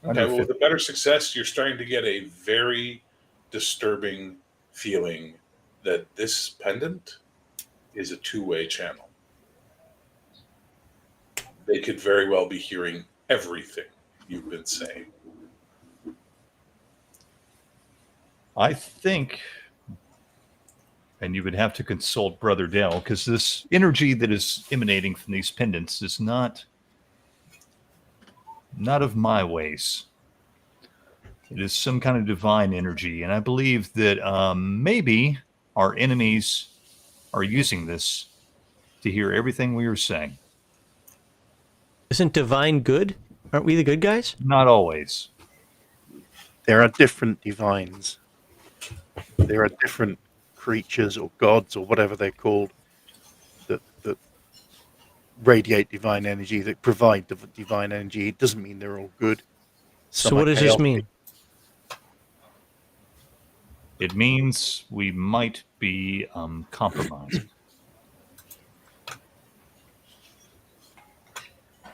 Okay, well, with a better success, you're starting to get a very disturbing feeling that this pendant is a two-way channel. They could very well be hearing everything you've been saying. I think, and you would have to consult Brother Dale, because this energy that is emanating from these pendants is not of my ways. It is some kind of divine energy, and I believe that maybe our enemies are using this to hear everything we are saying. Isn't divine good? Aren't we the good guys? Not always. There are different divines. There are different creatures or gods or whatever they're called that radiate divine energy, that provide divine energy. It doesn't mean they're all good. So what does this mean? It means we might be compromised.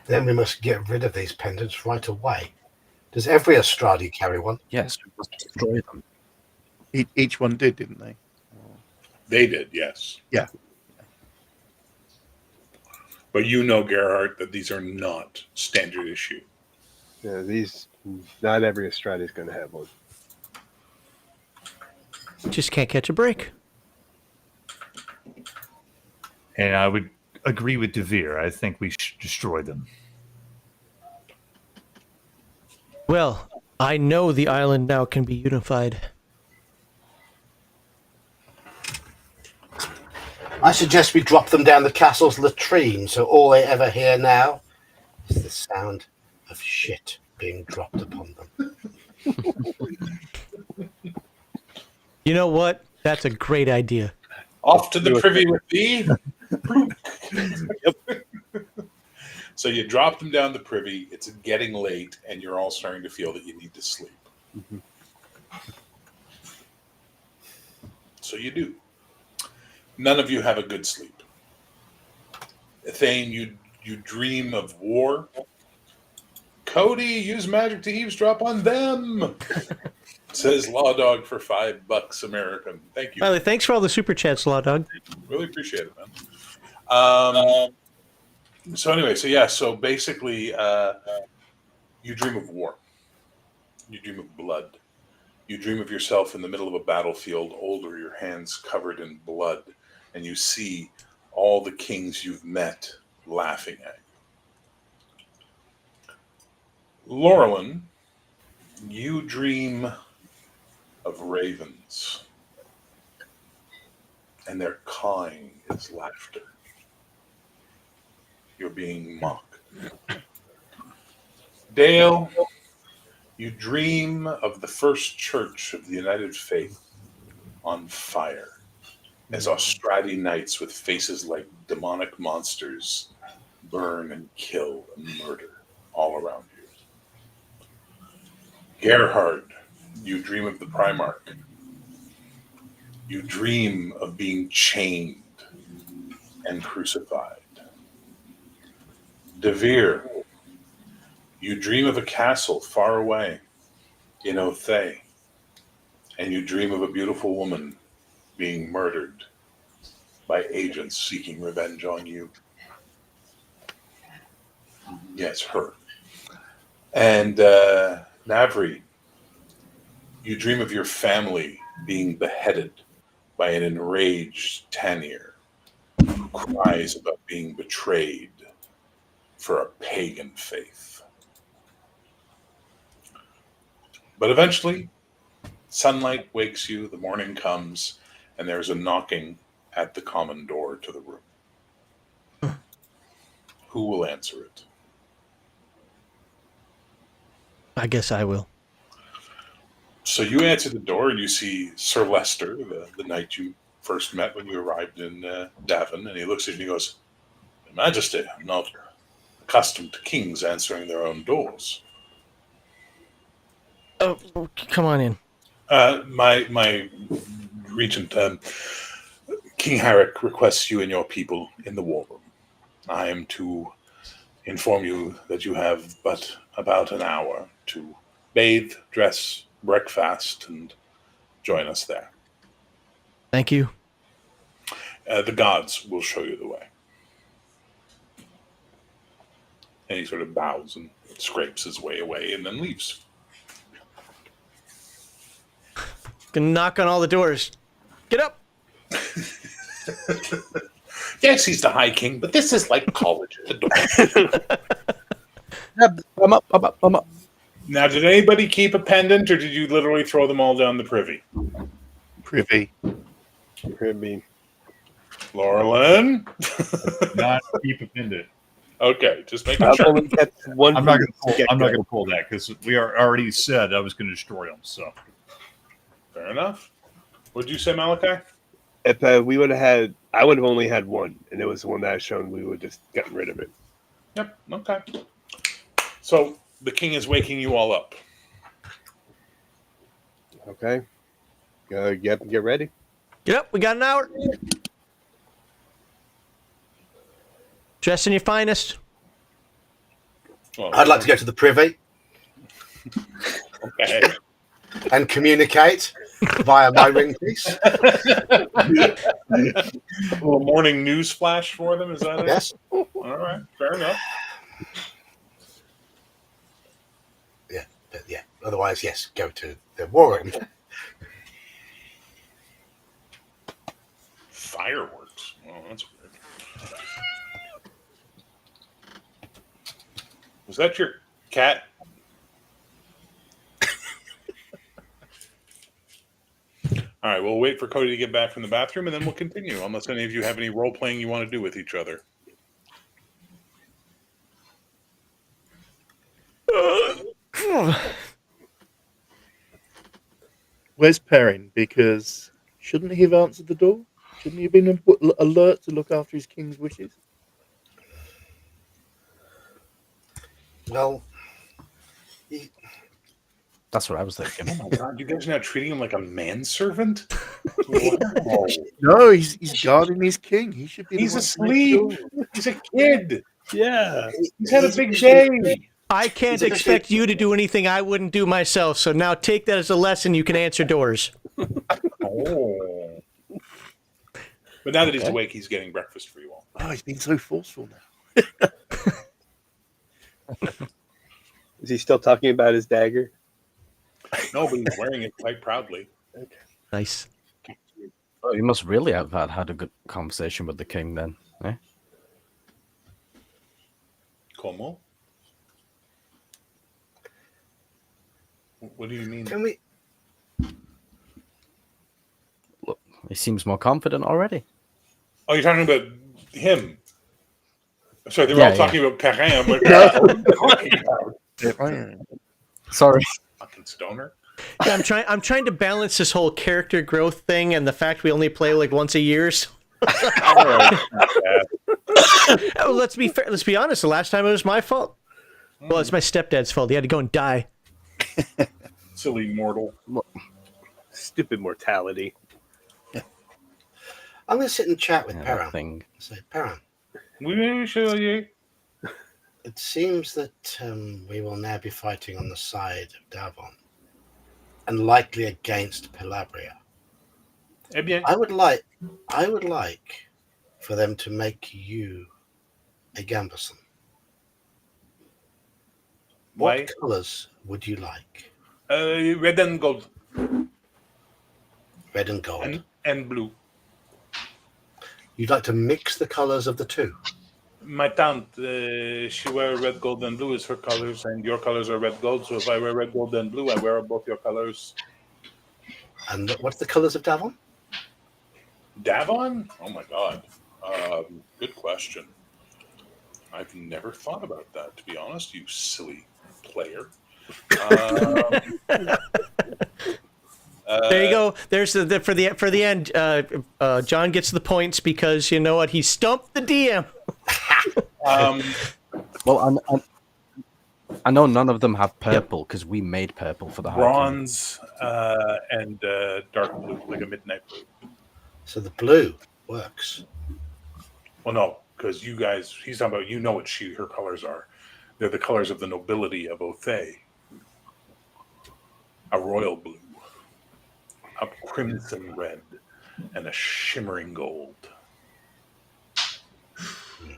Then we must get rid of these pendants right away. Does every Ostradi carry one? Yes, we must destroy them. Each one did, didn't they? They did, yes. Yeah. But you know, Gerhardt, that these are not standard issue. Yeah, not every Estrada is going to have one. Just can't catch a break. And I would agree with DeVere. I think we should destroy them. Well, I know the island now can be unified. I suggest we drop them down the castle's latrine, so all they ever hear now is the sound of shit being dropped upon them. You know what? That's a great idea. Off to the privy with thee. Yep. So you drop them down the privy. It's getting late, and you're all starting to feel that you need to sleep. Mm-hmm. So you do. None of you have a good sleep. Thane, you dream of war. Cody, use magic to eavesdrop on them. Says Law Dog for $5 American. Thank you. By the way, thanks for all the super chats, Law Dog. Really appreciate it, man. So basically, you dream of war. You dream of blood. You dream of yourself in the middle of a battlefield, older, your hands covered in blood, and you see all the kings you've met laughing at you. Laurelin, you dream of ravens, and their cawing is laughter. You're being mocked. Dale, you dream of the first church of the United Faith on fire as Austrati knights with faces like demonic monsters burn and kill and murder all around you. Gerhard, you dream of the Primarch. You dream of being chained and crucified. Devere, you dream of a castle far away in Othay, and you dream of a beautiful woman being murdered by agents seeking revenge on you. Yes, her. And Navri, you dream of your family being beheaded by an enraged Tanir who cries about being betrayed for a pagan faith. But eventually, sunlight wakes you, the morning comes, and there's a knocking at the common door to the room. Who will answer it? I guess I will. So you answer the door and you see Sir Lester, the knight you first met when you arrived in Davon, and he looks at you and he goes, Your Majesty, I'm not accustomed to kings answering their own doors. Oh, come on in. My regent, King Harrick requests you and your people in the war room. I am to inform you that you have but about an hour to bathe, dress, breakfast, and join us there. Thank you. The gods will show you the way. And he sort of bows and scrapes his way away and then leaves. Gonna knock on all the doors. Get up! Yes, he's the High King, but this is like college at the door. I'm up. Now, did anybody keep a pendant, or did you literally throw them all down the privy? Privy. Privy. Laurelin? Not keep a pendant. Okay, just making sure. I'm not going to pull that because we are already said I was going to destroy them. So Fair enough. What'd you say, Malachi? If we would have had, I would have only had one, and it was the one that I shown. We would have just gotten rid of it. Yep. Okay. So the king is waking you all up. Okay. Get ready. Get up, we got an hour. Dress in your finest. Well, I'd like to go to the privy Okay. and communicate via my ring piece. A little morning news flash for them. Is that it? Yes. All right. Fair enough. But yeah. Otherwise, yes, go to the war room. Fireworks. Oh, that's weird. Was that your cat? All right, we'll wait for Cody to get back from the bathroom, and then we'll continue, unless any of you have any role-playing you want to do with each other. Where's Perrin? Because shouldn't he have answered the door? Shouldn't he have been alert to look after his king's wishes? Well, That's what I was thinking. Oh my god, you guys are now treating him like a manservant? No, he's guarding his king. He should be. He's the one to make asleep. sure. He's a kid. Yeah. He's had a big day. I can't He's a expect you to do anything I wouldn't do myself, so now take that as a lesson. You can answer doors. Oh. But now that he's awake, he's getting breakfast for you all. Oh, he's been so forceful now. Is he still talking about his dagger? No, but he's wearing it quite proudly. Nice. Oh, you must really have had a good conversation with the king then, eh? Como? What do you mean? Can we? Look, he seems more confident already. Oh, you're talking about him. Sorry, they were Yeah, all talking about Perrin. I'm like, what are you talking about? Sorry. Fucking stoner. Yeah, I'm trying to balance this whole character growth thing and the fact we only play like once a year. So. All right. Oh, let's be fair. Let's be honest. The last time it was my fault. Well, it's my stepdad's fault. He had to go and die. Silly mortal. Stupid mortality. I'm going to sit and chat with Yeah, Perrin. that thing. Say, Perrin, Oui, chevalier. it seems that we will now be fighting on the side of Davon, and likely against Pelabria. Eh bien. I would like for them to make you a gambeson. Why? What colours would you like? Red and gold. Red and gold. And blue. You'd like to mix the colours of the two? My tante, she wear red, gold, and blue is her colors, and your colors are red, gold. So if I wear red, gold, and blue, I wear both your colors. And what's the colours of Davon? Davon? Oh my god. Good question. I've never thought about that, to be honest, you silly player. There you go. There's the for the end. John gets the points because you know what? He stumped the DM. Well, I know none of them have purple because we made purple for the High King. Bronze and dark blue, like a midnight blue. So the blue works. Well, no, because you guys, he's talking about, you know what her colors are. They're the colors of the nobility of Othay. A royal blue, a crimson red, and a shimmering gold.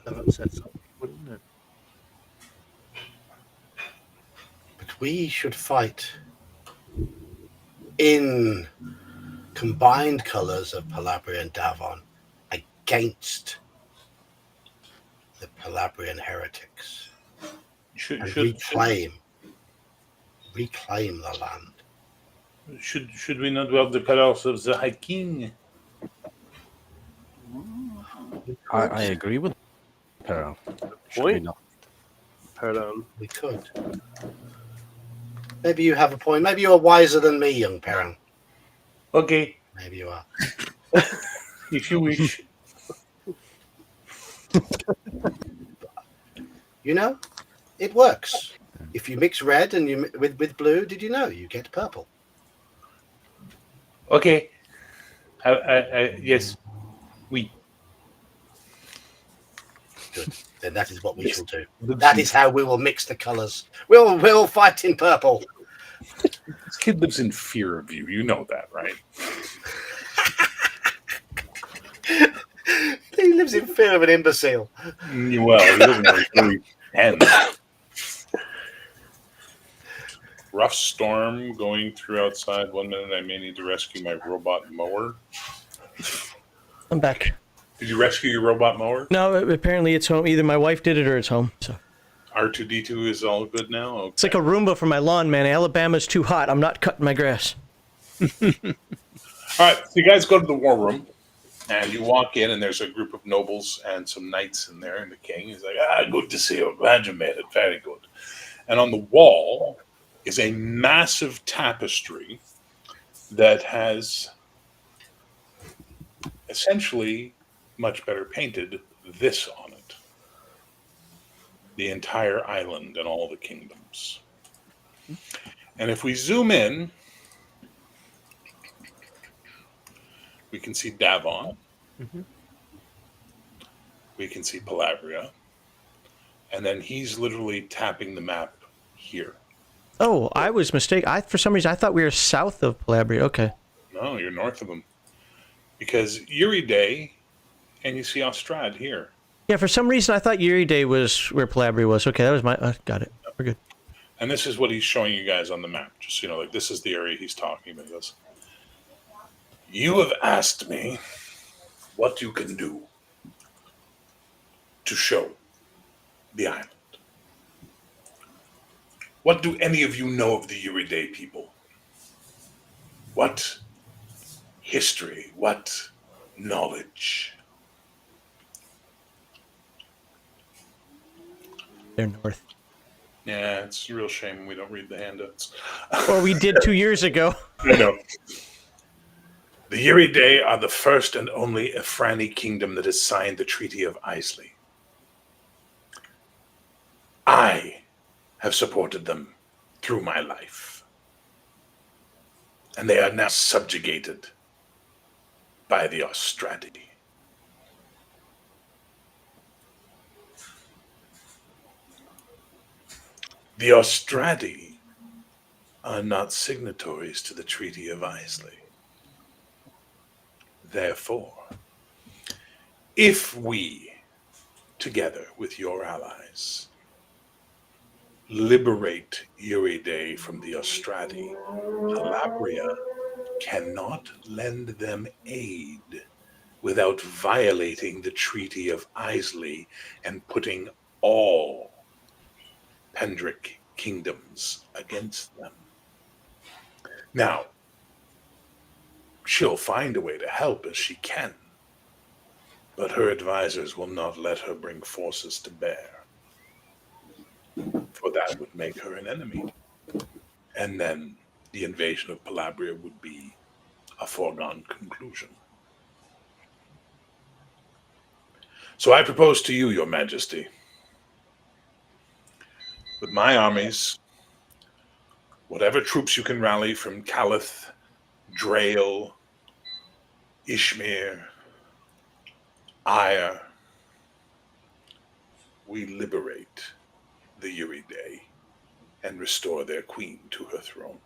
That said something, wouldn't it? But we should fight in combined colours of Pelabria and Davon against the Pelabrian heretics and reclaim the land. Should we not have the colors of the High King? I agree with Perrin. Should we Point? not? Pardon. We could. Maybe you have a point. Maybe you're wiser than me, young Perrin. Okay, Maybe you are. if you wish. You know, it works. If you mix red and you with blue, did you know you get purple? Okay. Yes. Oui. Good. Then that is what we shall do. That is how we will mix the colours. We'll fight in purple. This kid lives in fear of you. You know that, right? He lives in fear of an imbecile. Well, he doesn't really end. Rough storm going through outside. 1 minute, I may need to rescue my robot mower. I'm back. Did you rescue your robot mower? No, apparently it's home. Either my wife did it or it's home. So R2D2 is all good now? Okay. it's like a Roomba for my lawn, man. Alabama's too hot. I'm not cutting my grass. All right, so you guys go to the war room, and you walk in, and there's a group of nobles and some knights in there, and the king is like, good to see you. Glad you made it. Very good. And on the wall is a massive tapestry that has essentially much better painted this on it. The entire island and all the kingdoms. And if we zoom in, we can see Davon. Mm-hmm. We can see Pelabria. And then he's literally tapping the map here. Oh, I was mistaken. For some reason, I thought we were south of Pelabria. Okay. No, you're north of him. Because Uri Day, and you see Ostrad here. Yeah, for some reason, I thought Uri Day was where Pelabria was. Okay, that was my... got it. We're good. And this is what he's showing you guys on the map. Just, like this is the area he's talking about. He goes, You have asked me what you can do to show the island. What do any of you know of the Uriday people? What history, what knowledge? They're north. Yeah, it's a real shame we don't read the handouts. Or we did 2 years ago. I know. The Uriday are the first and only Efrani kingdom that has signed the Treaty of Islay. I have supported them through my life. And they are now subjugated by the Ostrati. The Ostrati are not signatories to the Treaty of Islay. Therefore, if we, together with your allies, liberate Uriday from the Ostrati, Calabria cannot lend them aid without violating the Treaty of Islay and putting all Pendric kingdoms against them. Now, she'll find a way to help as she can, but her advisors will not let her bring forces to bear, for that would make her an enemy. And then the invasion of Calabria would be a foregone conclusion. So I propose to you, Your Majesty, with my armies, whatever troops you can rally from Calith, Drael, Ishmir, Ire, we liberate the Uriday and restore their queen to her throne.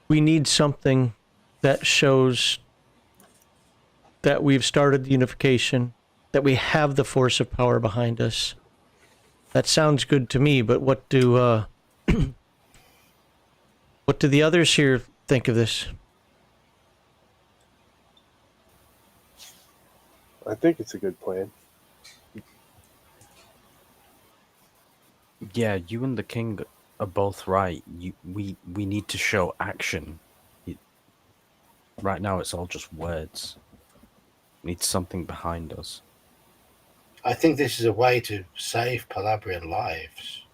We need something that shows that we've started the unification, that we have the force of power behind us. That sounds good to me, but what do what do the others here think of this? I think it's a good plan. Yeah, you and the king are both right. We need to show action. Right now, it's all just words. We need something behind us. I think this is a way to save Palabrian lives.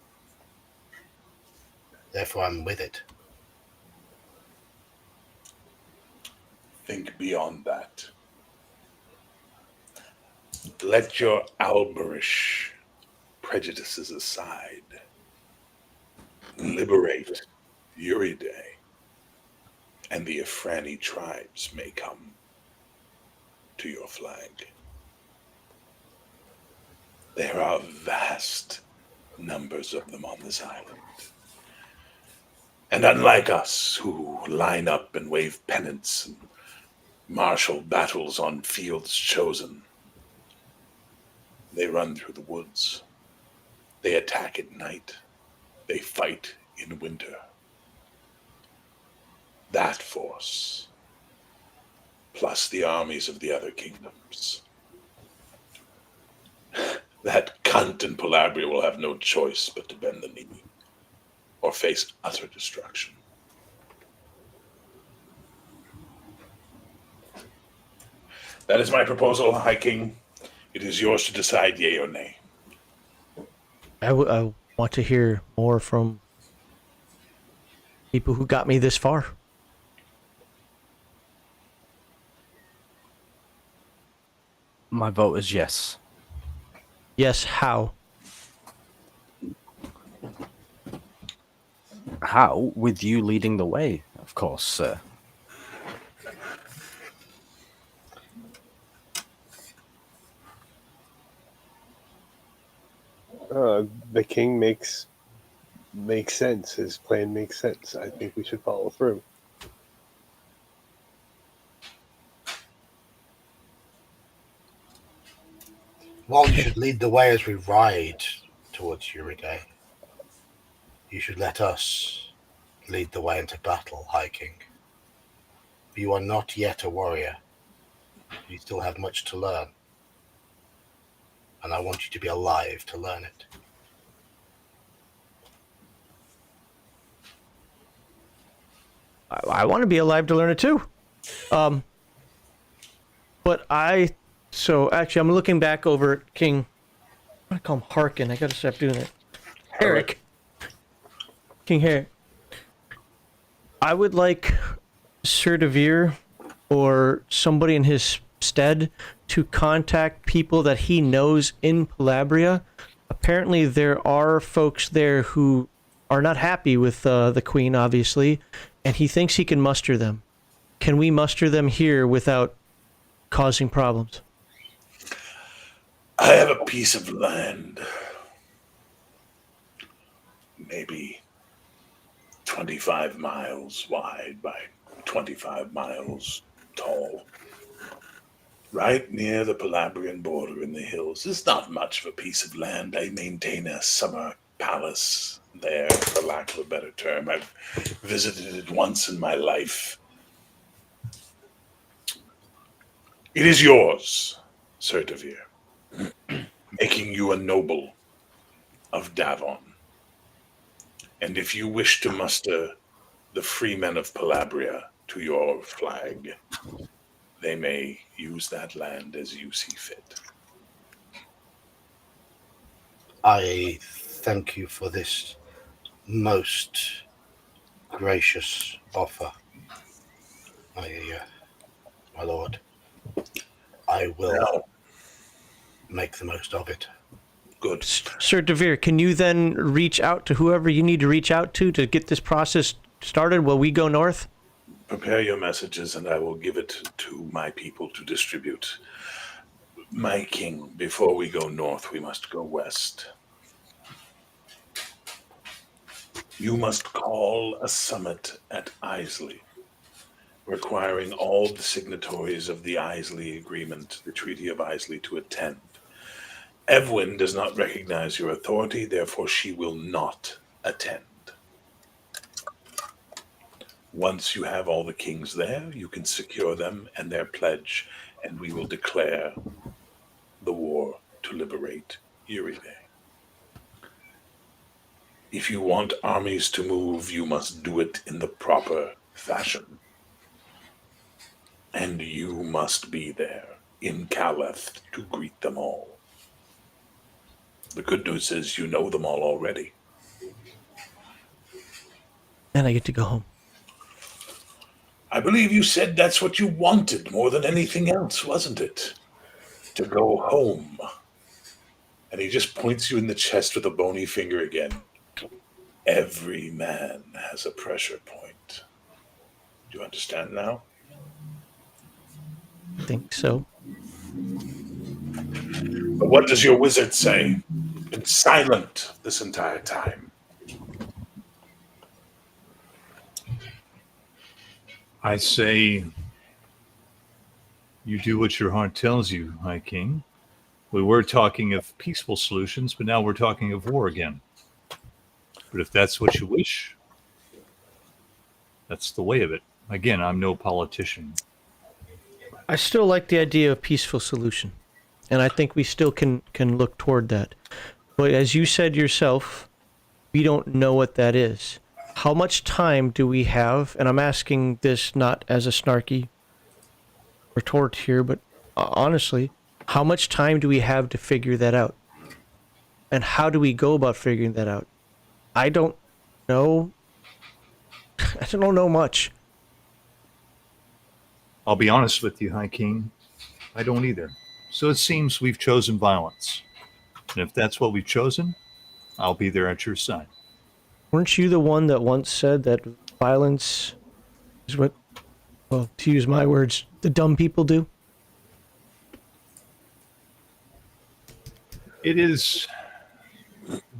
Therefore, I'm with it. Think beyond that. Let your Alberish prejudices aside. Liberate Uriday, and the Efrani tribes may come to your flag. There are vast numbers of them on this island. And unlike us, who line up and wave pennants and marshal battles on fields chosen, they run through the woods. They attack at night. They fight in winter. That force, plus the armies of the other kingdoms, that cunt in Palabria will have no choice but to bend the knee or face utter destruction. That is my proposal, High King. It is yours to decide yea or nay. I want to hear more from people who got me this far. My vote is yes. Yes, how? How? With you leading the way, of course, sir. The king makes sense. His plan makes sense. I think we should follow through. Well, you should lead the way as we ride towards Uriday. You should let us lead the way into battle, High King. You are not yet a warrior. You still have much to learn. And I want you to be alive to learn it. I want to be alive to learn it too. But so actually, I'm looking back over at King. I call him Harkin. I gotta stop doing that. Herrick. King Herrick. I would like Sir Devere or somebody in his stead to contact people that he knows in Palabria. Apparently, there are folks there who are not happy with the Queen, obviously, and he thinks he can muster them. Can we muster them here without causing problems? I have a piece of land, maybe 25 miles wide by 25 miles tall, right near the Palabrian border in the hills. It's not much of a piece of land. I maintain a summer palace there, for lack of a better term. I've visited it once in my life. It is yours, Sir Devere, making you a noble of Davon. And if you wish to muster the freemen of Palabria to your flag, they may use that land as you see fit. I thank you for this most gracious offer, my lord. I will make the most of it. Good. Sir Devere, can you then reach out to whoever you need to reach out to get this process started while we go north? Prepare your messages and I will give it to my people to distribute. My king, before we go north, we must go west. You must call a summit at Isley, requiring all the signatories of the Isley Agreement, the Treaty of Isley, to attend. Evelyn does not recognize your authority, therefore she will not attend. Once you have all the kings there, you can secure them and their pledge, and we will declare the war to liberate Uribe. If you want armies to move, you must do it in the proper fashion. And you must be there in Caleth to greet them all. The good news is you know them all already. And I get to go home. I believe you said that's what you wanted more than anything else, wasn't it? To go home. And he just points you in the chest with a bony finger again. Every man has a pressure point. Do you understand now? I think so. But what does your wizard say? Been silent this entire time. I say you do what your heart tells you, High King. We were talking of peaceful solutions, but now we're talking of war again. But if that's what you wish, that's the way of it. Again, I'm no politician. I still like the idea of peaceful solution, and I think we still can look toward that. But as you said yourself, we don't know what that is. How much time do we have? And I'm asking this not as a snarky retort here, but honestly, how much time do we have to figure that out? And how do we go about figuring that out? I don't know. I don't know much. I'll be honest with you, High King. I don't either. So it seems we've chosen violence. And if that's what we've chosen, I'll be there at your side. Weren't you the one that once said that violence is what, well, to use my words, the dumb people do? It is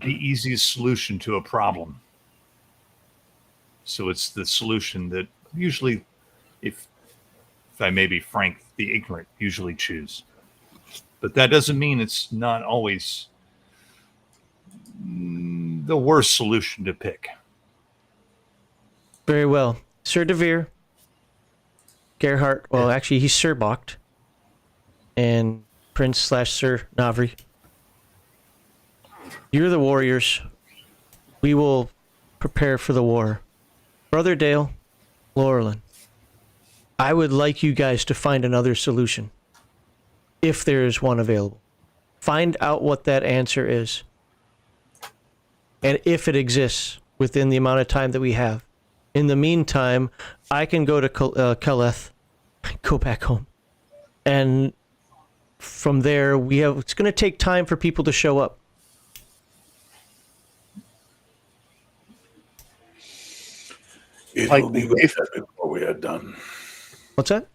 the easiest solution to a problem. So it's the solution that usually, if I may be frank, the ignorant usually choose. But that doesn't mean it's not always the worst solution to pick. Very well. Sir Devere, Gerhardt, well, actually, he's Sir Bocht, and Prince/Sir Navri. You're the warriors. We will prepare for the war. Brother Dale, Laurelin, I would like you guys to find another solution, if there is one available. Find out what that answer is, and if it exists within the amount of time that we have. In the meantime, I can go to Caleth, go back home, and from there it's going to take time for people to show up. It will be better before we are done. What's that?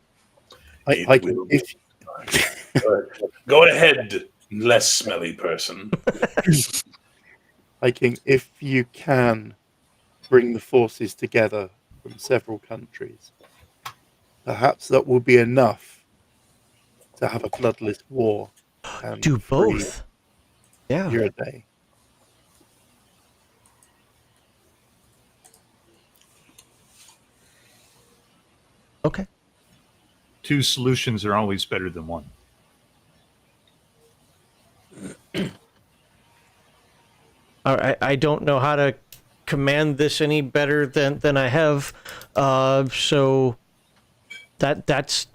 Go ahead, less smelly person. Hiking, if you can bring the forces together from several countries, perhaps that will be enough to have a bloodless war. And Do both. Yeah. Your day. Okay. 2 solutions are always better than one. All right, I don't know how to command this any better than I have, so that's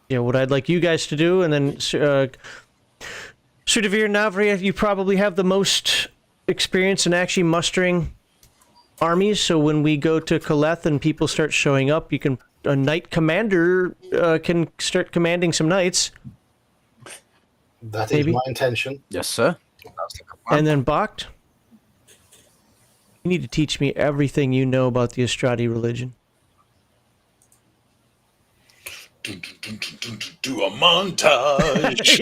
what I'd like you guys to do, and then Sir Devere Navria, you probably have the most experience in actually mustering armies. So when we go to Caleth and people start showing up, a knight commander can start commanding some knights. That is Maybe. my intention. Yes, sir. And then Bocht, you need to teach me everything you know about the Estradi religion. Do a montage.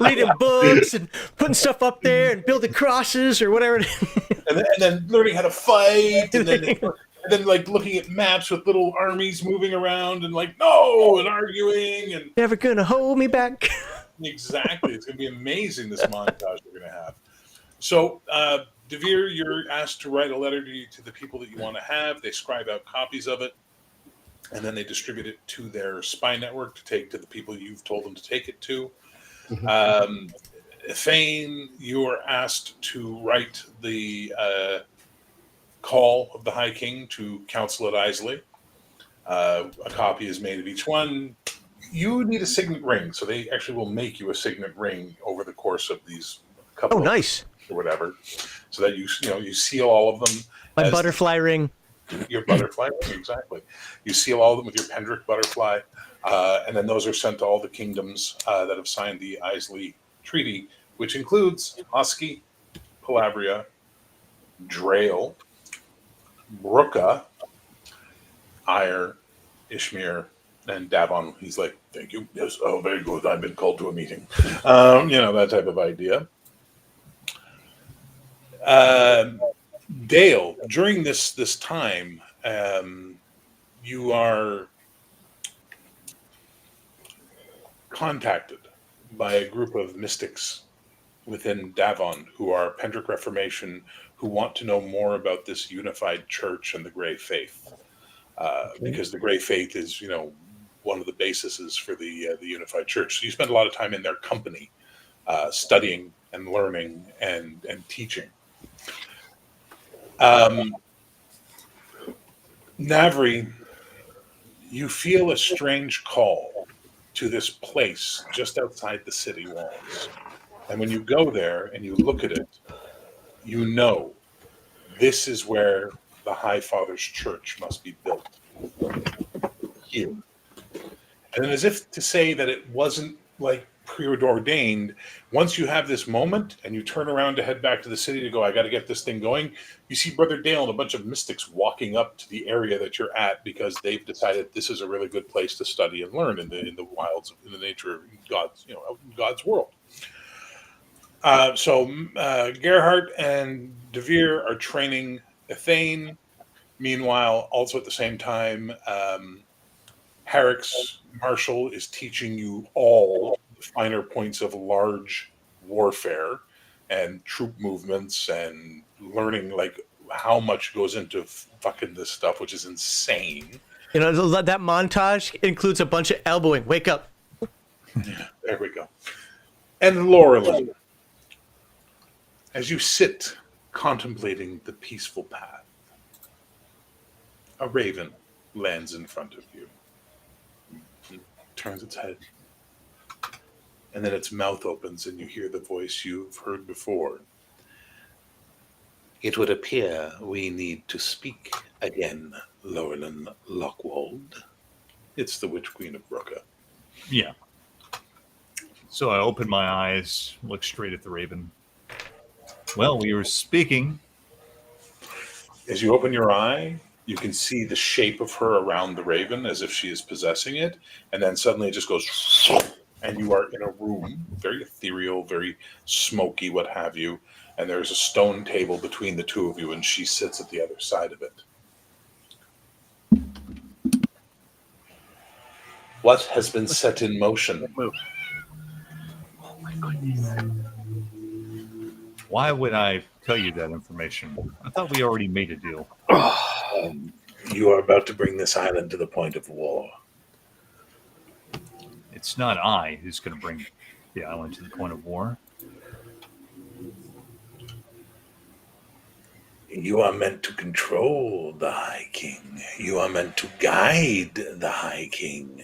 Reading books and putting stuff up there and building crosses or whatever. and then learning how to fight, and then like looking at maps with little armies moving around and like and arguing and Never gonna hold me back. exactly. It's gonna be amazing, this montage we're gonna have. So Devere, you're asked to write a letter to the people that you want to have. They scribe out copies of it, and then they distribute it to their spy network to take to the people you've told them to take it to. Thane, you are asked to write the call of the High King to council at Islay. A copy is made of each one. You need a signet ring, so they actually will make you a signet ring over the course of these couple of Nice. or whatever, so that you seal all of them. My butterfly ring. Your butterfly ring, exactly. You seal all of them with your Pendrick butterfly, and then those are sent to all the kingdoms that have signed the Islay Treaty, which includes Husky, Calabria, Drael, Brooka, Ire, Ishmir, and Davon. He's like, thank you. Yes, oh, very good. I've been called to a meeting. That type of idea. Dale, during this time, you are contacted by a group of mystics within Davon who are Pendrick Reformation, who want to know more about this unified church and the Grey Faith, because the Grey Faith is, one of the bases for the unified church. So you spend a lot of time in their company, studying and learning and teaching. Navri, you feel a strange call to this place just outside the city walls. And when you go there and you look at it, you know this is where the High Father's church must be built. Here. And as if to say that it wasn't like preordained, once you have this moment and you turn around to head back to the city to go, I got to get this thing going, you see Brother Dale and a bunch of mystics walking up to the area that you're at because they've decided this is a really good place to study and learn in the wilds, in the nature of God's world. So Gerhardt and Devere are training Ethane. Meanwhile, also at the same time, Herrick's Marshal is teaching you all the finer points of large warfare and troop movements and learning like how much goes into fucking this stuff, which is insane. You know, that montage includes a bunch of elbowing. Wake up. There we go. And Laurelin, as you sit contemplating the peaceful path, a raven lands in front of you, turns its head, and then its mouth opens and you hear the voice you've heard before. It would appear we need to speak again, Laurelin Lockwold. It's the Witch Queen of Brooka. Yeah. So I open my eyes, look straight at the raven. Well, we were speaking. As you open your eye, you can see the shape of her around the raven as if she is possessing it, and then suddenly it just goes, and you are in a room, very ethereal, very smoky, what have you, and there's a stone table between the two of you, and she sits at the other side of it. What has been set in motion? Why would I tell you that information? I thought we already made a deal. You are about to bring this island to the point of war. It's not I who's going to bring the island to the point of war. You are meant to control the High King. You are meant to guide the High King.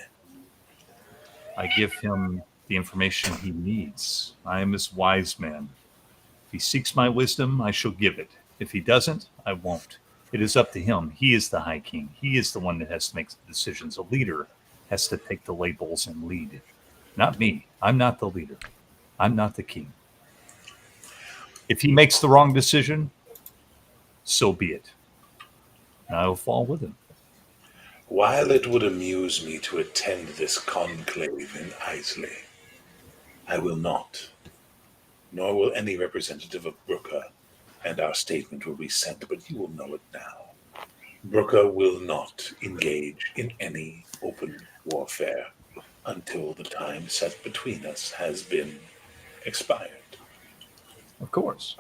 I give him the information he needs. I am his wise man. If he seeks my wisdom, I shall give it. If he doesn't, I won't. It is up to him. He is the High King. He is the one that has to make the decisions. A leader has to take the labels and lead. Not me. I'm not the leader. I'm not the king. If he makes the wrong decision, so be it. And I will fall with him. While it would amuse me to attend this conclave in Islay, I will not, nor will any representative of Brooka, and our statement will be sent, but you will know it now. Brooka will not engage in any open warfare until the time set between us has been expired. Of course.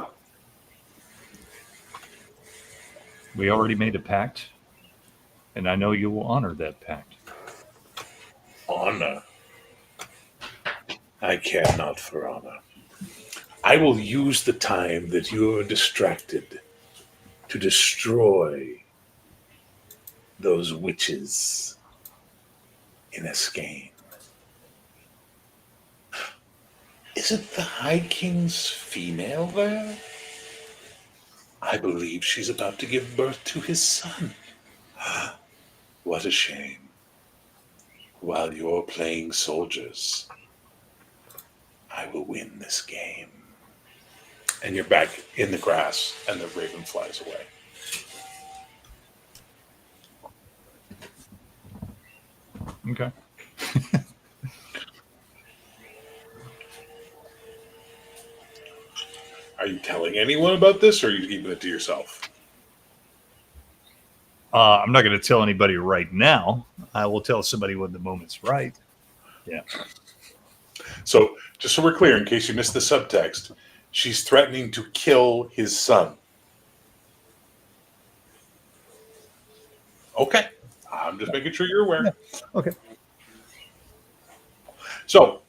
We already made a pact, and I know you will honor that pact. Honor? I care not for honor. I will use the time that you are distracted to destroy those witches in a skein. Isn't the High King's female there? I believe she's about to give birth to his son. What a shame. While you're playing soldiers, I will win this game. And you're back in the grass, and the raven flies away. Okay. Are you telling anyone about this, or are you keeping it to yourself? I'm not going to tell anybody right now. I will tell somebody when the moment's right. Yeah. So, just so we're clear, in case you missed the subtext, she's threatening to kill his son. Okay. I'm just making sure you're aware. Yeah. Okay. So,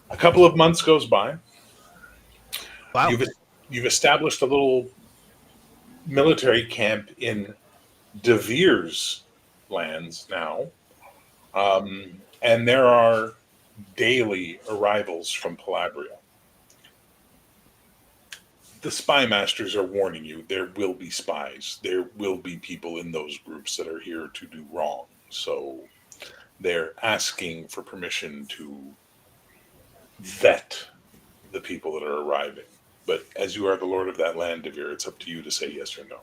a couple of months goes by. Wow. You've established a little military camp in De Vere's lands now. And there are daily arrivals from Palabria. The spy masters are warning you there will be spies. There will be people in those groups that are here to do wrong. So they're asking for permission to vet the people that are arriving. But as you are the lord of that land, De Vere, it's up to you to say yes or no.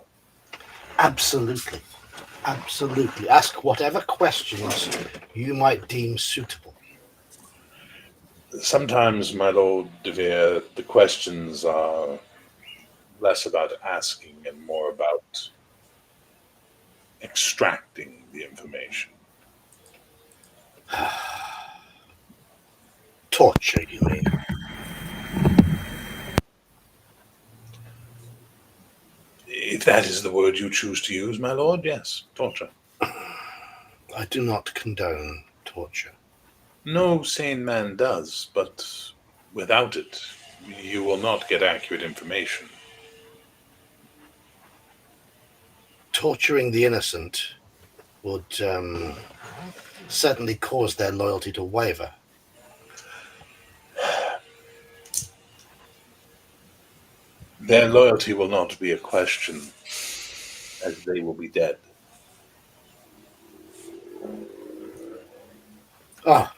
Absolutely. Absolutely. Ask whatever questions you might deem suitable. Sometimes, my lord De Vere, the questions are less about asking and more about extracting the information. Torture, you mean? If that is the word you choose to use, my lord, yes, torture. I do not condone torture. No sane man does, but without it, you will not get accurate information. Torturing the innocent would certainly cause their loyalty to waver. Their loyalty will not be a question, as they will be dead. Ah,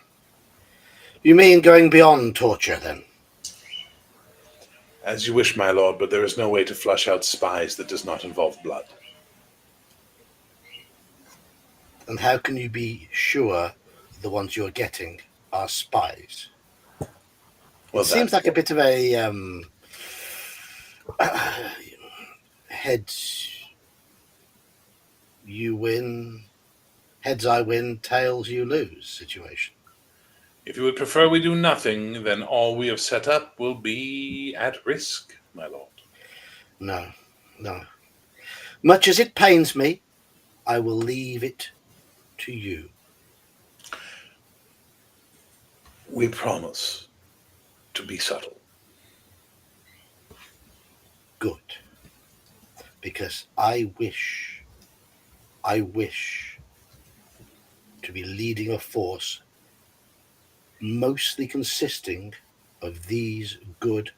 you mean going beyond torture, then? As you wish, my lord, but there is no way to flush out spies that does not involve blood. And how can you be sure the ones you're getting are spies? Well, It seems like a bit of a heads you win, heads I win, tails you lose situation. If you would prefer we do nothing, then all we have set up will be at risk, my lord. No, no. Much as it pains me, I will leave it to you. We promise to be subtle. Good. Because I wish to be leading a force mostly consisting of these good,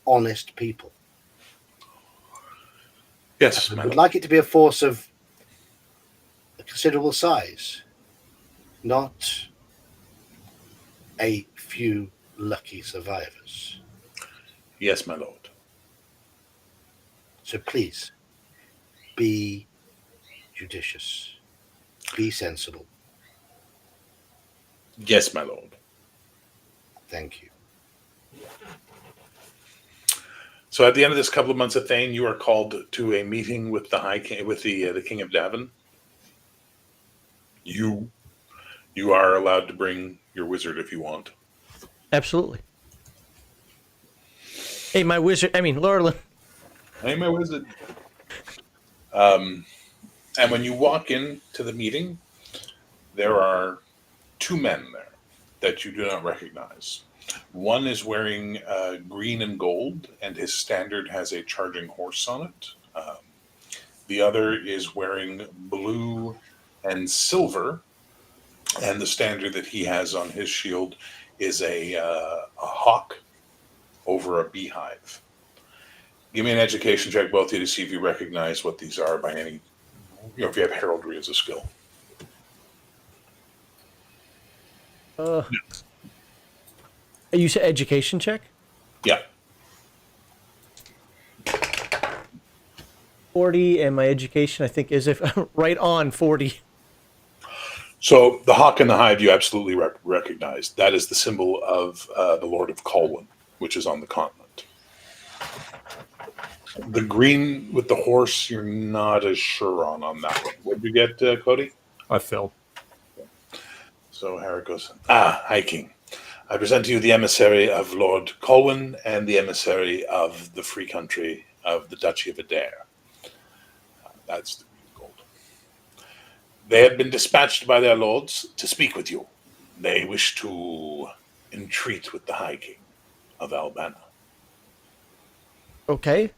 honest people. Yes, I my would lord. like it to be a force of a considerable size, not a few lucky survivors. Yes, my lord. So please, be judicious, be sensible. Yes, my lord. Thank you. So at the end of this couple of months at Thane, you are called to a meeting with the High King, with the King of Davon. You are allowed to bring your wizard if you want. Absolutely. Hey, my wizard. I mean, Laura. Hey, my wizard. And when you walk into the meeting, there are two men there that you do not recognize. One is wearing green and gold, and his standard has a charging horse on it. The other is wearing blue and silver, and the standard that he has on his shield is a hawk over a beehive. Give me an education check, both of you, to see if you recognize what these are by any, if you have heraldry as a skill. You said education check? Yeah. 40, and my education, I think, is right on 40. So the hawk and the hive you absolutely recognize. That is the symbol of the Lord of Colwyn, which is on the continent. The green with the horse, you're not as sure on that one. What did you get, Cody? I failed. So Harry goes, High King. I present to you the emissary of Lord Colwyn and the emissary of the free country of the Duchy of Adair. That's the green and gold. They had been dispatched by their lords to speak with you. They wish to entreat with the High King of Albana. Okay.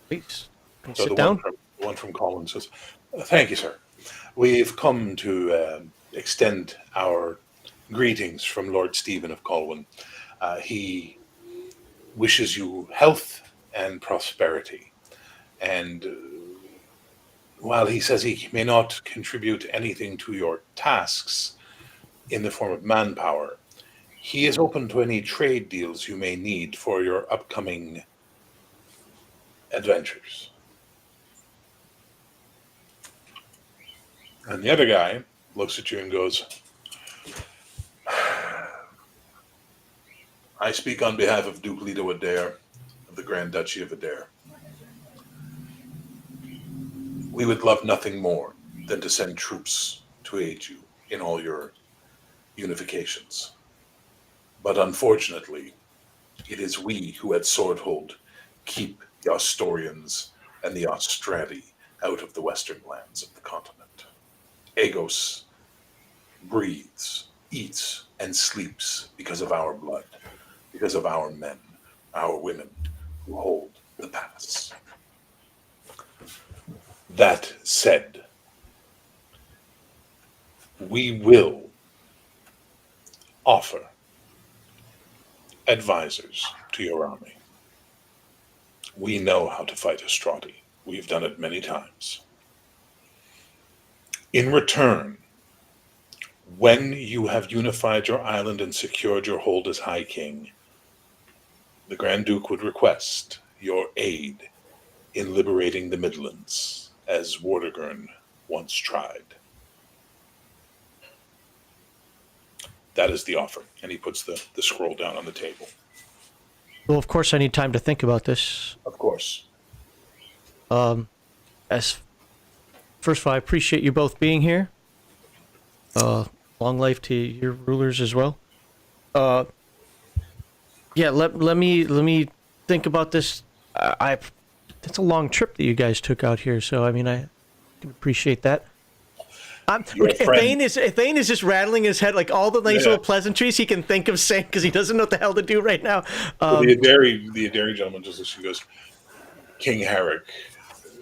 Please. So Sit down. The one from Colwyn says, thank you, sir. We've come to extend our greetings from Lord Stephen of Colwyn. He wishes you health and prosperity. And while he says he may not contribute anything to your tasks in the form of manpower, he is open to any trade deals you may need for your upcoming adventures. And the other guy looks at you and goes, I speak on behalf of Duke Leto Adair of the Grand Duchy of Adair. We would love nothing more than to send troops to aid you in all your unifications. But unfortunately, it is we who at Swordhold keep the Astorians and the Austrati out of the western lands of the continent. Agos breathes, eats, and sleeps because of our blood, because of our men, our women who hold the pass. That said, we will offer advisors to your army. We know how to fight Astrati. We've done it many times. In return, when you have unified your island and secured your hold as High King, the Grand Duke would request your aid in liberating the Midlands, as Vortigern once tried. That is the offer. And he puts the scroll down on the table. Well, of course, I need time to think about this. Of course. As first of all, I appreciate you both being here. Long life to your rulers as well. Yeah, let me think about this. It's a long trip that you guys took out here, so I mean I can appreciate that. Thane is just rattling his head like all the nice little pleasantries he can think of saying because he doesn't know what the hell to do right now. The Adari gentleman just listens. He goes, King Herrick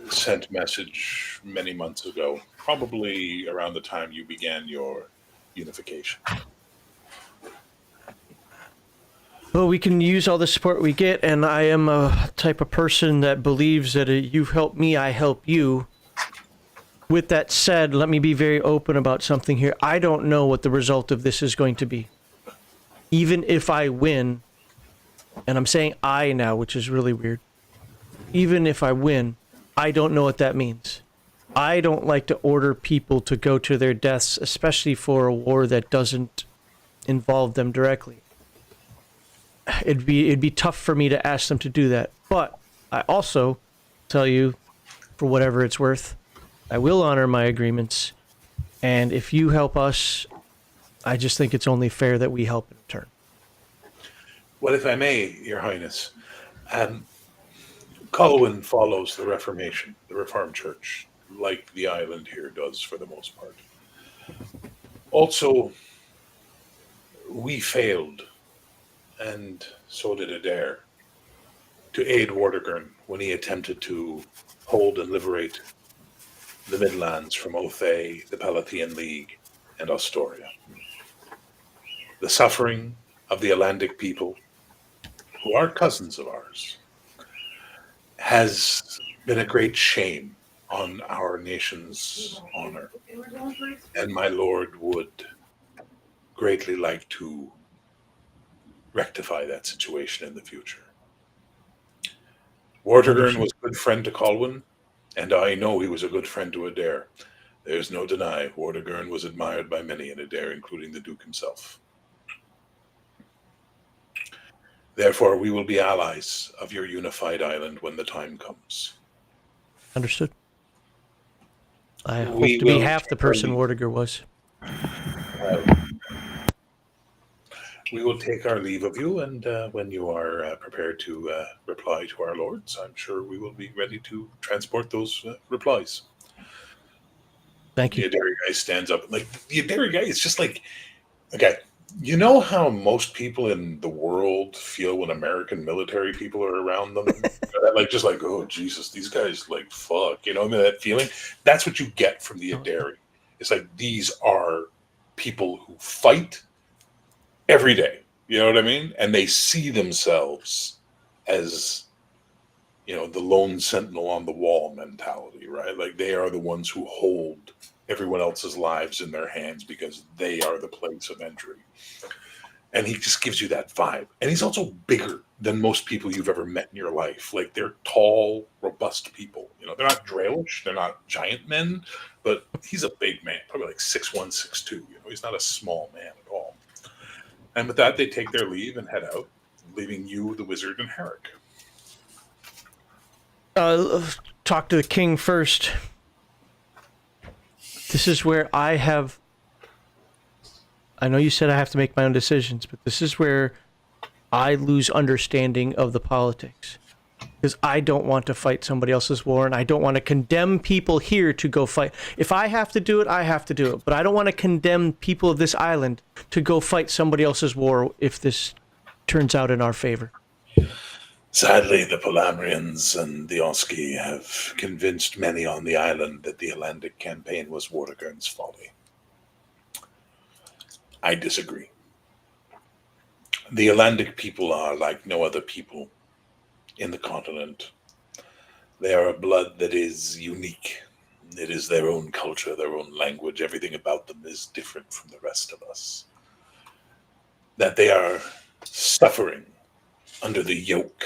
sent message many months ago, probably around the time you began your unification. Well, we can use all the support we get, and I am a type of person that believes that you help me, I help you. With that said, let me be very open about something here. I don't know what the result of this is going to be. Even if I win, and I'm saying I now, which is really weird. Even if I win, I don't know what that means. I don't like to order people to go to their deaths, especially for a war that doesn't involve them directly. It'd be tough for me to ask them to do that. But I also tell you, for whatever it's worth, I will honor my agreements. And if you help us, I just think it's only fair that we help in return. Well, if I may, Your Highness, Colwyn follows the Reformation, the Reformed Church, like the island here does for the most part. Also, we failed, and so did Adair, to aid Vortigern when he attempted to hold and liberate the Midlands from Othay, the Palathian League, and Astoria. The suffering of the Atlantic people, who are cousins of ours, has been a great shame on our nation's honor, and my lord would greatly like to rectify that situation in the future. Vortigern was a good friend to Colwyn, and I know he was a good friend to Adair. There's no deny Vortigern was admired by many in Adair, including the Duke himself. Therefore, we will be allies of your unified island when the time comes. Understood. I hope to be half the person Vortigern was. We will take our leave of you, and when you are prepared to reply to our lords, I'm sure we will be ready to transport those replies. Thank you. The Adari guy stands up. Like, the Adari guy is just like, okay, you know how most people in the world feel when American military people are around them? Like, just like, oh, Jesus, these guys, like, fuck. You know, I mean, that feeling? That's what you get from the Adari. It's like, these are people who fight every day, you know what I mean? And they see themselves as, you know, the lone sentinel on the wall mentality, right? Like they are the ones who hold everyone else's lives in their hands because they are the place of entry. And he just gives you that vibe. And he's also bigger than most people you've ever met in your life. Like they're tall, robust people. You know, they're not Draelish, they're not giant men, but he's a big man, probably like 6'1", 6'2". You know, he's not a small man at all. And with that, they take their leave and head out, leaving you, the wizard, and Herrick. Talk to the king first. This is where I know you said I have to make my own decisions, but this is where I lose understanding of the politics. because I don't want to fight somebody else's war, and I don't want to condemn people here to go fight. If I have to do it, I have to do it. But I don't want to condemn people of this island to go fight somebody else's war if this turns out in our favor. Sadly, the Palamrians and the Oski have convinced many on the island that the Atlantic campaign was Vortigern's folly. I disagree. The Atlantic people are like no other people in the continent. They are a blood that is unique. It is their own culture, their own language. Everything about them is different from the rest of us. That they are suffering under the yoke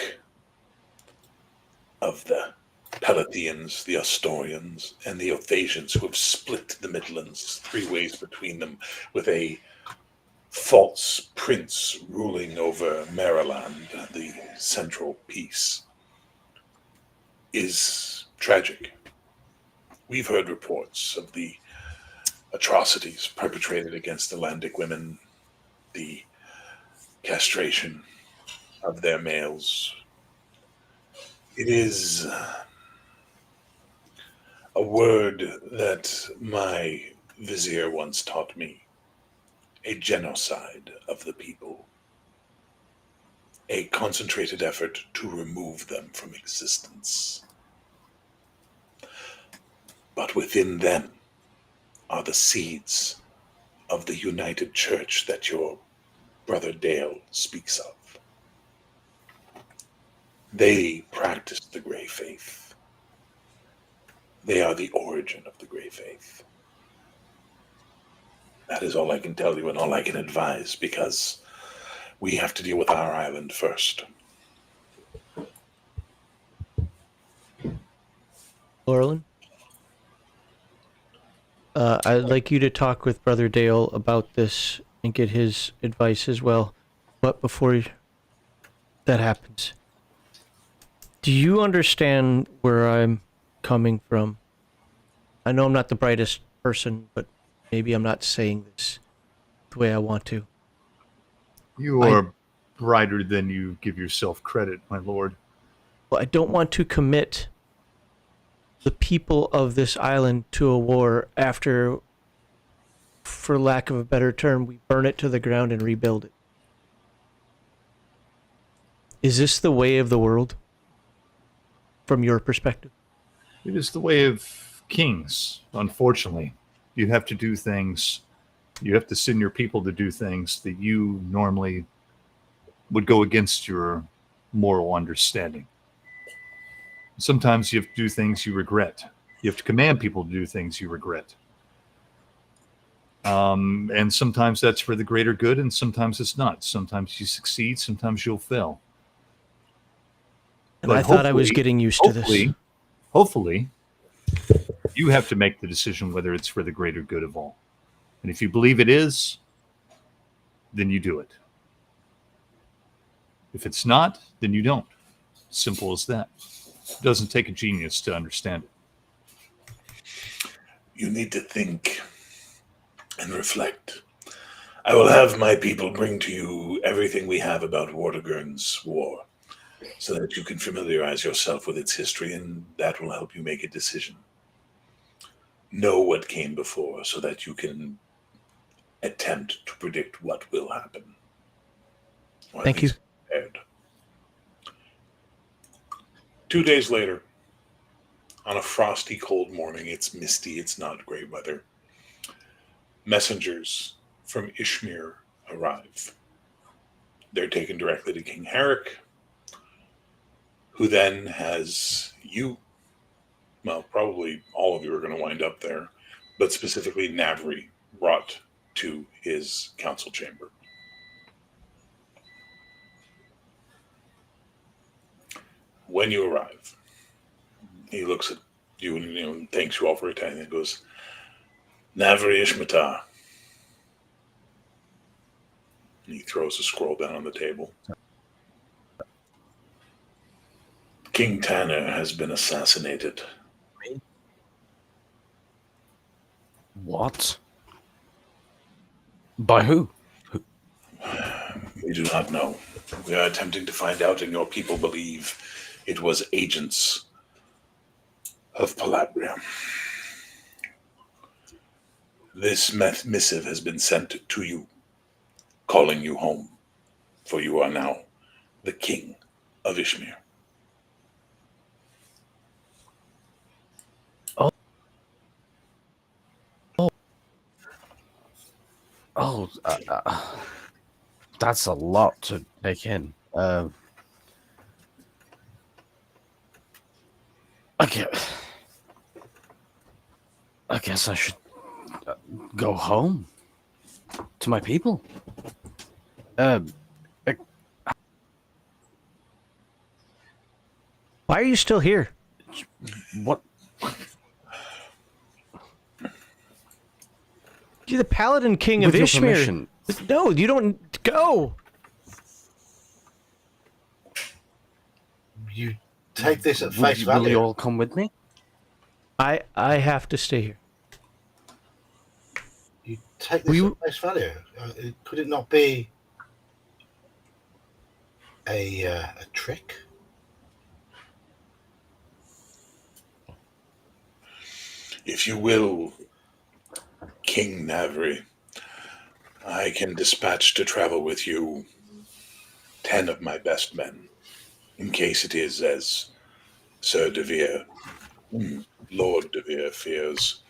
of the Palathians, the Asturians, and the Othasians, who have split the Midlands 3 ways between them, with a false prince ruling over Maryland, the central piece, is tragic. We've heard reports of the atrocities perpetrated against Atlantic women, the castration of their males. It is a word that my vizier once taught me: a genocide of the people, a concentrated effort to remove them from existence. But within them are the seeds of the united church that your brother Dale speaks of. They practice the Grey Faith. They are the origin of the Grey Faith. That is all I can tell you and all I can advise, because we have to deal with our island first. Laurelin? I'd like you to talk with Brother Dale about this and get his advice as well. But before that happens, do you understand where I'm coming from? I know I'm not the brightest person, but maybe I'm not saying this the way I want to. You are brighter than you give yourself credit, my lord. Well, I don't want to commit the people of this island to a war after, for lack of a better term, we burn it to the ground and rebuild it. Is this the way of the world, from your perspective? It is the way of kings, unfortunately. You have to do things, you have to send your people to do things that you normally would go against your moral understanding. Sometimes you have to do things you regret. You have to command people to do things you regret. And sometimes that's for the greater good, and sometimes it's not. Sometimes you succeed, sometimes you'll fail. And But I thought I was getting used to this. Hopefully, you have to make the decision whether it's for the greater good of all. And if you believe it is, then you do it. If it's not, then you don't. Simple as that. It doesn't take a genius to understand it. You need to think and reflect. I will have my people bring to you everything we have about Vortigern's war, so that you can familiarize yourself with its history, and that will help you make a decision. Know what came before, so that you can attempt to predict what will happen. Or at Thank you. least prepared. 2 days later, on a frosty, cold morning, it's misty, it's not great weather, messengers from Ishmir arrive. They're taken directly to King Herrick, who then has you, well, probably all of you are going to wind up there, but specifically Navri, brought to his council chamber. When you arrive, he looks at you and thanks you all for attending and goes, Navri Ishmatar. And he throws a scroll down on the table. King Tanner has been assassinated. What? By who? We do not know. We are attempting to find out, and your people believe It was agents of Palabria. This missive has been sent to you, calling you home, for you are now the king of Ishmir. Oh, that's a lot to take in. Okay. I guess I should go home to my people. Why are you still here? What? You're the Paladin King of With your Ishmir. permission. No, you don't go. You take this at Will face you value. all come with me? I have to stay here. You take this at face value. Could it not be a trick? If you will, King Navri, I can dispatch to travel with you 10 of my best men, in case it is as Sir Devere, Lord Devere fears,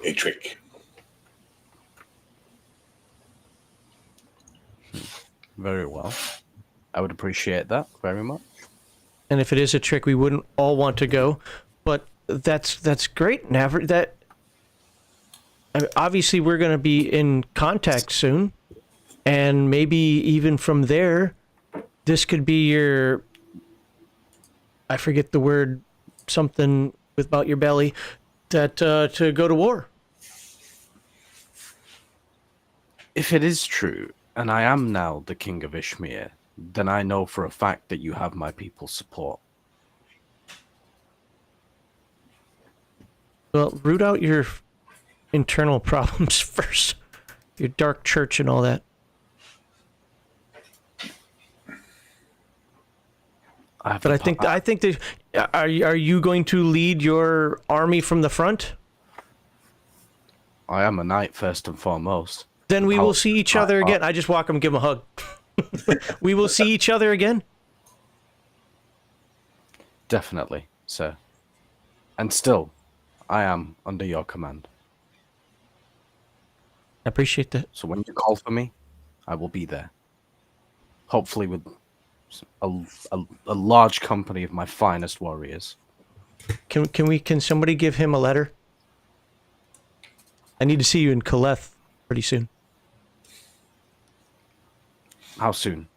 a trick. Very well. I would appreciate that very much. And if it is a trick, we wouldn't all want to go. But that's great, Navri. That obviously we're going to be in contact soon, and maybe even from there, this could be your. I forget the word, something about your belly, that to go to war. If it is true, and I am now the king of Ishmir, then I know for a fact that you have my people's support. Well, root out your internal problems first. Your dark church and all that. But I think that are you going to lead your army from the front? I am a knight first and foremost. Then we will see each other again. I just walk him, give him a hug. We will see each other again. Definitely, sir. And still, I am under your command. I appreciate that. So when you call for me, I will be there. Hopefully with a large company of my finest warriors. Can somebody give him a letter? I need to see you in Kaleth pretty soon. How soon?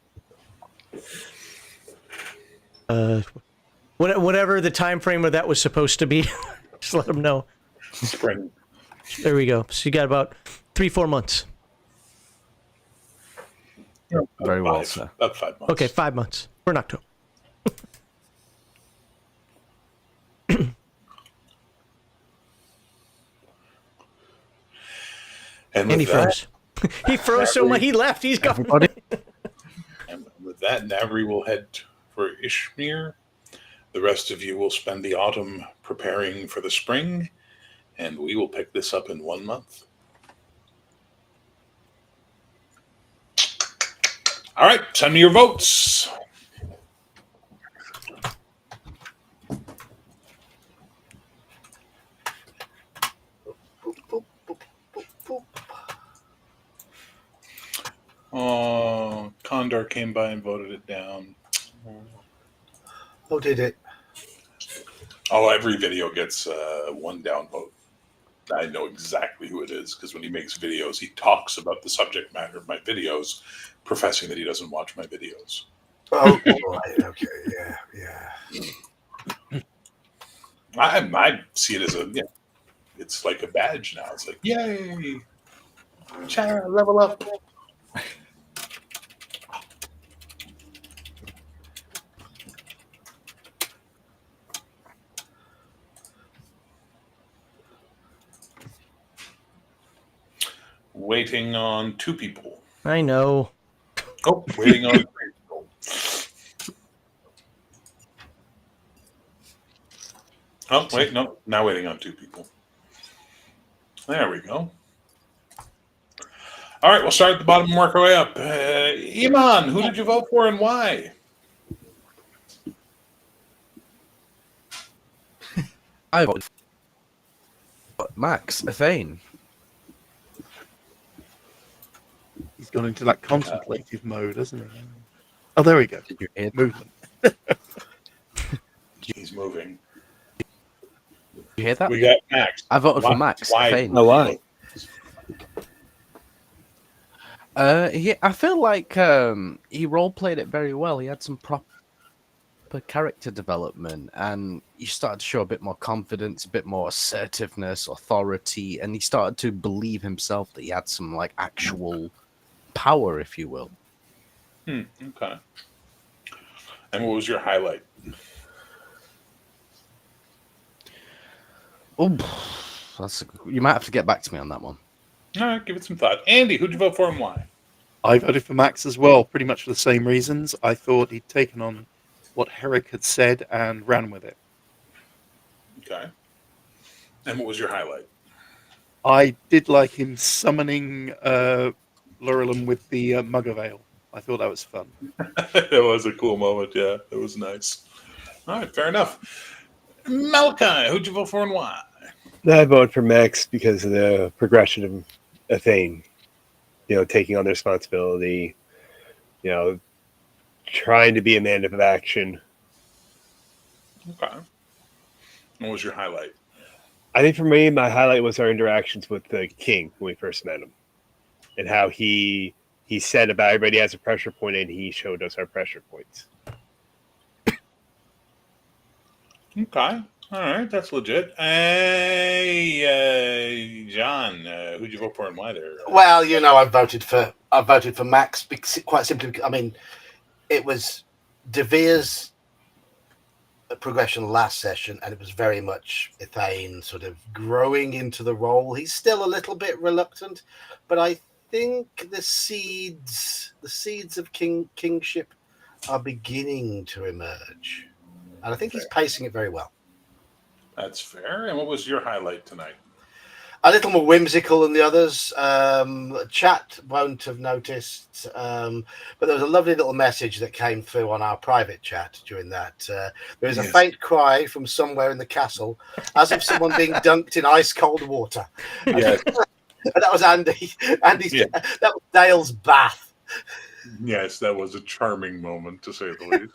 Whatever the time frame of that was supposed to be. Just let him know. Spring. There we go. So you got about 3-4 months. Very well, sir. About 5 months. Okay, 5 months. We're in October. And he with that, froze. He froze so much he left. He's gone. Everybody? and with that, Navri will head for Ishmir. The rest of you will spend the autumn preparing for the spring, and we will pick this up in 1 month. All right, send me your votes. Oh, Condor came by and voted it down. Oh, did it? Oh, every video gets one down vote. I know exactly who it is because when he makes videos, he talks about the subject matter of my videos, professing that he doesn't watch my videos. Oh, right. Okay. Yeah. I see it as it's like a badge now. It's like, yay, level up. Waiting on 2 people. I know. Oh, waiting on 3 people. Oh, wait, no. Now waiting on 2 people. There we go. All right, we'll start at the bottom and work our way up. Iman, who did you vote for and why? I voted for Max, Thane. He's gone into that contemplative mode, hasn't he? Oh, there we go. Did you hear Movement. He's moving. Did you hear that? We got Max. I voted Why- for Max. why- Thane. Oh, why? I feel like he role played it very well. He had some proper character development, and he started to show a bit more confidence, a bit more assertiveness, authority, and he started to believe himself that he had some like actual power, if you will. Okay. And what was your highlight? Oh, you might have to get back to me on that one. All right, give it some thought. Andy, who'd you vote for and why? I voted for Max as well, pretty much for the same reasons. I thought he'd taken on what Herrick had said and ran with it. Okay. And what was your highlight? I did like him summoning Lurelin with the mug of ale. I thought that was fun. That was a cool moment, yeah. It was nice. All right, fair enough. Malachi, who'd you vote for and why? I voted for Max because of the progression of Thane. You know, taking on the responsibility, you know, trying to be a man of action. Okay. What was your highlight? I think for me, my highlight was our interactions with the king when we first met him, and how he said about everybody has a pressure point, and he showed us our pressure points. Okay. All right, that's legit. Hey, John, who'd you vote for and why there? Well, you know, I voted for Max because, quite simply. I mean, it was De Vere's progression last session, and it was very much Ithane sort of growing into the role. He's still a little bit reluctant, but I think the seeds of kingship are beginning to emerge, and I think he's pacing it very well. That's fair. And what was your highlight tonight? A little more whimsical than the others. Chat won't have noticed, but there was a lovely little message that came through on our private chat during that. There is a faint cry from somewhere in the castle, as if someone being dunked in ice cold water. Yes. And that was Andy. That was Dale's bath. Yes, that was a charming moment, to say the least.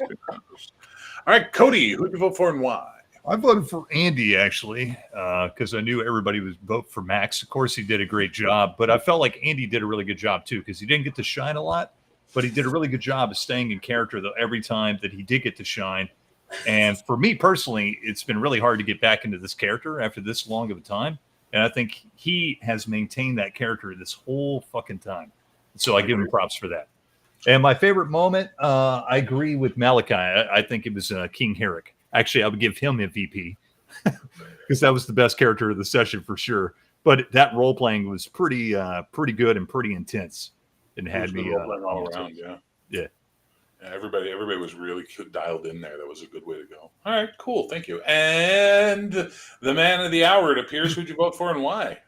All right, Cody, who'd you vote for and why? I voted for Andy, actually, because I knew everybody would vote for Max. Of course, he did a great job, but I felt like Andy did a really good job, too, because he didn't get to shine a lot, but he did a really good job of staying in character, though, every time that he did get to shine. And for me personally, it's been really hard to get back into this character after this long of a time, and I think he has maintained that character this whole fucking time. So I give him props for that. And my favorite moment, I agree with Malachi. I think it was King Herrick. Actually, I would give him MVP because that was the best character of the session for sure. But that role playing was pretty good and pretty intense, and had me all around. Yeah. Everybody was really dialed in there. That was a good way to go. All right, cool. Thank you. And the man of the hour, it appears. Who'd you vote for and why?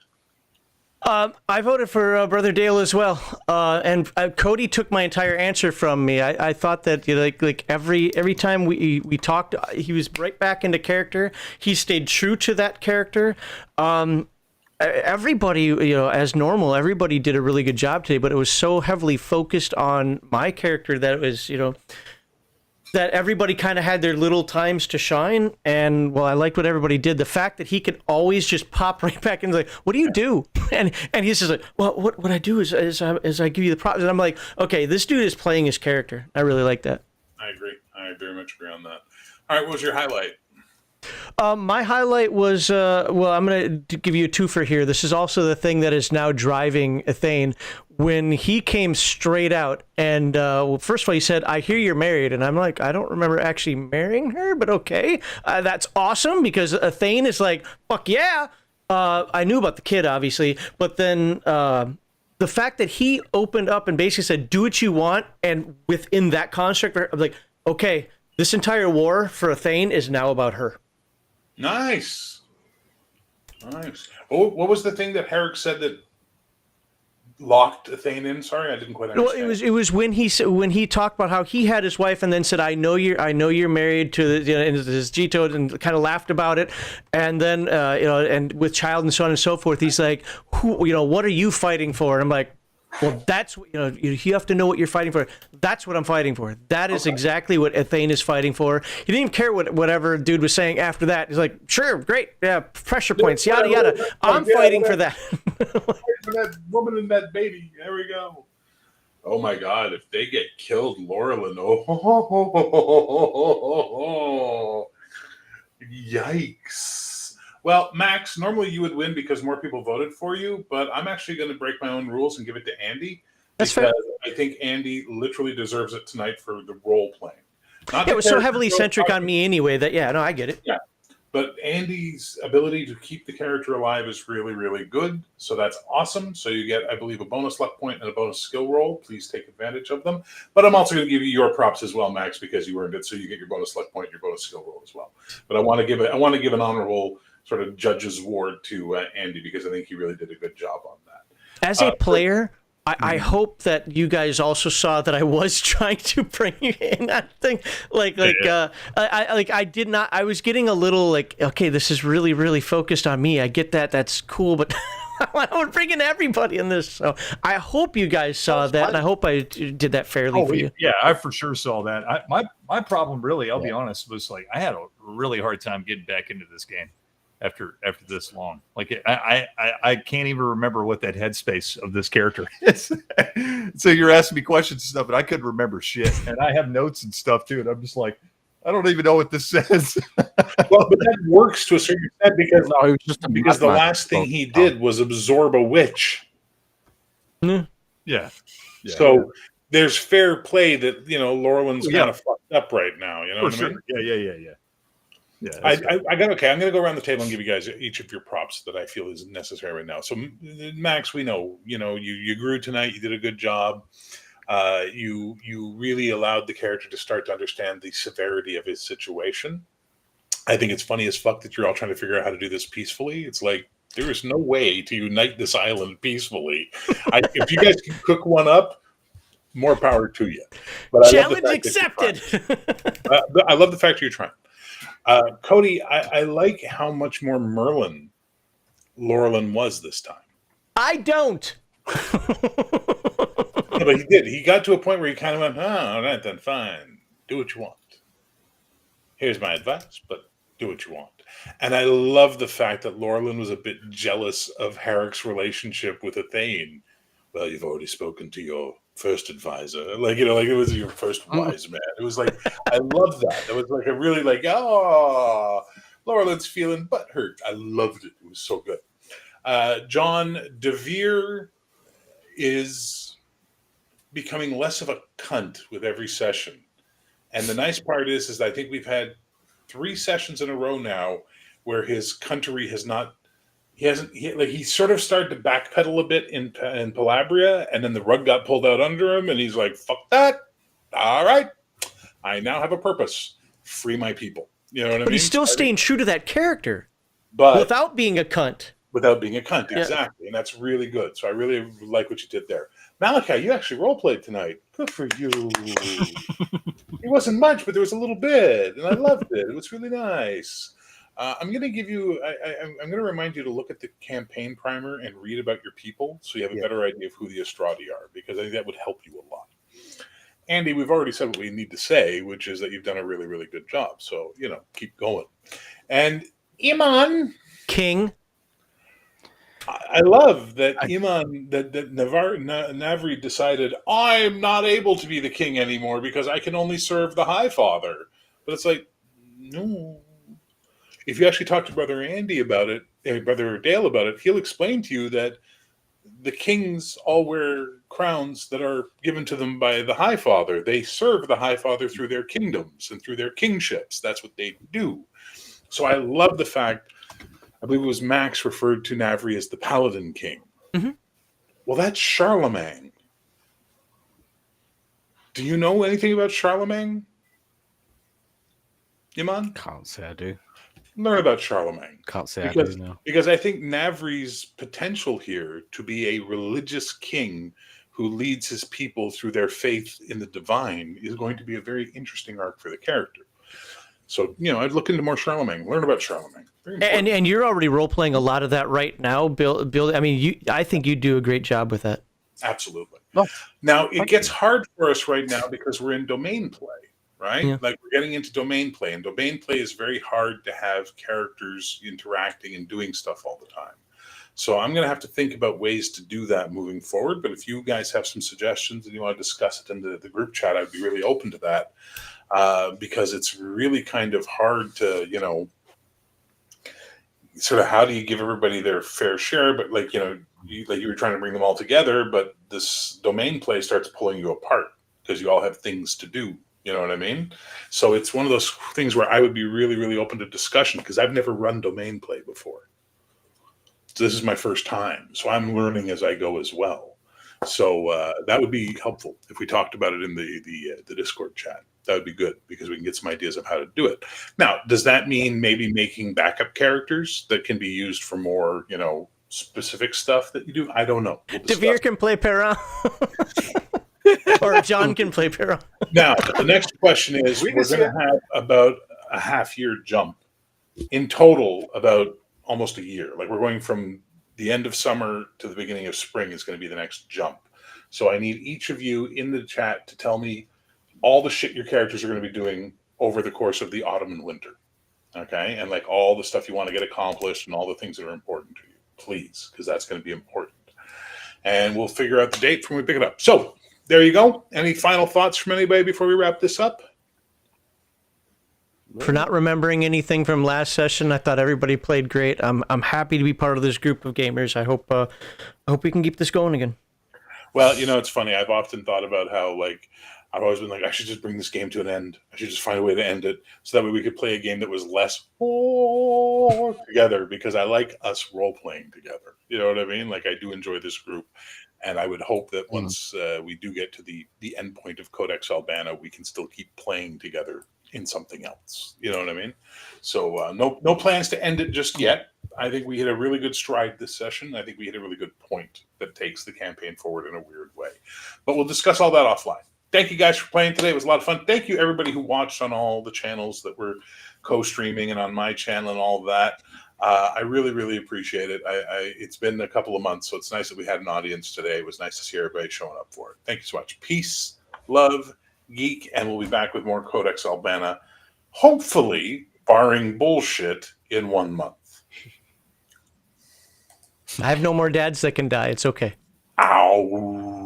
I voted for Brother Dale as well, and Cody took my entire answer from me. I thought that like every time we talked, he was right back into character. He stayed true to that character. Everybody, as normal, everybody did a really good job today, but it was so heavily focused on my character that it was, that everybody kind of had their little times to shine. And well, I liked what everybody did. The fact that he could always just pop right back in, like, what do you do? And he's just like, well, what I do is I give you the props. And I'm like, okay, this dude is playing his character. I really like that. I agree. I very much agree on that. All right, what was your highlight? My highlight was, I'm going to give you a twofer here. This is also the thing that is now driving Ithane. When he came straight out and, first of all, he said, I hear you're married. And I'm like, I don't remember actually marrying her, but okay. That's awesome because Ithane is like, fuck yeah. I knew about the kid, obviously. But then the fact that he opened up and basically said, do what you want. And within that construct, I'm like, okay, this entire war for Ithane is now about her. Nice. Nice. Oh, what was the thing that Herrick said that locked Athane in? Sorry, I didn't quite Well, understand. it was when he talked about how he had his wife and then said, "I know you're married to the," and his Gito, and kind of laughed about it, and then and with child and so on and so forth. He's like, what are you fighting for? And I'm like, well, that's you have to know what you're fighting for. That's what I'm fighting for. That is exactly what Athane is fighting for. He didn't even care whatever dude was saying after that. He's like, sure, great, yeah, pressure points, yada yada. I'm fighting for that. For that woman and that baby. There we go. Oh my God! If they get killed, Laurelin. Oh, yikes! Well, Max, normally you would win because more people voted for you, but I'm actually going to break my own rules and give it to Andy. That's fair. I think Andy literally deserves it tonight for the role playing. It was so heavily centric on me anyway that I get it. Yeah. But Andy's ability to keep the character alive is really, really good. So that's awesome. So you get, I believe, a bonus luck point and a bonus skill roll. Please take advantage of them. But I'm also going to give you your props as well, Max, because you earned it. So you get your bonus luck point and your bonus skill roll as well. But I want to give an honorable sort of judge's award to Andy because I think he really did a good job on that. As a player, I hope that you guys also saw that I was trying to bring you in. I think I did not. I was getting a little like, okay, this is really, really focused on me. I get that. That's cool, but I want to bring in everybody in this. So I hope you guys saw that, and I hope I did that fairly for you. Yeah, I for sure saw that. My problem really, I'll be honest, was like I had a really hard time getting back into this game after this long. Like I can't even remember what that headspace of this character is. So you're asking me questions and stuff, and I couldn't remember shit. And I have notes and stuff too, and I'm just like, I don't even know what this says. Well, but that works to a certain extent because No, it was just because the last thing he did was absorb a witch. Yeah. So there's fair play that Laurelin's kind of fucked up right now. You know what I mean? Yeah. I'm going to go around the table and give you guys each of your props that I feel is necessary right now. So, Max, we know, you grew tonight. You did a good job. You really allowed the character to start to understand the severity of his situation. I think it's funny as fuck that you're all trying to figure out how to do this peacefully. It's like, there is no way to unite this island peacefully. If you guys can cook one up, more power to you. But challenge accepted. I love the fact you're trying. Cody, I like how much more Merlin Laurelin was this time. I don't. Yeah, but he did. He got to a point where he kind of went, all right, then fine. Do what you want. Here's my advice, but do what you want. And I love the fact that Laurelin was a bit jealous of Herrick's relationship with Athane. Well, you've already spoken to your first advisor. Like it was your first wise man. It was like, I love that. It was like a really like, Laurelin's feeling butthurt. I loved it. It was so good. John DeVere is becoming less of a cunt with every session. And the nice part is I think we've had 3 sessions in a row now where his country has not, he sort of started to backpedal a bit in Palabria, and then the rug got pulled out under him, and he's like, fuck that. All right. I now have a purpose. Free my people. You know what I mean? But he's still staying true to that character. But without being a cunt. Without being a cunt, Yeah. exactly. And that's really good. So I really like what you did there. Malachi, you actually role-played tonight. Good for you. It wasn't much, but there was a little bit, and I loved it. It was really nice. I'm going to give you. I'm going to remind you to look at the campaign primer and read about your people, so you have a better idea of who the Estradi are, because I think that would help you a lot. Andy, we've already said what we need to say, which is that you've done a really, really good job. So keep going. And Iman King. I love that Iman, that Navri decided, I'm not able to be the king anymore because I can only serve the High Father. But it's like, no. If you actually talk to Brother Andy about it, Brother Dale about it, he'll explain to you that the kings all wear crowns that are given to them by the High Father. They serve the High Father through their kingdoms and through their kingships. That's what they do. So I love the fact, I believe it was Max referred to Navri as the Paladin King. Mm-hmm. Well, that's Charlemagne. Do you know anything about Charlemagne? Iman? Can't say I do. learn about Charlemagne. Can't say I Because, do now. because I think Navri's potential here to be a religious king who leads his people through their faith in the divine is going to be a very interesting arc for the character. So, I'd look into more Charlemagne, learn about Charlemagne. Very important. And you're already role playing a lot of that right now, Bill. I mean, I think you do a great job with that. Absolutely. Oh, Now, it gets hard for us right now because we're in domain play, right? Yeah. Like, we're getting into domain play, and domain play is very hard to have characters interacting and doing stuff all the time. So I'm going to have to think about ways to do that moving forward. But if you guys have some suggestions and you want to discuss it in the group chat, I'd be really open to that, because it's really kind of hard to, sort of how do you give everybody their fair share, but you were trying to bring them all together, but this domain play starts pulling you apart because you all have things to do. You know what I mean? So it's one of those things where I would be really, really open to discussion because I've never run domain play before. So this is my first time. So I'm learning as I go as well. So that would be helpful if we talked about it in the Discord chat. That would be good because we can get some ideas of how to do it. Now, does that mean maybe making backup characters that can be used for more, specific stuff that you do? I don't know. We'll Devere can play Perrin. Or John can play Perrin. Now, the next question is, we're going to have about a half-year jump. In total, about almost a year. Like, we're going from the end of summer to the beginning of spring is going to be the next jump. So I need each of you in the chat to tell me all the shit your characters are going to be doing over the course of the autumn and winter. Okay? And like all the stuff you want to get accomplished and all the things that are important to you. Please, because that's going to be important. And we'll figure out the date from when we pick it up. So there you go. Any final thoughts from anybody before we wrap this up? For not remembering anything from last session, I thought everybody played great. I'm happy to be part of this group of gamers. I hope we can keep this going again. Well, it's funny. I've often thought about how, I've always been like, I should just bring this game to an end. I should just find a way to end it so that way we could play a game that was less together, because I like us role-playing together. You know what I mean? Like, I do enjoy this group, and I would hope that once we do get to the end point of Codex Albana, we can still keep playing together in something else. You know what I mean? So no plans to end it just yet. I think we hit a really good stride this session. I think we hit a really good point that takes the campaign forward in a weird way. But we'll discuss all that offline. Thank you guys for playing today. It was a lot of fun. Thank you everybody who watched on all the channels that were co-streaming and on my channel and all of that. I really, really appreciate it. It's been a couple of months, so it's nice that we had an audience today. It was nice to see everybody showing up for it. Thank you so much. Peace, love, geek, and we'll be back with more Codex Albana, hopefully, barring bullshit, in 1 month. I have no more dads that can die. It's okay. Ow.